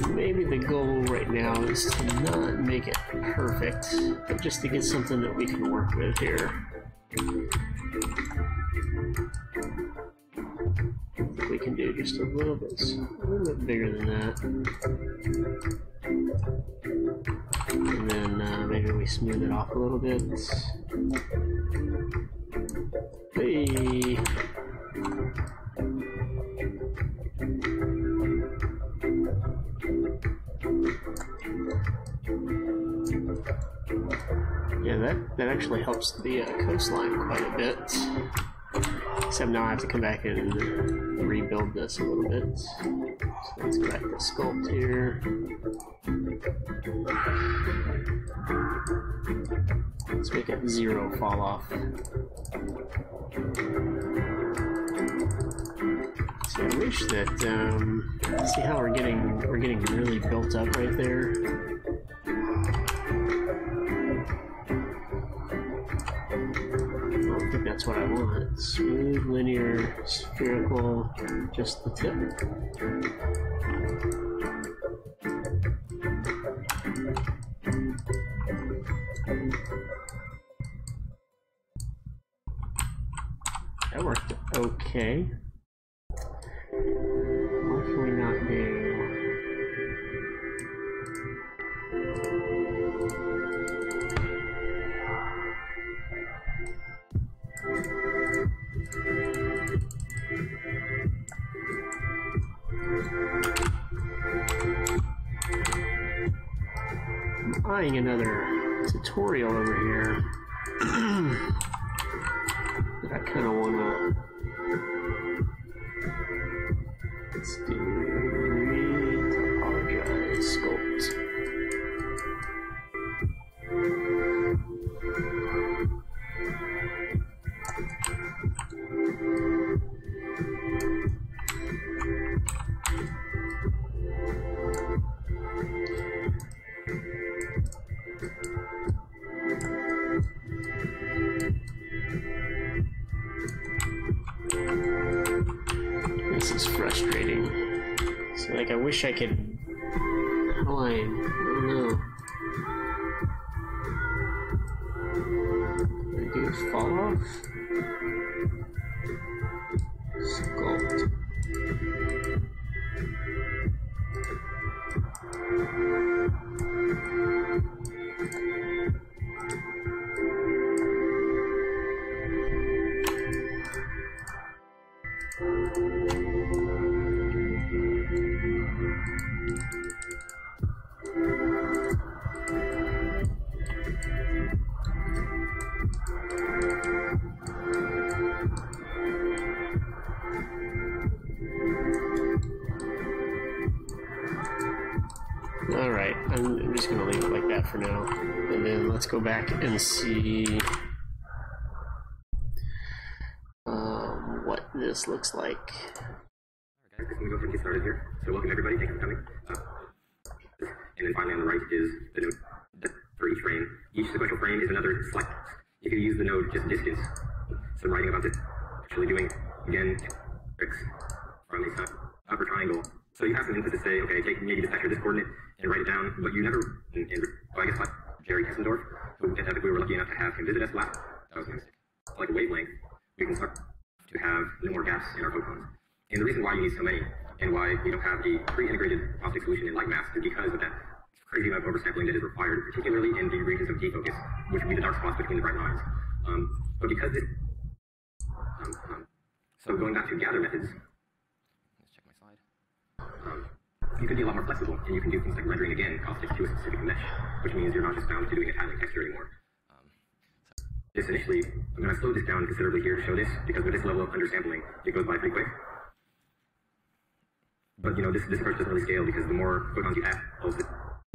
Maybe the goal right now is to not make it perfect, but just to get something that we can work with here. We can do just a little bit bigger than that. And then maybe we smooth it off a little bit. Hey! that actually helps the coastline quite a bit. Except now I have to come back and rebuild this a little bit. So let's go back to sculpt here. Let's make it 0 fall off. So I wish that see how we're getting really built up right there. I think that's what I want. Smooth, linear, spherical, just the tip. That worked okay. What can we not do? I'm eyeing another tutorial over here that I kind of want to. Let's do topologize sculpt. This is frustrating. So, like, I wish I could. How do I don't know. Do I do fall off? Sculpt. Alright, I'm just going to leave it like that for now. And then let's go back and see what this looks like. Alright guys, I'm going to go ahead and get started here. So welcome everybody, thanks for coming. And then finally on the right is the node for each frame. Each sequential frame is another slice. You can use the node just distance. So I'm writing about this, actually doing, again, tricks from a upper triangle. So you have some input to say, okay, take maybe this vector, this coordinate, and write it down, but you never, well, I guess like Jerry Kessendorf, who if we were lucky enough to have him visit us last, that was nice. Like a wavelength, we can start to have no more gaps in our photons. And the reason why you need so many, and why we don't have a pre-integrated optic solution in light mask, is because of that crazy amount of oversampling that is required, particularly in the regions of defocus, which would be the dark spots between the bright lines. But because this, so going back to gather methods, let's check my slide. You can be a lot more flexible, and you can do things like rendering again caustic to a specific mesh, which means you're not just bound to doing a tiling texture anymore. This initially, I'm going to slow this down considerably here to show this, because with this level of undersampling, it goes by pretty quick. But you know, this approach doesn't really scale because the more photons you add, also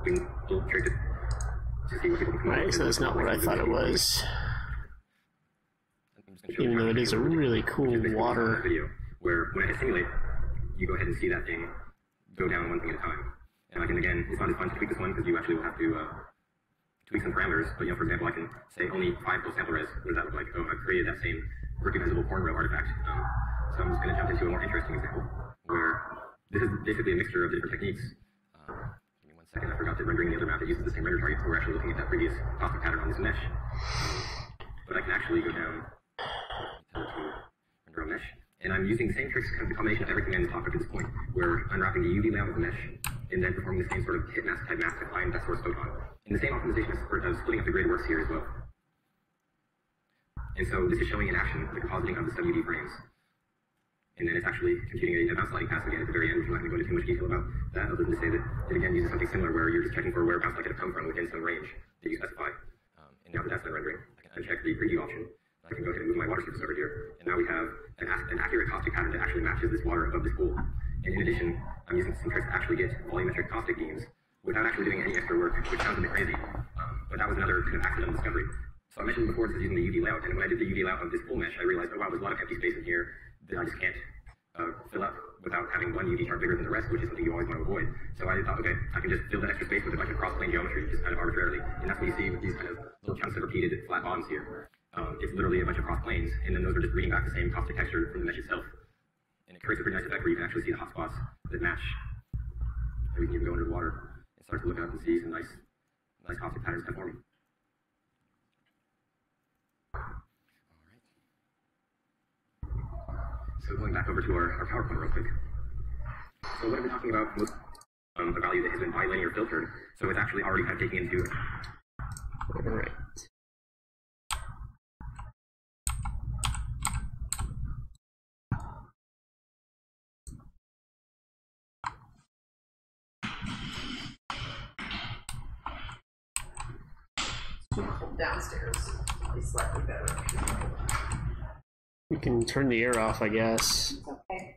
we can trick it to see what people can come up with. Right, so that's not what I thought it was. Even though it is a really cool water video, where when I hit simulate, you go ahead and see that thing go down one thing at a time. And I can, again, it's not as fun to tweak this one because you actually will have to tweak some parameters. But, you know, for example, I can say only 5 full sample res. What does that look like? Oh, I've created that same recognizable corn row artifact. So I'm just going to jump into a more interesting example where this is basically a mixture of the different techniques. Give me 1 second. I forgot that rendering the other map that uses the same render target. So we're actually looking at that previous caustic pattern on this mesh. But I can actually go down to render a mesh. And I'm using the same tricks, kind of the combination of everything in the talk up to this point, where unwrapping the UV layout of the mesh, and then performing the same sort of hit mask type mask to find that source photon. And the same optimization of splitting up the grid works here as well. And so this is showing in action the compositing of the WD frames. And then it's actually computing a bounce lighting path again at the very end, which I'm not going to go into too much detail about that, other than to say that it again uses something similar where you're just checking for where bounce light could have come from within some range that you specify. And now that that's done rendering, pool. And in addition, I'm using some tricks to actually get volumetric caustic beams without actually doing any extra work, which sounds a bit crazy. But that was another kind of accidental discovery. So I mentioned before, this is using the UV layout, and when I did the UV layout of this pool mesh, I realized, oh wow, there's a lot of empty space in here that I just can't fill up without having one UV chart bigger than the rest, which is something you always want to avoid. So I thought, okay, I can just fill that extra space with a bunch of cross-plane geometry, just kind of arbitrarily. And that's what you see with these kind of little chunks of repeated flat bottoms here. It's literally a bunch of cross planes, and then those are just reading back the same caustic texture from the mesh itself. And it creates a pretty nice effect where you can actually see the hot spots that match. And we can even go under the water and start to look up and see some nice caustic patterns kind of forming. So going back over to our PowerPoint real quick. So what are we talking about? Most a value that has been bilinear filtered, so it's actually already kind of taking into. All right. Downstairs is slightly better. We can turn the air off, I guess. Okay.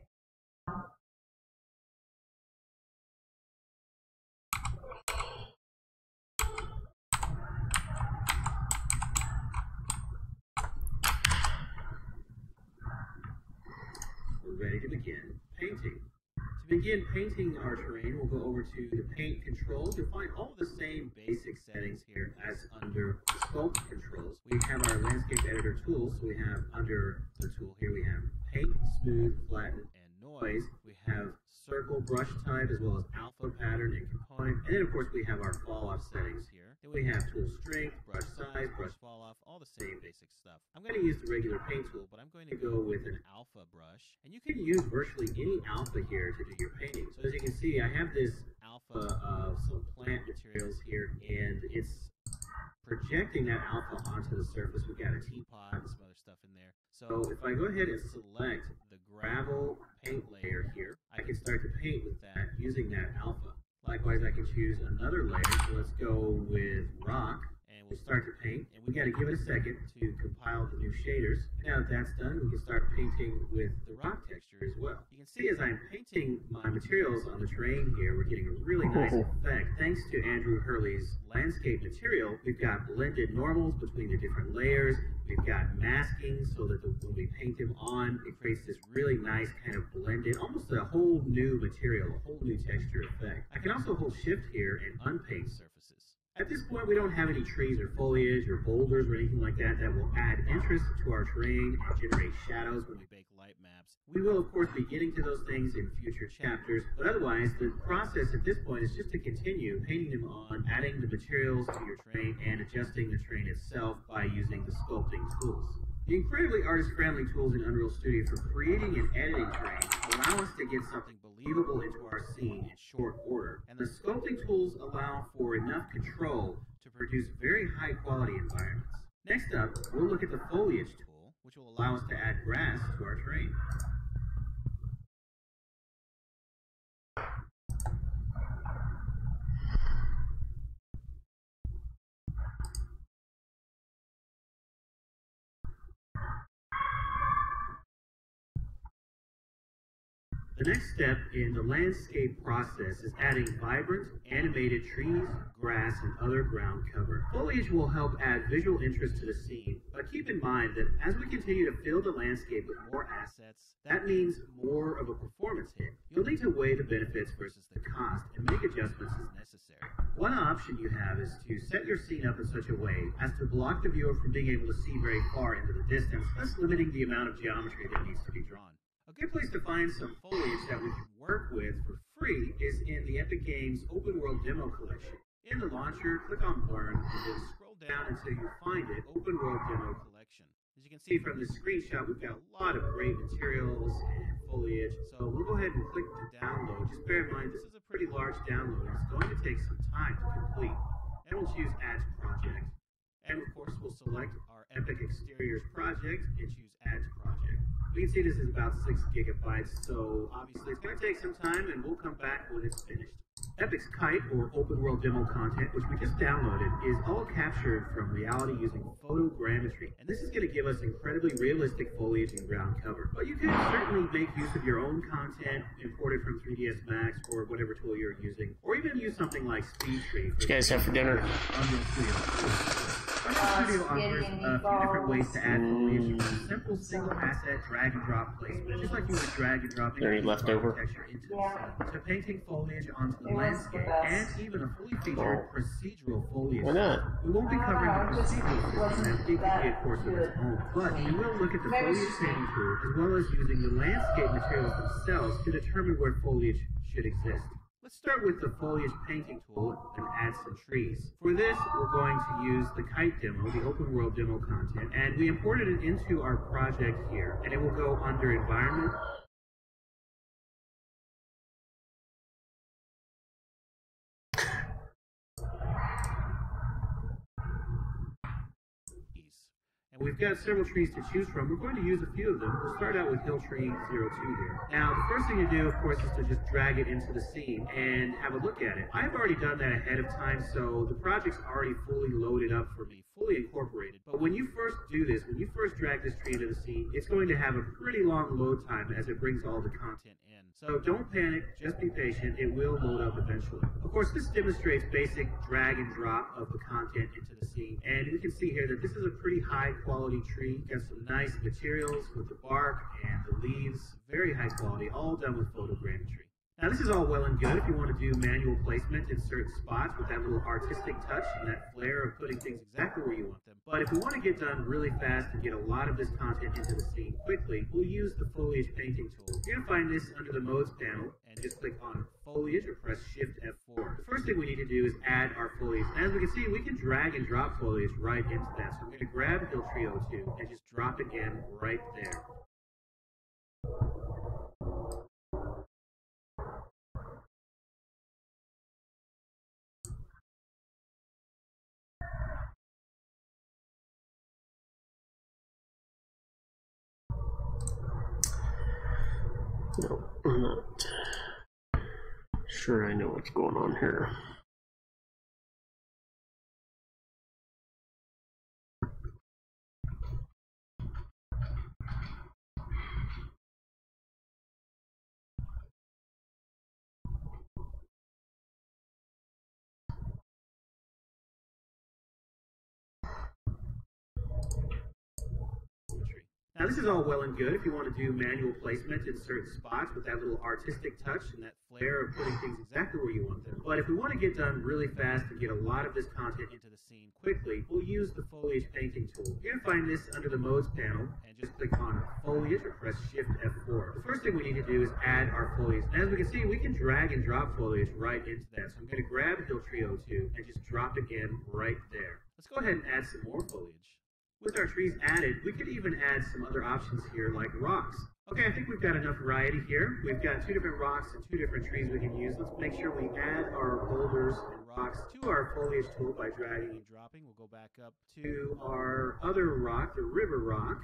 We're ready to begin painting. To begin painting our terrain, we'll go over to the paint controls. You'll find all the same basic settings here as under the sculpt controls. We have our landscape editor tools. So we have under the tool here, we have paint, smooth, flatten, and noise. We have circle, brush type, as well as alpha pattern and component. And then of course we have our fall off settings here. Then we have tool strength, brush size, brush fall off, all the same basic stuff. I'm going to use the regular paint tool, but I'm going to go with an alpha brush. And you can use virtually any alpha here to do your painting. So as you can see, I have this alpha of some plant materials here, and it's projecting that alpha onto the surface. We've got a teapot and some other stuff in there. So if I go ahead and select the gravel paint layer here, I can start to paint with that using that alpha. Likewise, I can choose another layer. So let's go with rock, and we'll start to paint. And we got to give it a second to compile the new shaders. Now that that's done, we can start painting with the rock texture as well. You can see as I'm painting my materials on the terrain here, we're getting a really nice effect. Thanks to Andrew Hurley's landscape material, we've got blended normals between the different layers. We've got masking so that when we paint them on, it creates this really nice kind of blended, almost a whole new material, a whole new texture effect. I can also hold shift here and unpaint surfaces. At this point, we don't have any trees or foliage or boulders or anything like that that will add interest to our terrain and generate shadows when we bake light maps. We will, of course, be getting to those things in future chapters, but otherwise, the process at this point is just to continue painting them on, adding the materials to your terrain, and adjusting the terrain itself by using the sculpting tools. The incredibly artist-friendly tools in Unreal Studio for creating and editing terrain allow us to get something believable into our scene in short order, and the sculpting tools allow for enough control to produce very high-quality environments. Next up, we'll look at the foliage tool, which will allow us to add grass to our terrain. The next step in the landscape process is adding vibrant, animated trees, grass, and other ground cover. Foliage will help add visual interest to the scene, but keep in mind that as we continue to fill the landscape with more assets, that means more of a performance hit. You'll need to weigh the benefits versus the cost and make adjustments as necessary. One option you have is to set your scene up in such a way as to block the viewer from being able to see very far into the distance, thus limiting the amount of geometry that needs to be drawn. A good place to find some foliage that we can work with for free is in the Epic Games Open World Demo Collection. In the launcher, click on Learn, and then scroll down until you find it, Open World Demo Collection. As you can see from this screenshot, we've got a lot of great materials and foliage, so we'll go ahead and click to download. Just bear in mind, this is a pretty large download. It's going to take some time to complete. And we'll choose Add to Project. And of course, we'll select our Epic Exteriors project and choose Add to Project. We can see this is about 6 gigabytes, so obviously it's going to take some time, and we'll come back when it's finished. Epic's kite, or open world demo content, which we just downloaded, is all captured from reality using photogrammetry. And this is going to give us incredibly realistic foliage and ground cover. But you can certainly make use of your own content imported from 3ds Max or whatever tool you're using, or even use something like SpeedTree. What you guys have for dinner? Unreal Studio offers a few different ways to add foliage using simple single asset drag and drop placement, just like you would drag and drop any leftover architecture into the scene. To painting foliage onto the landscape, and even a fully featured procedural foliage. Why not? We won't be covering the procedural system, as it could be a course of its own, but we will look at the foliage painting tool, as well as using the landscape materials themselves to determine where foliage should exist. Let's start with the foliage painting tool and add some trees. For this, we're going to use the kite demo, the open world demo content, and we imported it into our project here, and it will go under environment. And we've got several trees to choose from. We're going to use a few of them. We'll start out with Hill Tree 02 here. Now, the first thing to do, of course, is to just drag it into the scene and have a look at it. I've already done that ahead of time, so the project's already fully loaded up for me, fully incorporated. But when you first do this, when you first drag this tree into the scene, it's going to have a pretty long load time as it brings all the content in. So don't panic, just be patient. It will load up eventually. Of course, this demonstrates basic drag and drop of the content into the scene. And we can see here that this is a pretty high quality tree. Got some nice materials with the bark and the leaves. Very high quality, all done with photogrammetry. Now this is all well and good if you want to do manual placement in certain spots with that little artistic touch and that flair of putting things exactly where you want them. But if we want to get done really fast and get a lot of this content into the scene quickly, we'll use the foliage painting tool. You're going to find this under the modes panel and just click on foliage or press Shift F4. The first thing we need to do is add our foliage. And as we can see, we can drag and drop foliage right into that. So I'm going to grab Hill Tree 02 and just drop it in right there. No, I'm not sure I know what's going on here. Now this is all well and good if you want to do manual placement in certain spots with that little artistic touch and that flair of putting things exactly where you want them. But if we want to get done really fast and get a lot of this content into the scene quickly, we'll use the foliage painting tool. You're going to find this under the modes panel and just click on foliage or press Shift F4. The first thing we need to do is add our foliage. And as we can see, we can drag and drop foliage right into that. So I'm going to grab Hill Tree 02 and just drop it in right there. Let's go ahead and add some more foliage. With our trees added, we could even add some other options here like rocks. Okay, I think we've got enough variety here. We've got 2 different rocks and 2 different trees we can use. Let's make sure we add our boulders and rocks to our foliage tool by dragging and dropping. We'll go back up to our other rock, the river rock,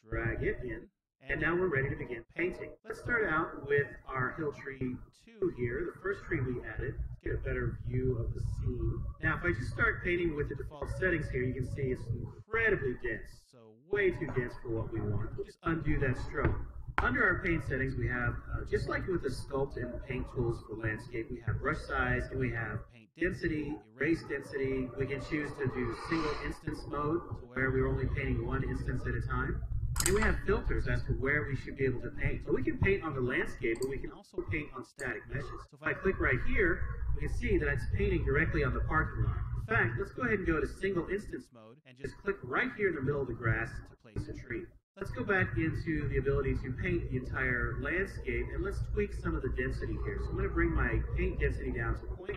drag it in, and now we're ready to begin painting. Let's start out with our Hill Tree 2 here, the first tree we added. Let's get a better view of the scene. Now, if I just start painting with the default settings here, you can see it's incredibly dense, so way too dense for what we want. We'll just undo that stroke. Under our paint settings, we have, just like with the sculpt and paint tools for landscape, we have brush size, and we have paint density, erase density. We can choose to do single instance mode, so where we're only painting one instance at a time. And we have filters as to where we should be able to paint. So we can paint on the landscape, but we can also paint on static meshes. So if I click right here, we can see that it's painting directly on the parking lot. In fact, let's go ahead and go to single instance mode and just click right here in the middle of the grass to place a tree. Let's go back into the ability to paint the entire landscape, and let's tweak some of the density here. So I'm going to bring my paint density down to 0.1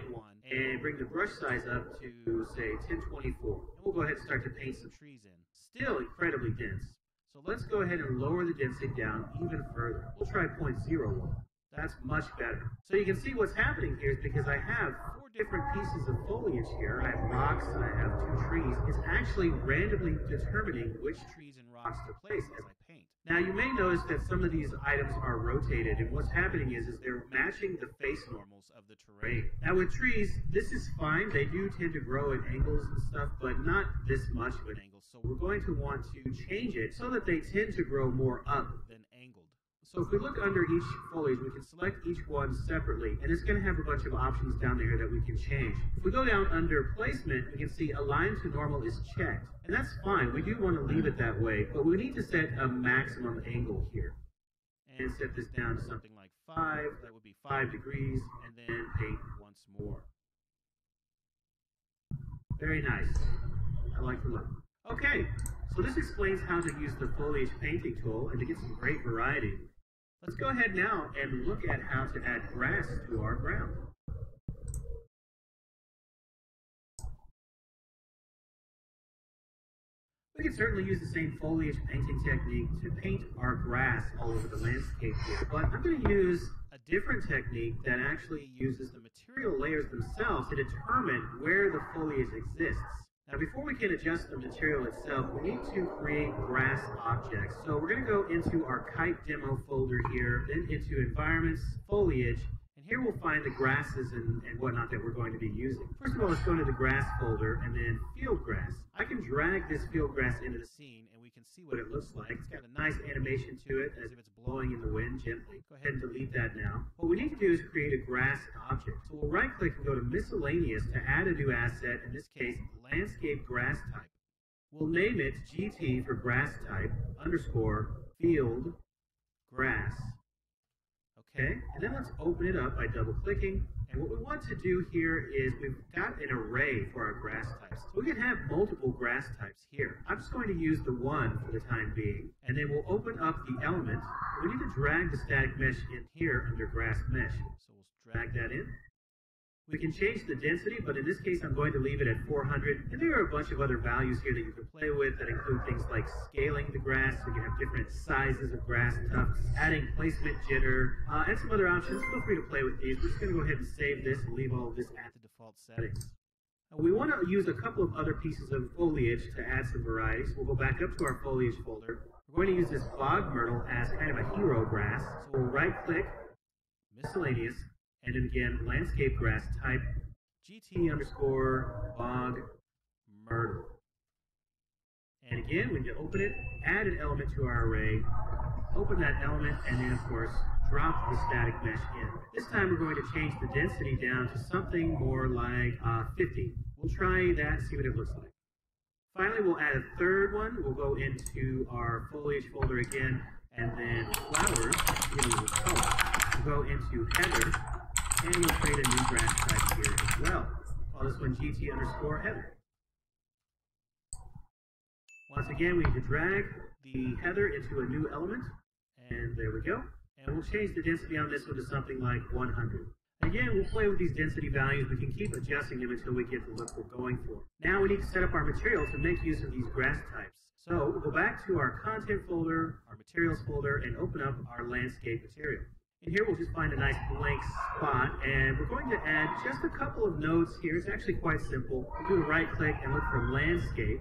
and bring the brush size up to, say, 1024. And we'll go ahead and start to paint some trees in. Still incredibly dense. So let's go ahead and lower the density down even further. We'll try 0.01. That's much better. So you can see what's happening here is because I have 4 different pieces of foliage here. I have rocks and I have 2 trees. It's actually randomly determining which trees and rocks to place as I paint. Now you may notice that some of these items are rotated, and what's happening is they're matching the face normals of the terrain. Now with trees, this is fine. They do tend to grow at angles and stuff, but not this much of an angle. So we're going to want to change it so that they tend to grow more up than angled. So if we look under each foliage, we can select each one separately, and it's going to have a bunch of options down there that we can change. If we go down under placement, we can see align to normal is checked, and that's fine. We do want to leave it that way, but we need to set a maximum angle here, and set this down to something like 5. That would be 5 degrees, and then paint once more. Very nice. I like the look. Okay, so this explains how to use the foliage painting tool and to get some great variety. Let's go ahead now and look at how to add grass to our ground. We can certainly use the same foliage painting technique to paint our grass all over the landscape here, but I'm going to use a different technique that actually uses the material layers themselves to determine where the foliage exists. Now, before we can adjust the material itself, we need to create grass objects. So we're going to go into our kite demo folder here, then into environments, foliage, and here we'll find the grasses and whatnot that we're going to be using. First of all, let's go into the grass folder and then field grass. I can drag this field grass into the scene and we can see what it looks like. It's got a nice animation to it as if it's blowing in the wind gently. Go ahead and delete that now. What we need to do is create a grass object. So we'll right click and go to miscellaneous to add a new asset, in this case, landscape grass type. We'll name it GT for grass type underscore field grass. Okay, and then let's open it up by double clicking. And what we want to do here is we've got an array for our grass types. So we can have multiple grass types here. I'm just going to use the one for the time being, and then we'll open up the element. We need to drag the static mesh in here under grass mesh. So we'll drag that in. We can change the density, but in this case I'm going to leave it at 400. And there are a bunch of other values here that you can play with that include things like scaling the grass. So you can have different sizes of grass tufts, adding placement jitter, and some other options. Feel free to play with these. We're just going to go ahead and save this and leave all of this at the default settings. Now, we want to use a couple of other pieces of foliage to add some variety. So we'll go back up to our foliage folder. We're going to use this bog myrtle as kind of a hero grass. So we'll right click, miscellaneous, and then again, landscape grass type GT underscore bog myrtle. And again, when you open it, add an element to our array, open that element, and then of course, drop the static mesh in. This time we're going to change the density down to something more like 50. We'll try that and see what it looks like. Finally, we'll add a third one. We'll go into our foliage folder again, and then flowers, we'll color. We'll go into heather, and we'll create a new grass type here as well. Call this one GT underscore heather. Once again, we need to drag the heather into a new element, and there we go. And we'll change the density on this one to something like 100. Again, we'll play with these density values. We can keep adjusting them until we get the look we're going for. Now we need to set up our material to make use of these grass types. So we'll go back to our content folder, our materials folder, and open up our landscape material. And here we'll just find a nice blank spot, and we're going to add just a couple of nodes here. It's actually quite simple. We'll do a right click and look for landscape.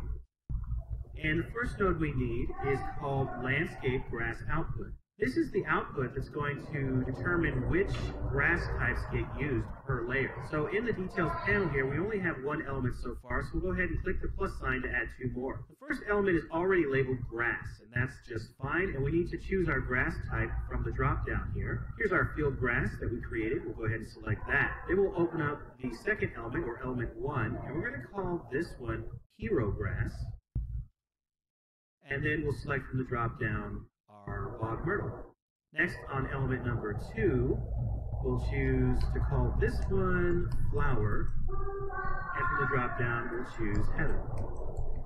And the first node we need is called landscape grass output. This is the output that's going to determine which grass types get used per layer. So in the details panel here, we only have one element so far, so we'll go ahead and click the plus sign to add two more. The first element is already labeled grass, and that's just fine, and we need to choose our grass type from the drop down here. Here's our field grass that we created. We'll go ahead and select that. Then we'll open up the second element, or element 1, and we're going to call this one hero grass. And then we'll select from the drop down our bog myrtle. Next, on element number 2, we'll choose to call this one flower, and from the drop down we'll choose heather.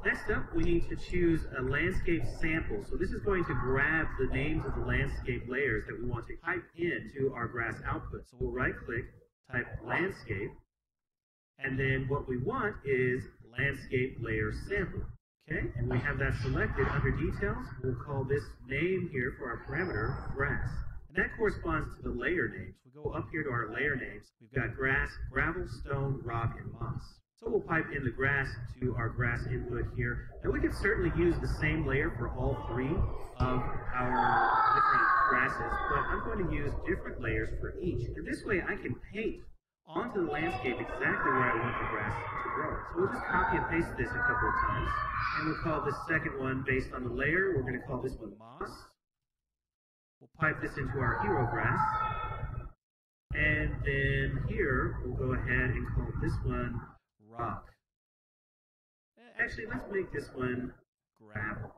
Next up, we need to choose a landscape sample. So this is going to grab the names of the landscape layers that we want to type into our grass output. So we'll right click, type landscape, and then what we want is landscape layer sample. Okay, and we have that selected under details. We'll call this name here for our parameter grass. And that corresponds to the layer names. We go up here to our layer names. We've got grass, gravel, stone, rock, and moss. So we'll pipe in the grass to our grass input here. And we could certainly use the same layer for all three of our different grasses, but I'm going to use different layers for each. And this way I can paint onto the landscape exactly where I want the grass to grow. So we'll just copy and paste this a couple of times. And we'll call this second one based on the layer. We're going to call this one moss. We'll pipe this into our hero grass. And then here, we'll go ahead and call this one rock. Actually, let's make this one gravel.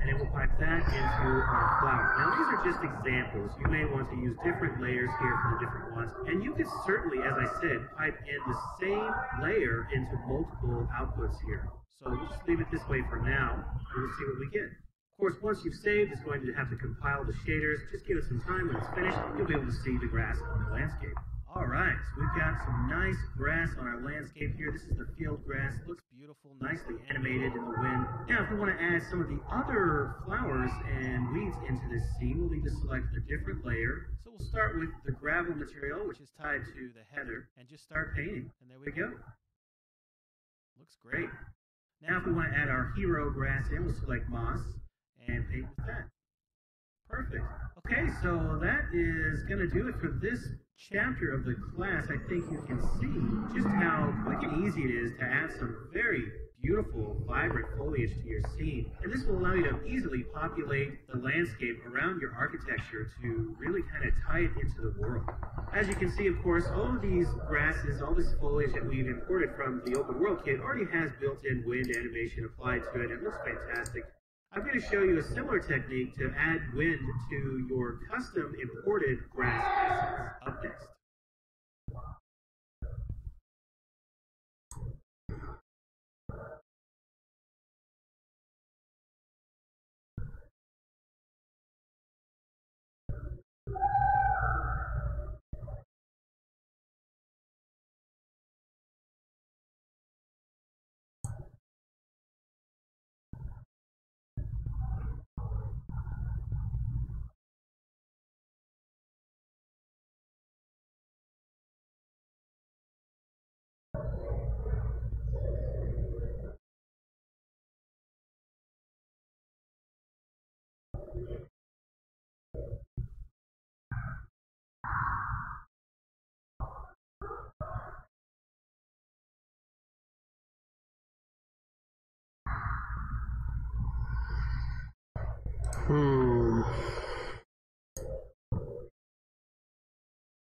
And then we'll pipe that into our flower. Now, these are just examples. You may want to use different layers here for the different ones. And you could certainly, as I said, pipe in the same layer into multiple outputs here. So we'll just leave it this way for now, and we'll see what we get. Of course, once you've saved, it's going to have to compile the shaders. Just give it some time. When it's finished, you'll be able to see the grass on the landscape. All right, so we've got some nice grass on our landscape here. This is the field grass. Looks beautiful, nicely animated in the wind. Now, if we want to add some of the other flowers and weeds into this scene, we'll need to select a different layer. So we'll start with the gravel material, which is tied to the heather, and just start painting. And there we go. Looks great. Now, if we want to add our hero grass in, we'll select moss and paint with that. Perfect. Okay, so that is going to do it for this chapter of the class. I think you can see just how quick and easy it is to add some very beautiful, vibrant foliage to your scene. And this will allow you to easily populate the landscape around your architecture to really kind of tie it into the world. As you can see, of course, all of these grasses, all this foliage that we've imported from the Open World Kit already has built-in wind animation applied to it. It looks fantastic. I'm going to show you a similar technique to add wind to your custom imported grass assets up next.